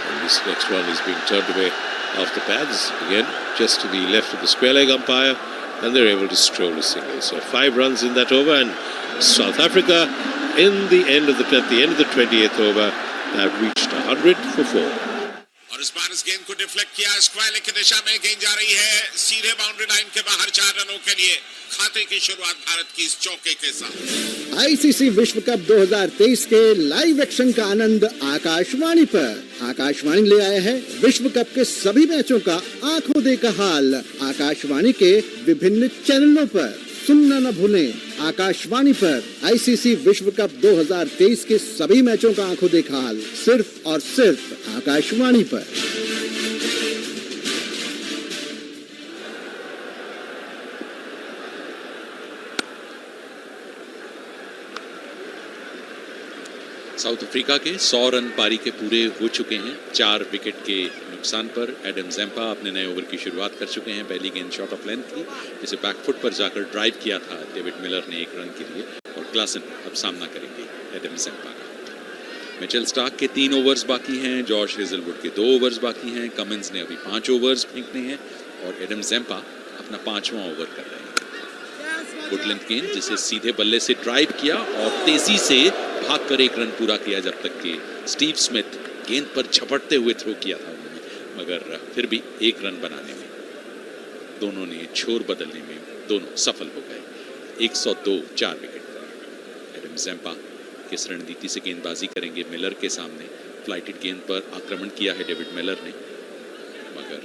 And this next one is being turned away off the pads, again just to the left of the square leg umpire, and they're able to stroll a single. So 5 runs in that over, and South Africa at the end of the 28th over have reached 100 for 4. और इस बार इस गेंद को deflect किया, square leg की दिशा में गेंद जा रही है सीधे बाउंड्री लाइन के बाहर 4 रनों के लिए। खाते की शुरुआत भारत की इस चौके के साथ। आईसीसी विश्व कप 2023 के लाइव एक्शन का आनंद आकाशवाणी पर। आकाशवाणी ले आया है विश्व कप के सभी मैचों का आंखों देखा हाल आकाशवाणी के विभिन्न चैनलों पर। सुनना न भूलें, आकाशवाणी पर आईसीसी विश्व कप 2023 के सभी मैचों का आंखों देखा हाल सिर्फ और सिर्फ आकाशवाणी पर। साउथ अफ्रीका के 100 रन पारी के पूरे हो चुके हैं। 4 विकेट के नुकसान पर एडम ज़ैम्पा अपने नए ओवर की शुरुआत कर चुके हैं। पहली गेंद शॉट ऑफ लेंथ की, जिसे बैकफुट पर जाकर ड्राइव किया था डेविड मिलर ने 1 रन के लिए, और क्लासन अब सामना करेंगे एडम ज़ैम्पा का। मिचेल स्टार्क के 3 ओवर्स बाकी हैं, जॉश हेजलवुड के 2 ओवर्स बाकी हैं, कमिंस ने अभी 5 ओवर्स फेंकने हैं और एडम ज़ैम्पा अपना 5वां ओवर कर रहे हैं। गुड लेंथ गेंद, जिसे सीधे बल्ले से ड्राइव किया और तेजी से भागकर 1 रन पूरा किया, जब तक कि स्टीव स्मिथ गेंद पर झपटते हुए थ्रो किया था उन्होंने, मगर फिर भी 1 रन बनाने में दोनों ने छोर बदलने में दोनों सफल हो गए। 102 4 विकेट पर एडम ज़ैम्पा किस रणनीति से गेंदबाजी करेंगे मिलर के सामने। फ्लाइटेड गेंद पर आक्रमण किया है डेविड मिलर ने, मगर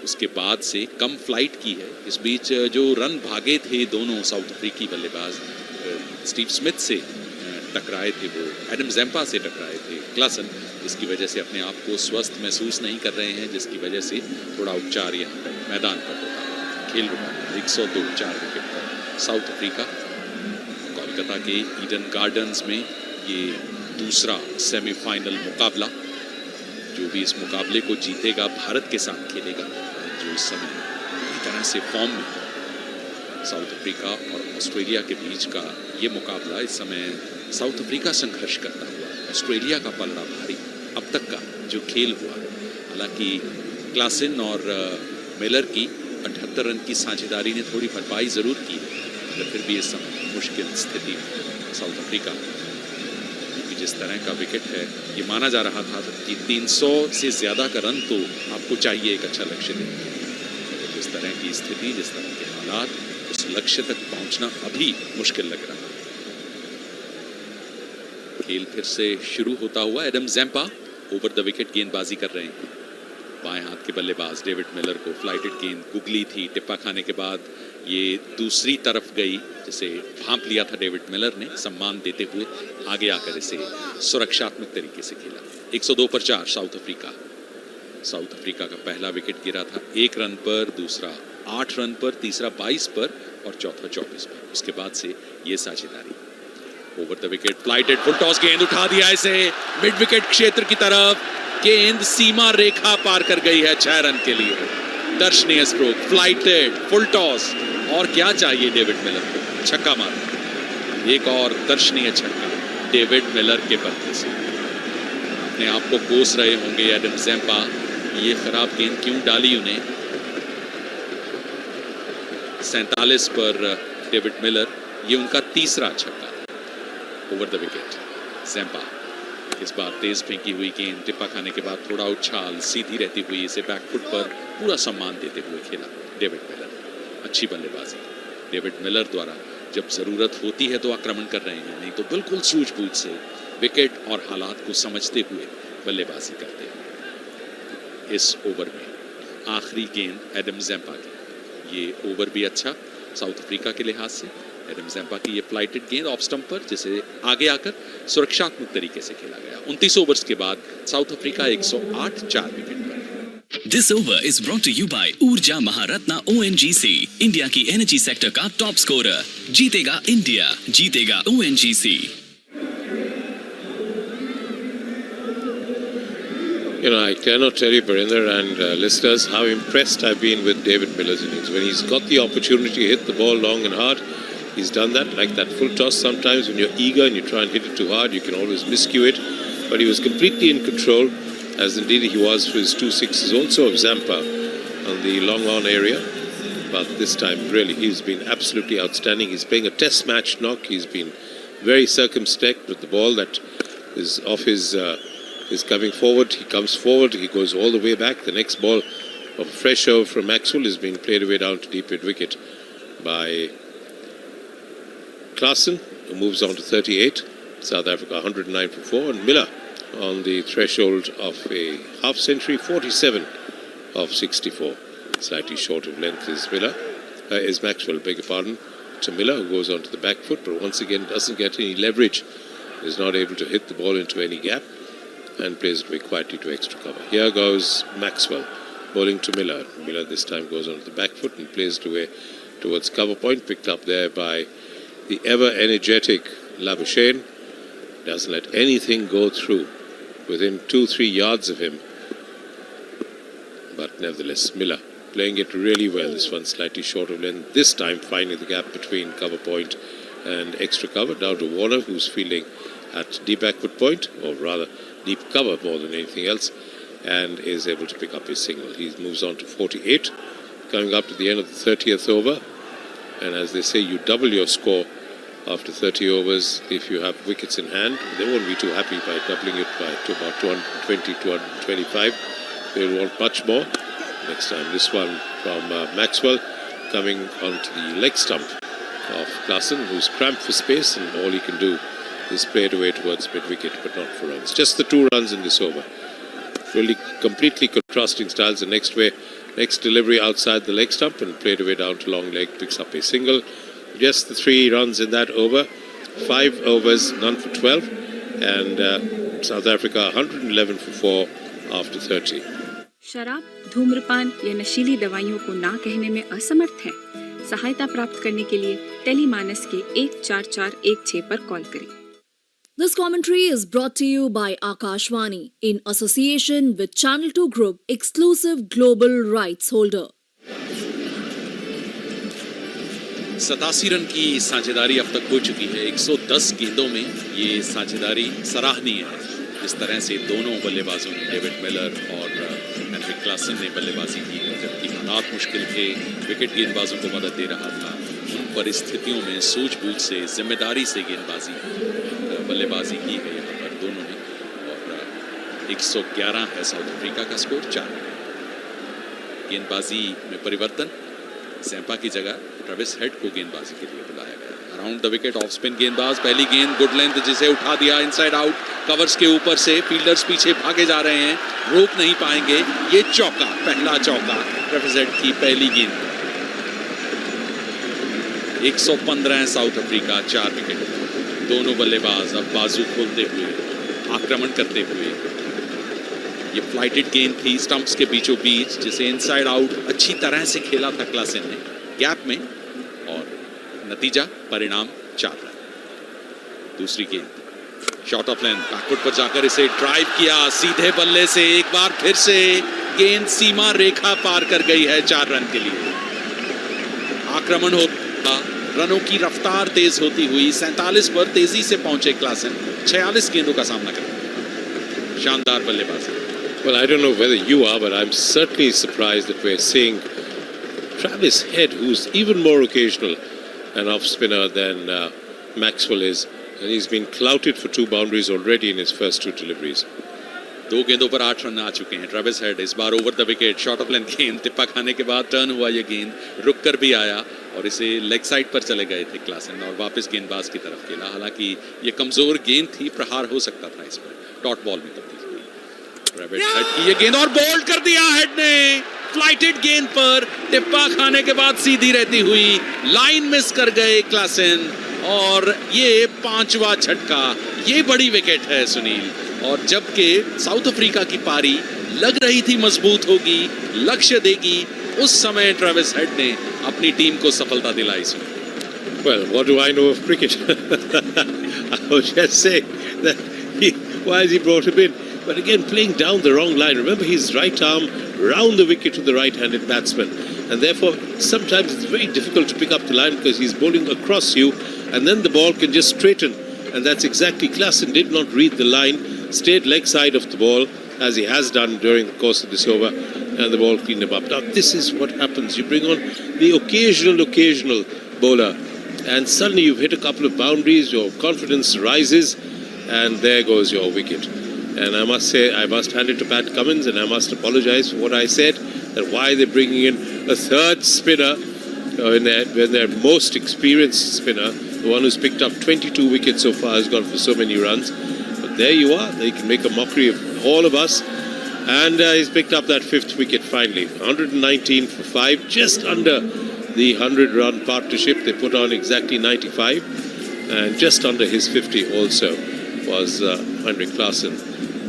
उसके बाद से कम फ्लाइट की है। इस बीच जो रन भागे थे दोनों साउथ अफ्रीकी बल्लेबाज, स्टीव स्मिथ से टकराए थे, वो एडम ज़ैम्पा से टकराए थे क्लासन, जिसकी वजह से अपने आप को स्वस्थ महसूस नहीं कर रहे हैं, जिसकी वजह से थोड़ा उपचार यहाँ पर मैदान पर होता। खेल रुका 102 4 विकेट पर साउथ अफ्रीका। कोलकाता के ईडन गार्डन्स में ये दूसरा सेमीफाइनल मुकाबला, जो भी इस मुकाबले को जीतेगा भारत के साथ खेलेगा। जो इस समय पूरी तरह से फॉर्म में है। साउथ अफ्रीका और ऑस्ट्रेलिया के बीच का ये मुकाबला इस समय साउथ अफ्रीका संघर्ष करता हुआ, ऑस्ट्रेलिया का पलड़ा भारी अब तक का जो खेल हुआ। हालांकि क्लासन और मिलर की 78 रन की साझेदारी ने थोड़ी भरपाई जरूर की, मगर फिर भी इस समय मुश्किल स्थिति में साउथ अफ्रीका, क्योंकि जिस तरह का विकेट है ये माना जा रहा था कि 300 से ज्यादा का रन तो आपको चाहिए एक अच्छा लक्ष्य देने। जिस तरह की स्थिति, जिस तरह के हालात, उस लक्ष्य तक पहुंचना अभी मुश्किल लग रहा है। खेल फिर से शुरू होता हुआ। Adam Zampa over the wicket गेंदबाजी कर रहे हैं। बाएं हाथ के बल्लेबाज डेविड मिलर को फ्लाइटेड गेंद गुगली थी, टिप्पा खाने के बाद ये दूसरी तरफ गई, जिसे भांप लिया था डेविड मिलर ने, सम्मान देते हुए आगे आकर इसे सुरक्षात्मक तरीके से खेला। 102 पर 4 साउथ अफ्रीका। साउथ अफ्रीका का पहला विकेट गिरा था 1 रन पर, दूसरा 8 रन पर, तीसरा 22 पर और चौथा 24 पर। उसके बाद से ये साझेदारी। Over the wicket flighted full toss गेंद उठा दिया इसे मिड विकेट क्षेत्र की तरफ। गेंद सीमा रेखा पार कर गई है 6 रन के लिए। दर्शनीय स्ट्रोक, फ्लाइटेड फुल टॉस, और क्या चाहिए डेविड मिलर को। छक्का मारा, एक और दर्शनीय छक्का डेविड मिलर के बल्ले से। अपने आप को कोस रहे होंगे एडम ज़ैम्पा, ये खराब गेंद क्यों डाली उन्हें। 47 पर डेविड मिलर, ये उनका तीसरा छक्का ओवर द विकेट। ज़ैम्पा इस बार तेज फेंकी हुई गेंद, टिप्पा खाने के बाद थोड़ा उछाल, सीधी रहती हुई इसे बैकफुट पर पूरा सम्मान देते हुए खेला डेविड मिलर। अच्छी बल्लेबाजी डेविड मिलर द्वारा। जब जरूरत होती है तो आक्रमण कर रहे हैं, नहीं तो बिल्कुल सूझबूझ से विकेट और हालात को समझते हुए बल्लेबाजी करते हैं। इस ओवर में आखिरी गेंद एडम ज़ैम्पा की, ये ओवर भी अच्छा साउथ अफ्रीका के लिहाज से। एडम ज़ैम्पा की ये फ्लाइटेड गेंद ऑफ स्टंप पर, जिसे आगे आकर सुरक्षात्मक तरीके से खेला गया। 29 ओवर्स के बाद साउथ अफ्रीका 108 4 विकेट पर। This over is brought to you by ऊर्जा महारत्ना ONGC, इंडिया की एनर्जी सेक्टर का टॉप स्कोरर। जीतेगा इंडिया, जीतेगा ONGC। You know, I cannot tell you, Barinder and listeners, how impressed I've been with David Miller's innings. When he's got the opportunity to hit the ball long and hard, he's done that. Like that full toss, sometimes when you're eager and you try and hit it too hard, you can always miscue it. But he was completely in control, as indeed he was for his 2 sixes also of Zampa on the long on area. But this time, really, he's been absolutely outstanding. He's playing a test match knock. He's been very circumspect with the ball that is off his... is coming forward, he comes forward, he goes all the way back. The next ball of fresh over from Maxwell is being played away down to deep mid wicket by Klaasen, who moves on to 38. South Africa 109 for 4, and Miller on the threshold of a half century, 47 of 64. Slightly short of length is Maxwell, beg your pardon, to Miller, who goes on to the back foot, but once again doesn't get any leverage, is not able to hit the ball into any gap, and plays it away quietly to extra cover. Here goes Maxwell, bowling to Miller. Miller this time goes on to the back foot and plays it away towards cover point, picked up there by the ever-energetic Labuschagne. Doesn't let anything go through within 2-3 yards of him. But nevertheless, Miller playing it really well. This one slightly short of length. This time finding the gap between cover point and extra cover. Down to Warner, who's fielding at deep backward point, or rather deep cover more than anything else, and is able to pick up his single. He moves on to 48, coming up to the end of the 30th over. And as they say, you double your score after 30 overs if you have wickets in hand. They won't be too happy by doubling it by to about 220, 225. They'll want much more. Next time, this one from Maxwell, coming onto the leg stump of Klaasen, who's cramped for space, and all he can do is played away towards mid-wicket, but not for runs. Just the 2 runs in this over. Really completely contrasting styles. The next delivery outside the leg stump and played away down to long leg, picks up a single. Just the 3 runs in that over. 5 overs, none for 12. And South Africa 111 for 4 after 30. शराब, धूम्रपान या नशीली दवाइयों को ना कहने में असमर्थ है? सहायता प्राप्त करने के लिए टेलीमानस के 14416 पर कॉल करें। This commentary is brought to you by Akashvani in association with Channel 2 Group, exclusive global rights holder. 87 run की साझेदारी अब तक हो चुकी है। 110 गेंदों में ये साझेदारी सराहनीय है। जिस तरह से दोनों बल्लेबाजों ने, डेविड मिलर और हेनरिक क्लासन ने बल्लेबाजी की, जबकि हालात मुश्किल थे, विकेट गेंदबाजों को मदद दे रहा था। उन परिस्थितियों में सूझबूझ से, जिम्मेदारी से बल्लेबाजी की है यहाँ पर दोनों ने। और 111 है साउथ अफ्रीका का स्कोर। 4 गेंदबाजी में परिवर्तन, सैम्पा की जगह ट्रेविस हेड को गेंदबाजी के लिए बुलाया गया। Around the wicket off spin गेंदबाज, पहली गेंद गुड लेंथ जिसे उठा दिया इनसाइड आउट, कवर्स के ऊपर से फील्डर्स पीछे भागे जा रहे हैं, रोक नहीं पाएंगे। ये चौका, पहला चौका ट्रेविस हेड की पहली गेंद। 115 है साउथ अफ्रीका, 4 विकेट। दोनों बल्लेबाज अब बाजू खोलते हुए, आक्रमण करते हुए। ये फ्लाइटेड गेंद थी स्टंप्स के बीचों बीच, जिसे इनसाइड आउट अच्छी तरह से खेला था क्लासन ने गैप में, और नतीजा परिणाम 4 रन। दूसरी गेंद शॉर्ट ऑफ लेंथ, बैकफुट पर जाकर इसे ड्राइव किया सीधे बल्ले से। एक बार फिर से गेंद सीमा रेखा पार कर गई है 4 रन के लिए। आक्रमण होता, रनों की रफ्तार तेज होती हुई 47 पर तेजी से पहुंचे क्लासन। 46 गेंदों का सामना कर शानदार बल्लेबाजी। Well, I don't know whether you are, but I'm certainly surprised that we're seeing Travis Head, who's even more occasional an off spinner than Maxwell is, and he's been clouted for 2 boundaries already in his first 2 deliveries. 2 गेंदों पर 8 run आ चुके हैं। Travis Head इस बार over the wicket, short of length गेंद, टिप्पा खाने के बाद टर्न हुआ ये गेंद, रुक कर भी आया और इसे लेग साइड पर चले गए थे क्लासन और वापस गेंदबाज की तरफ खेला। हालांकि ये कमजोर गेंद थी, प्रहार हो सकता था इस पर। डॉट बॉल में तब्दील हुई। ट्रेविस हेड की ये गेंद और बोल्ड कर दिया हेड ने। फ्लाइटेड गेंद पर टिप्पा खाने के बाद सीधी रहती हुई लाइन मिस कर गए क्लासन, और ये 5वां झटका। ये बड़ी विकेट है सुनील, और जबकि साउथ अफ्रीका की पारी लग रही थी मजबूत होगी, लक्ष्य देगी, उस समय ट्रेविस हेड ने अपनी टीम को सफलता दिलाई। Well, what do I know of cricket? I was just saying that why has he brought him in? But again, playing down the wrong line. Remember, his right arm round the wicket to the right-handed batsman, and therefore sometimes it's very difficult to pick up the line because he's bowling across you, and then the ball can just straighten, and that's exactly. Klassen did not read the line, stayed leg side of the ball as he has done during the course of this over, and the ball cleaned him up. Now this is what happens. You bring on the occasional bowler, and suddenly you've hit a couple of boundaries, your confidence rises, and there goes your wicket. And I must say, I must hand it to Pat Cummins, and I must apologize for what I said, that why they're bringing in a third spinner when their most experienced spinner, the one who's picked up 22 wickets so far, has gone for so many runs. But there you are, they can make a mockery of all of us, and he's picked up that 5th wicket finally. 119 for 5, just under the 100-run partnership. They put on exactly 95, and just under his 50 also was Henrik Klassen.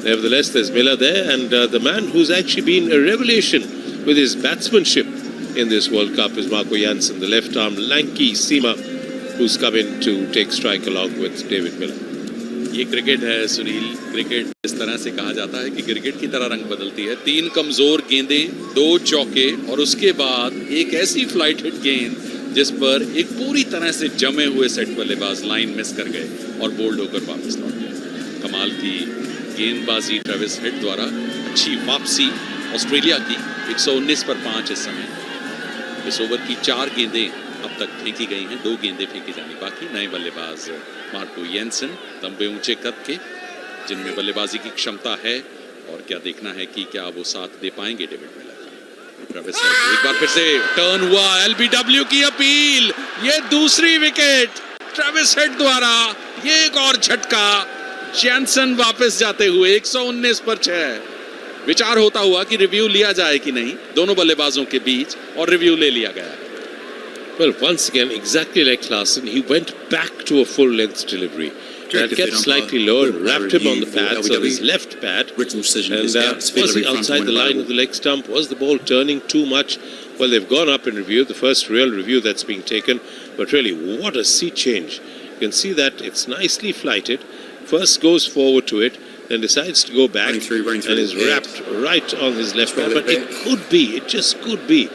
Nevertheless, there's Miller there, and the man who's actually been a revelation with his batsmanship in this World Cup is Marco Jansen, the left-arm lanky seamer who's come in to take strike along with David Miller. ये cricket है Sunil. Cricket इस तरह से कहा जाता है कि cricket की तरह रंग बदलती है। 3 कमजोर गेंदें, 2 चौके, और उसके बाद एक ऐसी फ्लाइटेड गेंद जिस पर एक पूरी तरह से जमे हुए सेट बल्लेबाज लाइन मिस कर गए और बोल्ड होकर वापस लौट गए। कमाल की गेंदबाजी ट्रेविस हेड द्वारा, अच्छी वापसी ऑस्ट्रेलिया की। 119 पर 5 इस समय। इस ओवर की 4 गेंदें अब तक फेंकी गई हैं, 2 गेंदें फेंकी जानी बाकी। नए बल्लेबाज मार्को येंसन, लंबे ऊंचे कद के, जिनमें बल्लेबाजी की क्षमता है, और क्या देखना है कि क्या वो साथ दे पाएंगे डेविड मिलर। ट्रेविस हेड एक बार फिर से टर्न हुआ, एलबीडब्ल्यू की अपील, ये दूसरी विकेट ट्रेविस हेड द्वारा। ये एक और झटका, जैनसन वापस जाते हुए 119 पर 6। विचार होता हुआ कि रिव्यू लिया जाए कि नहीं दोनों बल्लेबाजों के बीच, और रिव्यू ले लिया गया। Well, once again, exactly like Klassen, he went back to a full-length delivery. And kept slightly lower, wrapped him on the pads of his left pad, and was he outside the line of the leg stump? Was the ball turning too much? Well, they've gone up in review, the first real review that's being taken, but really, what a sea change. You can see that it's nicely flighted, First goes forward to it, then decides to go back and is wrapped right on his left hand. But it could be, it just could be,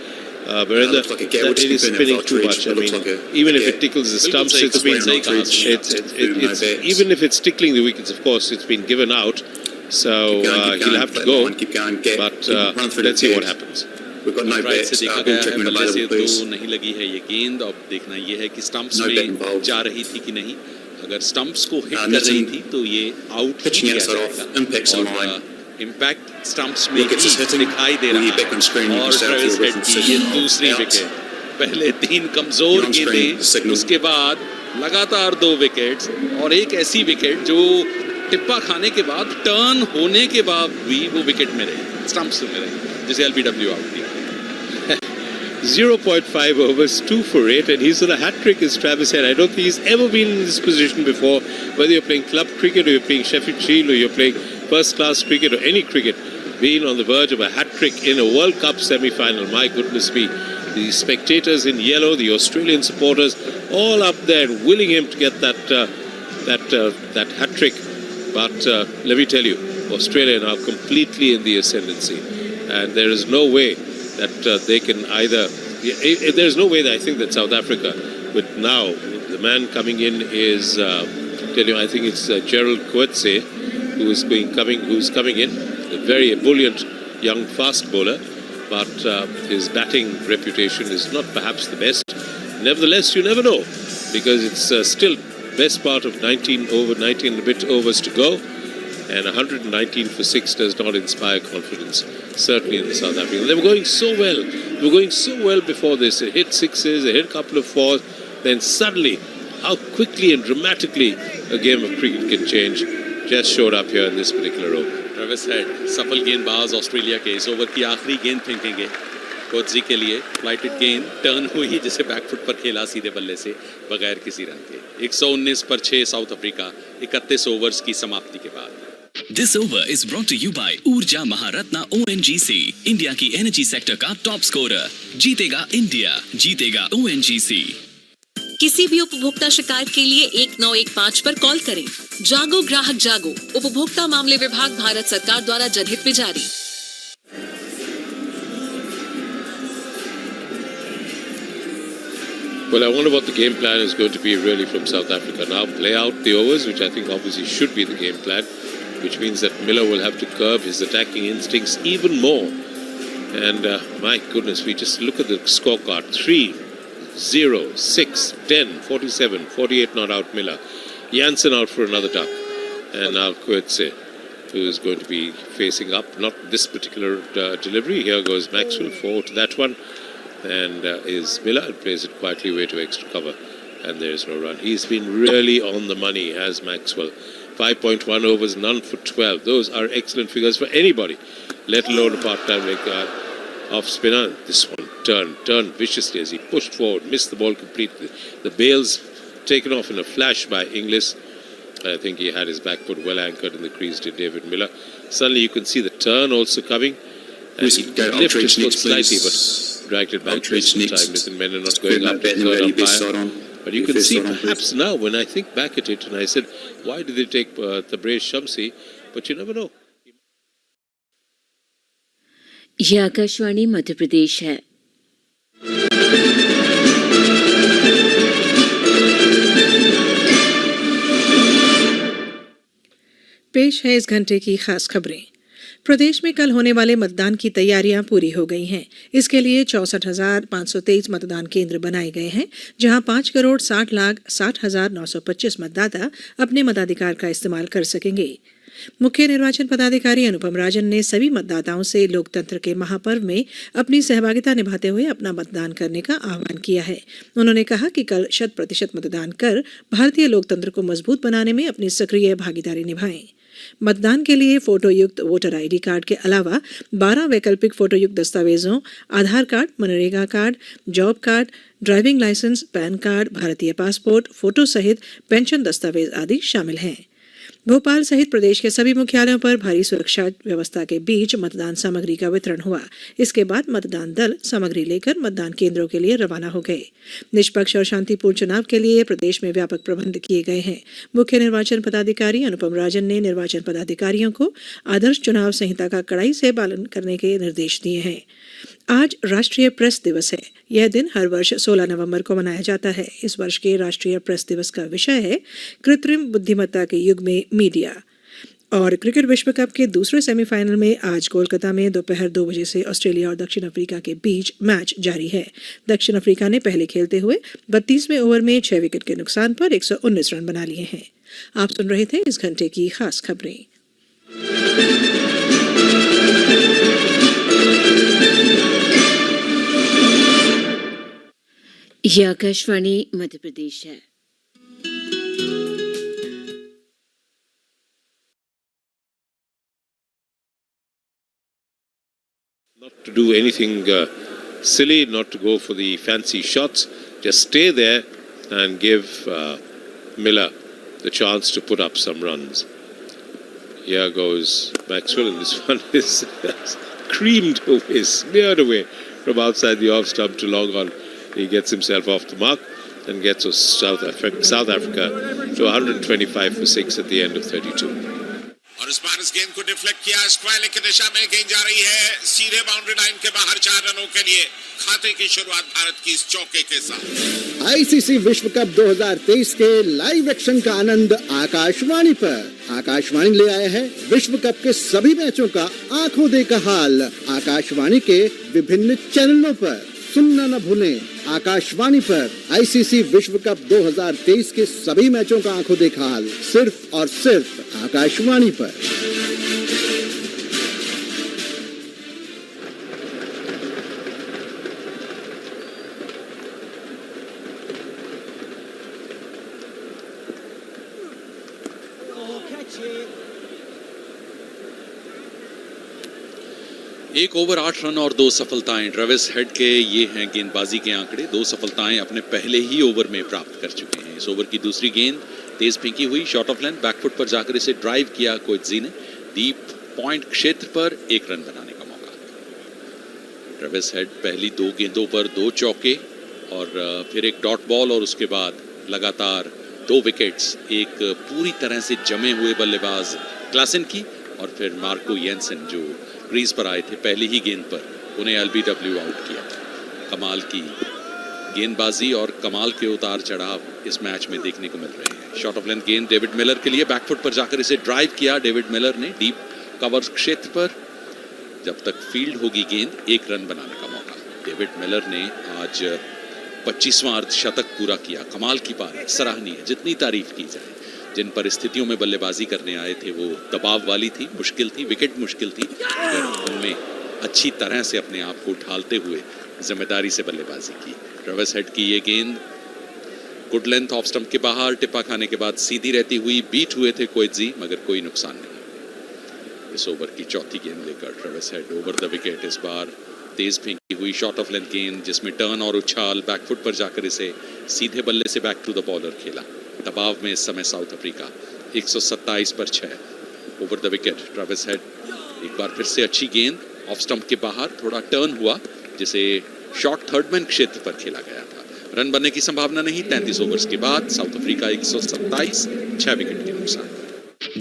Virendra, that it is spinning too much. I mean, even if it tickles the stumps, even if it's tickling the wickets, of course, it's been given out. So he'll have to go. But let's see what happens. Right से देखा गया है, बल्ले से तो नहीं लगी है ये गेंद. अब देखना ये है कि स्टंप्स में जा रही थी कि नहीं. अगर स्टंप्स को हिट कर रही थी तो ये आउट ही किया जाएगा. और इम्पैक्ट स्टंप्स में ही दिखाई दे रहा है. और ट्रेविस हेड की ये दूसरी विकेट. पहले 3 कमजोर गेंदें, उसके बाद लगातार 2 विकेट्स और एक ऐसी विकेट जो टिप्पा खाने के बाद टर्न होने के बाद भी वो विकेट में रही, स्टंप्स में रही, जिसे एलबीडब्ल्यू आउट दिया. 0.5 overs, 2 for 8, and he's on a hat-trick as Travis said. I don't think he's ever been in this position before, whether you're playing club cricket or you're playing Sheffield Shield or you're playing first-class cricket or any cricket, being on the verge of a hat-trick in a World Cup semi-final. My goodness me. The spectators in yellow, the Australian supporters, all up there willing him to get that hat-trick. But let me tell you, Australia now completely in the ascendancy, and there is no way that they can either. There is no way that I think that South Africa, with now the man coming in is, I think it's Gerald Coetzee, who's coming in, a very ebullient young fast bowler, but his batting reputation is not perhaps the best. Nevertheless, you never know, because it's still best part of 19 and a bit overs to go. And 119 for 6 does not inspire confidence, certainly in the South Africans. They were going so well. They were going so well before this. They hit 6s, they hit a couple of 4s. Then suddenly, how quickly and dramatically a game of cricket can change just showed up here in this particular over. Travis head सफल गेंदबाज Australia के. इस over की आखिरी गेंद फेंकेंगे कोएत्जी के लिए. फ्लाइटेड गेंद टर्न हुई, जिसे बैकफुट पर खेला सीधे बल्ले से बगैर किसी रन के. 119 पर 6 साउथ अफ्रीका 31 ओवर्स की समाप्ति के बाद. This over is brought to you by ऊर्जा महारत्ना ONGC, इंडिया की एनर्जी सेक्टर का टॉप स्कोरर. जीतेगा इंडिया, जीतेगा ONGC. किसी भी उपभोक्ता शिकायत के लिए 1915 पर कॉल करें. जागो ग्राहक जागो, उपभोक्ता मामले विभाग, भारत सरकार द्वारा जनहित में जारी. Well, I wonder what the game plan is going to be really from South Africa. Now play out the overs, which I think obviously should be the game plan, which means that Miller will have to curb his attacking instincts even more. And my goodness, we just look at the scorecard. 3, 0, 6, 10, 47, 48 not out Miller. Jansen out for another duck. And now Coetzee, who is going to be facing up. Not this particular delivery. Here goes Maxwell, forward to that one. And is Miller, and plays it quietly away to extra cover. And there is no run. He's been really on the money, has Maxwell. 5.1 overs, none for 12. Those are excellent figures for anybody, let alone a part-time off spinner. This one turned viciously as he pushed forward, missed the ball completely. The bails taken off in a flash by Inglis. I think he had his back foot well anchored in the crease, did David Miller. Suddenly you can see the turn also coming. And he lifted his foot slightly, but dragged it back just in time. Nathan Menon not going up to third umpire. But you can see perhaps now, when I think back at it, and I said, why did they take Tabraiz Shamsi? But you never know. ये आकाशवाणी मध्य प्रदेश है. पेश है इस घंटे की खास खबरें. प्रदेश में कल होने वाले मतदान की तैयारियां पूरी हो गई हैं. इसके लिए 64,523 मतदान केंद्र बनाए गए हैं, जहां 5,60,60,925 मतदाता अपने मताधिकार का इस्तेमाल कर सकेंगे. मुख्य निर्वाचन पदाधिकारी अनुपम राजन ने सभी मतदाताओं से लोकतंत्र के महापर्व में अपनी सहभागिता निभाते हुए अपना मतदान करने का आह्वान किया है. उन्होंने कहा कि कल 100% मतदान कर भारतीय लोकतंत्र को मजबूत बनाने में अपनी सक्रिय भागीदारी निभाएं. मतदान के लिए फोटोयुक्त वोटर आईडी कार्ड के अलावा 12 वैकल्पिक फोटोयुक्त दस्तावेजों, Aadhaar card, MNREGA card, job card, driving licence, PAN card, भारतीय पासपोर्ट, फोटो सहित पेंशन दस्तावेज आदि शामिल हैं. भोपाल सहित प्रदेश के सभी मुख्यालयों पर भारी सुरक्षा व्यवस्था के बीच मतदान सामग्री का वितरण हुआ। इसके बाद मतदान दल सामग्री लेकर मतदान केंद्रों के लिए रवाना हो गए। निष्पक्ष और शांतिपूर्ण चुनाव के लिए प्रदेश में व्यापक प्रबंध किए गए हैं। मुख्य निर्वाचन पदाधिकारी अनुपम राजन ने निर्वाचन पदाधिकारियों को आदर्श चुनाव संहिता का कड़ाई से पालन करने के निर्देश दिए हैं। आज राष्ट्रीय प्रेस दिवस है। यह दिन हर वर्ष 16 नवंबर को मनाया जाता है। इस वर्ष के राष्ट्रीय प्रेस दिवस का विषय है कृत्रिम बुद्धिमत्ता के युग में मीडिया। और क्रिकेट विश्व कप के दूसरे सेमीफाइनल में आज कोलकाता में दोपहर 2 बजे से ऑस्ट्रेलिया और दक्षिण अफ्रीका के बीच मैच जारी है। दक्षिण अफ्रीका ने पहले खेलते हुए 32वें ओवर में 6 विकेट के नुकसान पर 119 रन बना लिए हैं। आप सुन रहे थे इस घंटे की खास खबरें। यह आकाशवाणी मध्य प्रदेश है। Not to do anything silly, not to go for the fancy shots, just stay there and give Miller the chance to put up some runs. Here goes Maxwell, and this one is creamed away, smeared away from outside the off stump to long on. He gets himself off the mark and gets South Africa to 125 for 6 at the end of 32. और इस बार इस गेंद को deflect किया, square leg की दिशा में गेंद जा रही है सीधे बाउंड्री लाइन के बाहर 4 रनों के लिए। खाते की शुरुआत भारत की इस चौके के साथ। आईसीसी विश्व कप 2023 के लाइव एक्शन का आनंद आकाशवाणी पर। आकाशवाणी ले आया है विश्व कप के सभी मैचों का आंखों देखा हाल। आकाशवाणी के विभिन्न चैनलों पर सुनना न भूलें। आकाशवाणी पर आईसीसी विश्व कप 2023 के सभी मैचों का आंखों देखा हाल सिर्फ और सिर्फ आकाशवाणी पर। एक ओवर 8 रन और 2 सफलताएं। ट्रेविस हेड के ये हैं गेंदबाजी के आंकड़े। 2 सफलताएं अपने पहले ही ओवर में प्राप्त कर चुके हैं। इस ओवर की दूसरी गेंद तेज फेंकी हुई, शॉर्ट ऑफ लेंथ, बैकफुट पर जाकर इसे ड्राइव किया कोएत्जी ने। डीप पॉइंट क्षेत्र पर 1 रन बनाने का मौका। ट्रेविस हेड पहली 2 गेंदों पर 2 चौके और फिर एक डॉट बॉल और उसके बाद लगातार 2 विकेट्स। एक पूरी तरह से जमे हुए बल्लेबाज क्लासन की और फिर मार्को येंसन जो क्रीज पर आए थे पहली ही गेंद पर, उन्हें एलबीडब्ल्यू आउट किया। कमाल की गेंदबाजी और कमाल के उतार चढ़ाव इस मैच में देखने को मिल रहे हैं। शॉर्ट ऑफ लेंथ गेंद डेविड मिलर के लिए, बैकफुट पर जाकर इसे ड्राइव किया डेविड मिलर ने डीप कवर क्षेत्र पर। जब तक फील्ड होगी गेंद 1 रन बनाने का मौका। डेविड मिलर ने आज 25वां अर्धशतक पूरा किया। कमाल की पारी, सराहनीय, जितनी तारीफ की जाए। जिन परिस्थितियों में बल्लेबाजी करने आए थे वो दबाव वाली थी, मुश्किल थी, विकेट मुश्किल थी, फिर उनमें अच्छी तरह से अपने आप को ढालते हुए जिम्मेदारी से बल्लेबाजी की। ट्रेविस हेड की ये गेंद गुड लेंथ ऑफ स्टंप के बाहर, टिप्पा खाने के बाद सीधी रहती हुई, बीट हुए थे कोएत्जी मगर कोई नुकसान नहीं। इस ओवर की चौथी गेंद लेकर Travis head over the wicket. इस बार तेज फेंकी हुई शॉर्ट ऑफ लेंथ गेंद जिसमें टर्न और उछाल, बैकफुट पर जाकर इसे सीधे बल्ले से बैक टू द बॉलर खेला। दबाव में इस समय साउथ अफ्रीका 127 पर 6 over the wicket. Travis head एक बार फिर से अच्छी गेंद ऑफ स्टंप के बाहर, थोड़ा टर्न हुआ जिसे शॉर्ट थर्डमैन क्षेत्र पर खेला गया था। रन बनने की संभावना नहीं। 33 ओवर्स के बाद साउथ अफ्रीका 127, 6 विकेट के नुकसान।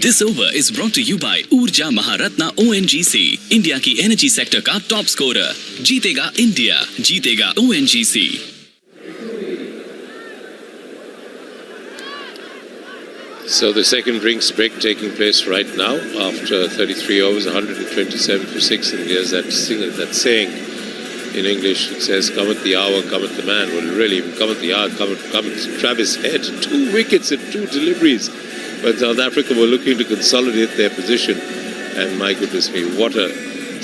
This over is brought to you by ऊर्जा महारत्ना ONGC, इंडिया की एनर्जी सेक्टर का टॉप स्कोरर। जीतेगा इंडिया, जीतेगा ONGC। So the second drinks break taking place right now after 33 overs, 127 for 6. And there's that saying in English. It says, "Cometh the hour, cometh the man." Well, really, cometh the hour, cometh Travis Head. 2 wickets and 2 deliveries. But South Africa were looking to consolidate their position. And my goodness me, what a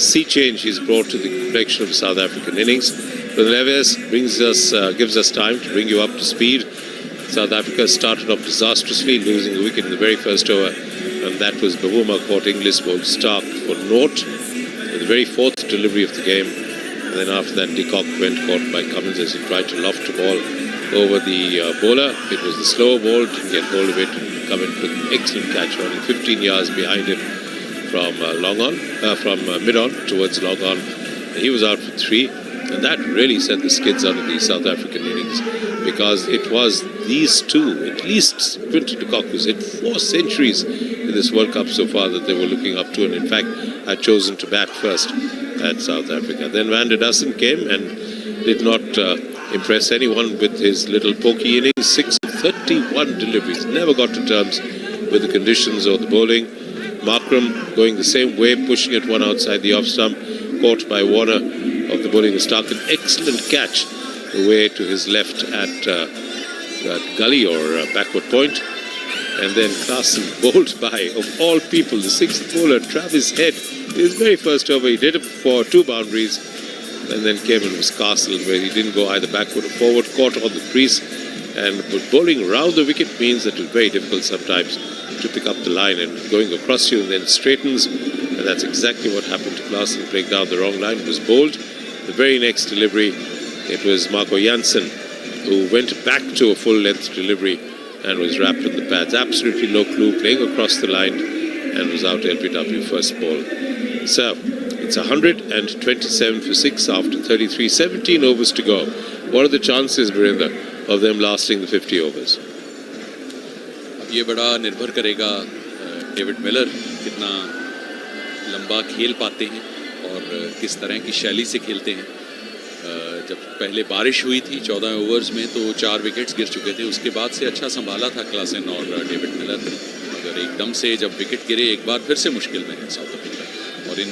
sea change he's brought to the complexion of South African innings. But Neves gives us time to bring you up to speed. South Africa started off disastrously, losing a wicket in the very first over, and that was Bavuma caught Inglis bowled Stark for naught in the very 4th delivery of the game. And then after that, De Kock went caught by Cummins as he tried to loft the ball over the bowler. It was the slower ball, didn't get hold of it, and come in with an excellent catch, running 15 yards behind him from mid-on towards long on. He was out for 3, and that really set the skids under the South African innings, because it was these two, at least Quinton de Kock, who's hit 4 centuries in this World Cup so far, that they were looking up to, and in fact had chosen to bat first at South Africa. Then Van der Dussen came and did not impress anyone with his little pokey innings. 6 of 31 deliveries, never got to terms with the conditions or the bowling. Markram going the same way, pushing it one outside the off stump, caught by Warner of the bowling Stark. An excellent catch away to his left at that gully or backward point. And then Carson bowled by, of all people, the 6th bowler, Travis Head. His very first over, he did it for 2 boundaries, and then came and was Castle, where he didn't go either backward or forward, caught on the crease. And bowling around the wicket means that it's very difficult sometimes to pick up the line, and going across you and then straightens. And that's exactly what happened to Klaasen, playing down the wrong line. It was bowled. The very next delivery, it was Marco Jansen who went back to a full-length delivery and was wrapped in the pads. Absolutely no clue, playing across the line, and was out LBW first ball. So, it's 127 for 6 after 33, 17 overs to go. What are the chances, Virendra, of them lasting the 50 overs? अब ये बड़ा निर्भर करेगा David Miller कितना लंबा खेल पाते हैं और किस तरह की शैली से खेलते हैं। जब पहले बारिश हुई थी 14 ओवर्स में तो 4 विकेट्स गिर चुके थे, उसके बाद से अच्छा संभाला था क्लासन और डेविड मिलर ने, मगर एकदम से जब विकेट गिरे एक बार फिर से मुश्किल में है साउथ अफ्रीका। और इन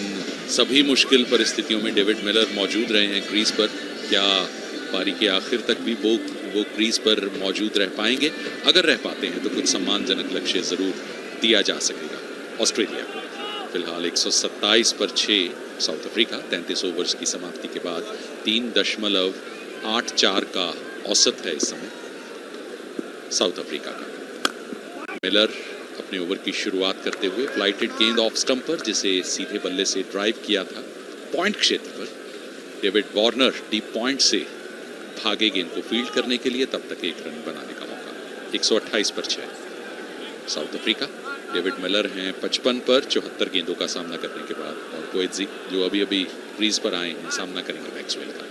सभी मुश्किल परिस्थितियों में डेविड मिलर मौजूद रहे हैं क्रीज पर। क्या पारी के आखिर तक भी वो क्रीज पर मौजूद रह पाएंगे? अगर रह पाते हैं तो कुछ सम्मानजनक लक्ष्य ज़रूर दिया जा सकेगा ऑस्ट्रेलिया को। फिलहाल 127 पर 6 साउथ अफ्रीका 33 ओवर्स की समाप्ति के बाद 3.84 का औसत है इस समय साउथ अफ्रीका का। मिलर अपने ओवर की शुरुआत करते हुए फ्लाइटेड गेंद ऑफ स्टंप पर, जिसे सीधे बल्ले से ड्राइव किया था पॉइंट क्षेत्र पर। डेविड वार्नर डीप पॉइंट से भागे गेंद को फील्ड करने के लिए, तब तक 1 रन बनाने का मौका। 128 पर 6 साउथ अफ्रीका। डेविड मिलर हैं 55 पर 74 गेंदों का सामना करने के बाद, और कोएत्जी जो अभी क्रीज पर आए हैं सामना करेंगे मैक्सवेल का।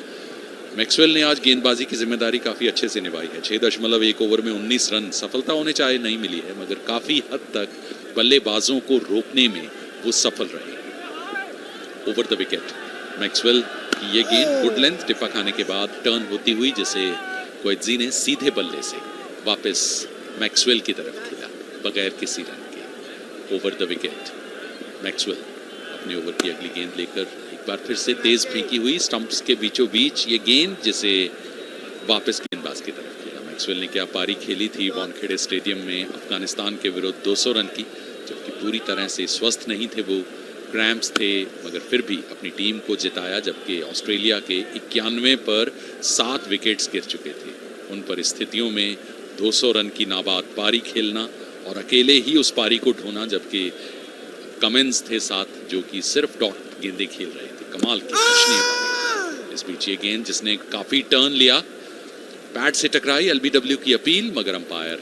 मैक्सवेल ने आज गेंदबाजी की जिम्मेदारी काफ़ी अच्छे से निभाई है। 6.1 ओवर में 19 रन। सफलता उन्हें चाहे नहीं मिली है, मगर काफ़ी हद तक बल्लेबाजों को रोकने में वो सफल रहे। ओवर द विकेट मैक्सवेल की ये गेंद गुड लेंथ टिप्पा खाने के बाद टर्न होती हुई, जिसे कोएत्जी ने सीधे बल्ले से वापस मैक्सवेल की तरफ खेला बगैर किसी रन के। ओवर द विकेट मैक्सवेल अपने ओवर की अगली गेंद लेकर एक बार फिर से तेज फेंकी हुई स्टंप्स के बीचों बीच ये गेंद, जिसे वापस गेंदबाज की तरफ खेला। मैक्सवेल ने क्या पारी खेली थी वानखेड़े स्टेडियम में अफगानिस्तान के विरुद्ध 200 रन की, जबकि पूरी तरह से स्वस्थ नहीं थे वो, क्रैम्प्स थे, मगर फिर भी अपनी टीम को जिताया। जबकि ऑस्ट्रेलिया के 91 पर 7 विकेट्स गिर चुके थे। उन परिस्थितियों में 200 रन की नाबाद पारी खेलना और अकेले ही उस पारी को ढोना, जबकि कमिंस थे साथ जो कि सिर्फ डॉट गेंदें खेल रहे थे। कमाल की दर्शनीय पारी। इस बीच ये गेंद जिसने काफ़ी टर्न लिया, पैड से टकराई, एलबीडब्ल्यू की अपील, मगर अंपायर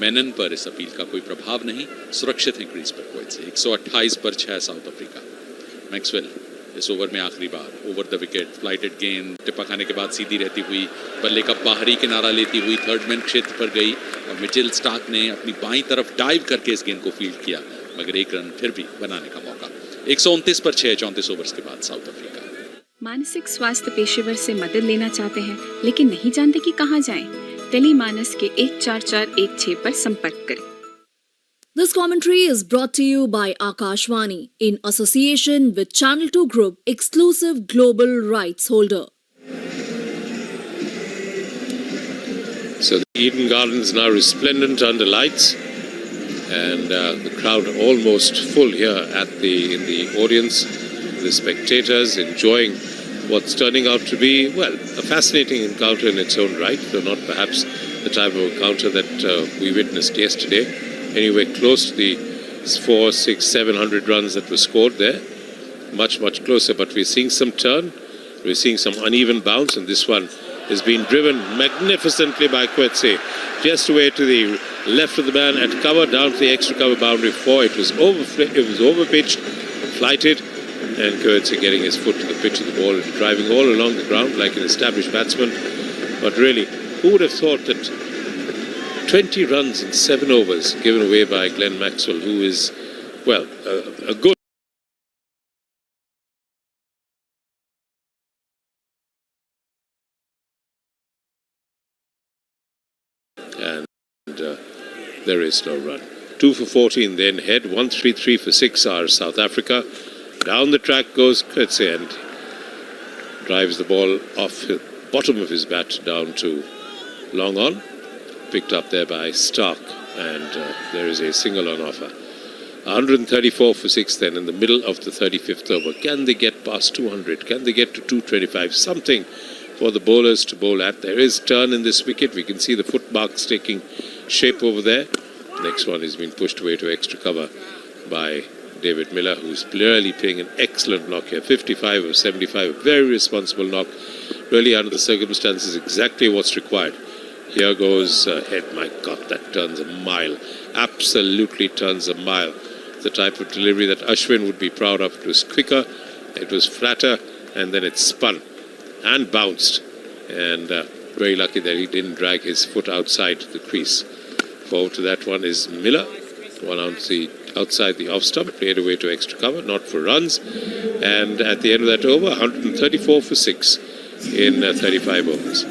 मेनन पर इस अपील का कोई प्रभाव नहीं, सुरक्षित है क्रीज पर कोएत्जी। 128 पर 6 साउथ अफ्रीका। मैक्सवेल इस ओवर में आखिरी बार ओवर द विकेट फ्लाइटेड गेंद टिप्पा खाने के बाद सीधी रहती हुई बल्ले का बाहरी किनारा लेती हुई थर्ड मैन क्षेत्र पर गई, और मिचेल स्टार्क ने अपनी बाईं तरफ डाइव करके इस गेंद को फील्ड किया, मगर 1 रन फिर भी बनाने का मौका। 129 पर 6 34 ओवर्स के बाद साउथ अफ्रीका। मानसिक स्वास्थ्य पेशेवर से मदद लेना चाहते हैं लेकिन नहीं जानते कि कहां जाएं? टेलीमानस के 14416 पर संपर्क करें। This commentary is brought to you by Akashvani in association with Channel 2 Group, exclusive global rights holder. So the Eden Gardens now resplendent under lights, and the crowd almost full here in the audience, the spectators enjoying what's turning out to be, well, a fascinating encounter in its own right, though not perhaps the type of encounter that we witnessed yesterday. Anywhere close to the 400, 600, 700 runs that were scored there. Much, much closer, but we're seeing some turn, we're seeing some uneven bounce, and this one is being driven magnificently by Coetzee. Just away to the left of the man at cover, down to the extra cover boundary 4. It was over-pitched, flighted, and Coetzee getting his foot to the pitch of the ball and driving all along the ground like an established batsman. But really, who would have thought that 20 runs in 7 overs given away by Glenn Maxwell, who is, well, a good... And there is no run. 2 for 14 then Head, 1-3-3 for 6 are South Africa. Down the track goes Coetzee and drives the ball off the bottom of his bat down to long on. Picked up there by Stark, and there is a single on offer. 134 for 6 then in the middle of the 35th over. Can they get past 200? Can they get to 225? Something for the bowlers to bowl at. There is turn in this wicket. We can see the footmarks taking shape over there. Next one is being pushed away to extra cover by David Miller, who's clearly playing an excellent knock here. 55 of 75, a very responsible knock. Really, under the circumstances, exactly what's required. Here goes Head. My God, that turns a mile. Absolutely turns a mile. The type of delivery that Ashwin would be proud of. It was quicker, it was flatter, and then it spun and bounced. And very lucky that he didn't drag his foot outside the crease. Forward to that one is Miller. One outside the off stump, played away to extra cover, not for runs. And at the end of that over, 134 for 6 in 35 overs.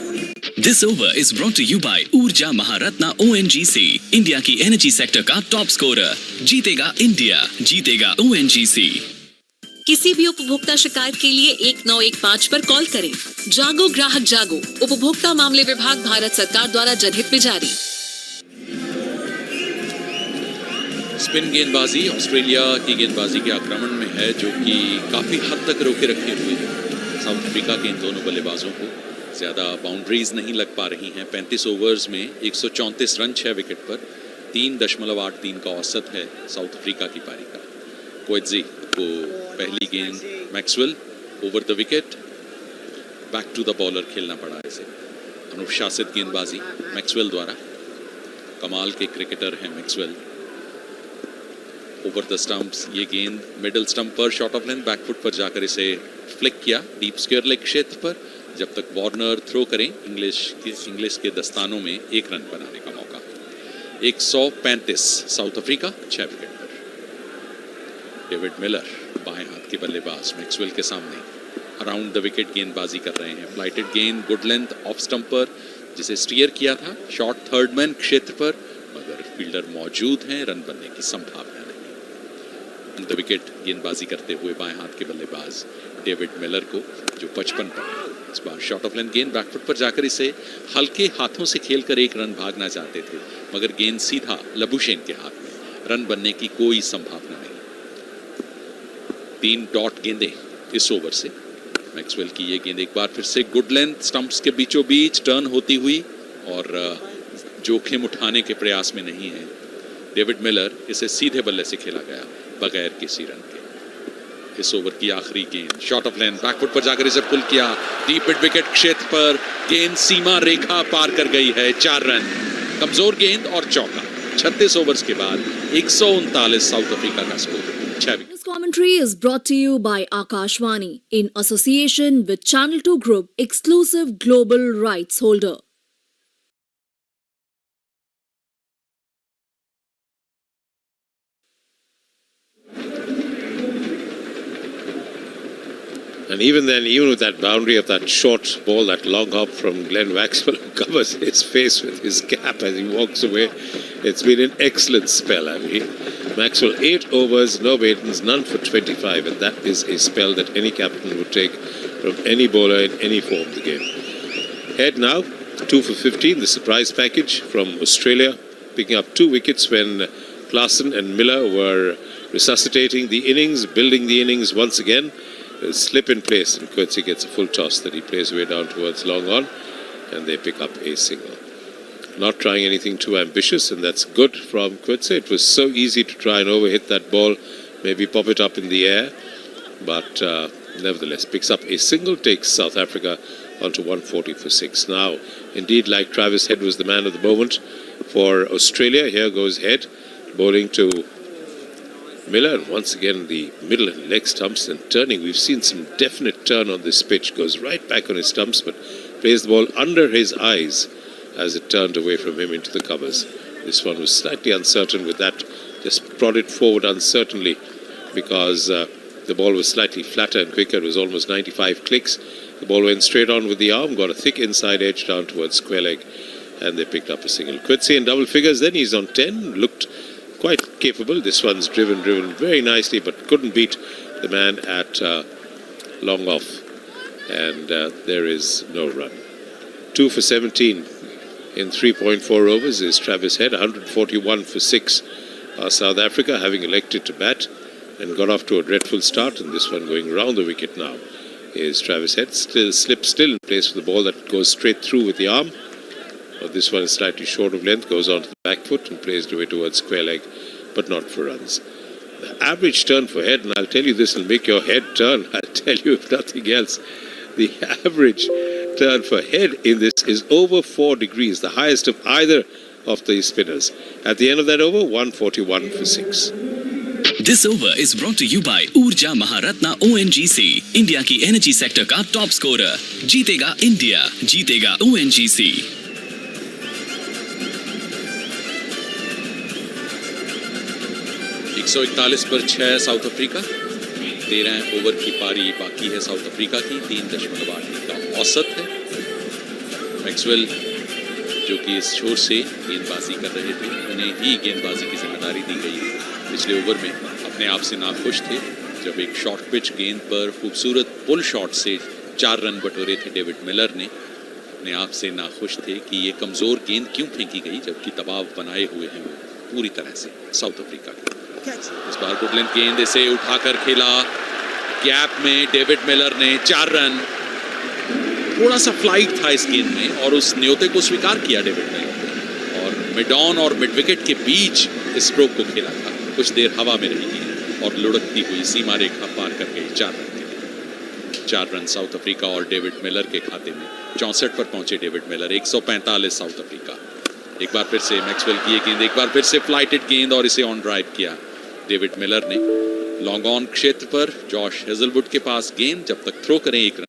This over is brought to you by ऊर्जा Maharatna ONGC, India की energy sector का top scorer. जीतेगा India, जीतेगा ONGC। किसी भी उपभोक्ता शिकायत के लिए 1915 पर कॉल करें। जागो ग्राहक जागो, उपभोक्ता मामले विभाग, भारत सरकार द्वारा जनहित में जारी। स्पिन गेंदबाजी ऑस्ट्रेलिया की गेंदबाजी के आक्रमण में है, जो कि काफी हद तक रोके रखे हुए है साउथ अफ्रीका के इन दोनों बल्लेबाजों को। ज्यादा बाउंड्रीज नहीं लग पा रही हैं। 35 ओवर्स में 134 रन 6 विकेट पर, 3.83 का औसत है साउथ अफ्रीका की पारी का। कोएत्जी को पहली गेंद Maxwell over the wicket, back to the bowler खेलना पड़ा इसे। अनुशासित गेंदबाजी मैक्सवेल द्वारा, कमाल के क्रिकेटर हैं मैक्सवेल। ओवर द स्टंप्स, ये गेंद मिडिल स्टंप पर शॉर्ट ऑफ लेंथ बैकफुट पर जाकर इसे फ्लिक किया डीप स्क्वायर लेग क्षेत्र पर। जब तक वार्नर थ्रो करें, इंग्लिश के दस्तानों में 1 रन बनाने का मौका। 135 साउथ अफ्रीका 6 विकेट पर। डेविड मिलर बाएं हाथ के बल्लेबाज मैक्सवेल के सामने अराउंड द विकेट गेंदबाजी कर रहे हैं। फ्लाइटेड गेंद गुड लेंथ ऑफ स्टंप पर, जिसे स्टीयर किया था शॉर्ट थर्ड मैन क्षेत्र पर, मगर फील्डर मौजूद हैं, रन बनने की संभावना नहीं। द विकेट गेंदबाजी करते हुए बाएं हाथ के बल्लेबाज डेविड मिलर को, जो 55 पर है। इस बार शॉट ऑफ लेंथ गेंद बैकफुट पर जाकर इसे हल्के हाथों से खेलकर 1 रन भागना चाहते थे, मगर गेंद सीधा लबुशेन के हाथ में, रन बनने की कोई संभावना नहीं। 3 डॉट गेंदें इस ओवर से। मैक्सवेल की ये गेंद एक बार फिर से गुड लेंथ स्टंप्स के बीचों बीच टर्न होती हुई, और जोखिम उठाने के प्रयास में नहीं है डेविड मिलर। इसे सीधे बल्ले से खेला गया बगैर किसी रन के। इस ओवर की आखिरी गेंद शॉट ऑफ लेंथ बैकफुट पर जाकर इसे पुल किया डीप मिड विकेट क्षेत्र पर। गेंद सीमा रेखा पार कर गई है। 4 रन, कमजोर गेंद और चौका। 36 ओवर्स के बाद 139 साउथ अफ्रीका का score. This commentary is brought to you by Akashvani in association with Channel 2 Group, exclusive global rights holder. And even then, even with that boundary of that short ball, that long hop from Glenn Maxwell, who covers his face with his cap as he walks away, it's been an excellent spell. I mean, Maxwell 8 overs, no maidens, none for 25, and that is a spell that any captain would take from any bowler in any form of the game. Head now, 2 for 15, the surprise package from Australia, picking up 2 wickets when Klaasen and Miller were resuscitating the innings, building the innings once again. A slip in place, and Coetzee gets a full toss that he plays way down towards long on, and they pick up a single. Not trying anything too ambitious, and that's good from Coetzee. It was so easy to try and overhit that ball, maybe pop it up in the air, but nevertheless picks up a single, takes South Africa onto 140 for 6. Now, indeed, like Travis Head was the man of the moment for Australia. Here goes Head, bowling to Miller. Once again, the middle and leg stumps and turning. We've seen some definite turn on this pitch. Goes right back on his stumps, but plays the ball under his eyes as it turned away from him into the covers. This one was slightly uncertain with that. Just prodded forward uncertainly because the ball was slightly flatter and quicker. It was almost 95 clicks. The ball went straight on with the arm, got a thick inside edge down towards square leg, and they picked up a single. Quincy in double figures, then he's on 10, looked quite capable. This one's driven very nicely, but couldn't beat the man at long off, and there is no run. 2 for 17 in 3.4 overs is Travis Head. 141 for 6 are South Africa, having elected to bat and got off to a dreadful start, and this one going round the wicket now is Travis Head. Still in place for the ball that goes straight through with the arm. But this one is slightly short of length, goes on to the back foot and plays away towards square leg, but not for runs. The average turn for Head, and I'll tell you this will make your head turn, I'll tell you if nothing else, the average turn for Head in this is over 4 degrees, the highest of either of the spinners. At the end of that over, 141 for 6. This over is brought to you by ऊर्जा Maharatna ONGC, India की energy sector का top scorer. जीतेगा India, जीतेगा ONGC. एक 141 पर 6 south Africa. 13 over की पारी बाकी है साउथ अफ्रीका की. 3.8 का औसत है. मैक्सवेल जो कि इस छोर से गेंदबाजी कर रहे थे, उन्हें ही गेंदबाजी की जिम्मेदारी दी गई है. पिछले ओवर में अपने आप से नाखुश थे जब एक शॉर्ट पिच गेंद पर खूबसूरत पुल शॉट से 4 रन बटोरे थे डेविड मिलर ने. अपने आप से नाखुश थे कि ये कमजोर गेंद क्यों फेंकी गई, जबकि दबाव बनाए हुए हैं वो पूरी तरह से साउथ अफ्रीका के. इस बार गुडलैंड गेंद इसे उठाकर खेला गैप में. डेविड मिलर ने 4 रन. थोड़ा सा फ्लाइट था इस गेंद में और उस न्योते को स्वीकार किया डेविड मिलर ने और मिड ऑन और मिड विकेट के बीच स्ट्रोक को खेला था. कुछ देर हवा में रही और लुढ़कती हुई सीमा रेखा पार कर गई 4 रन के लिए. 4 रन साउथ अफ्रीका और डेविड मिलर के खाते में. 64 पर पहुंचे डेविड मिलर. 145 south Africa. एक बार फिर से मैक्सवेल की ये गेंद, एक बार फिर से फ्लाइटेड गेंद और इसे ऑन ड्राइव किया डेविड मिलर ने. लॉन्ग ऑन क्षेत्र पर जॉश हेजलवुड के पास गेंद. जब तक थ्रो करें 1 रन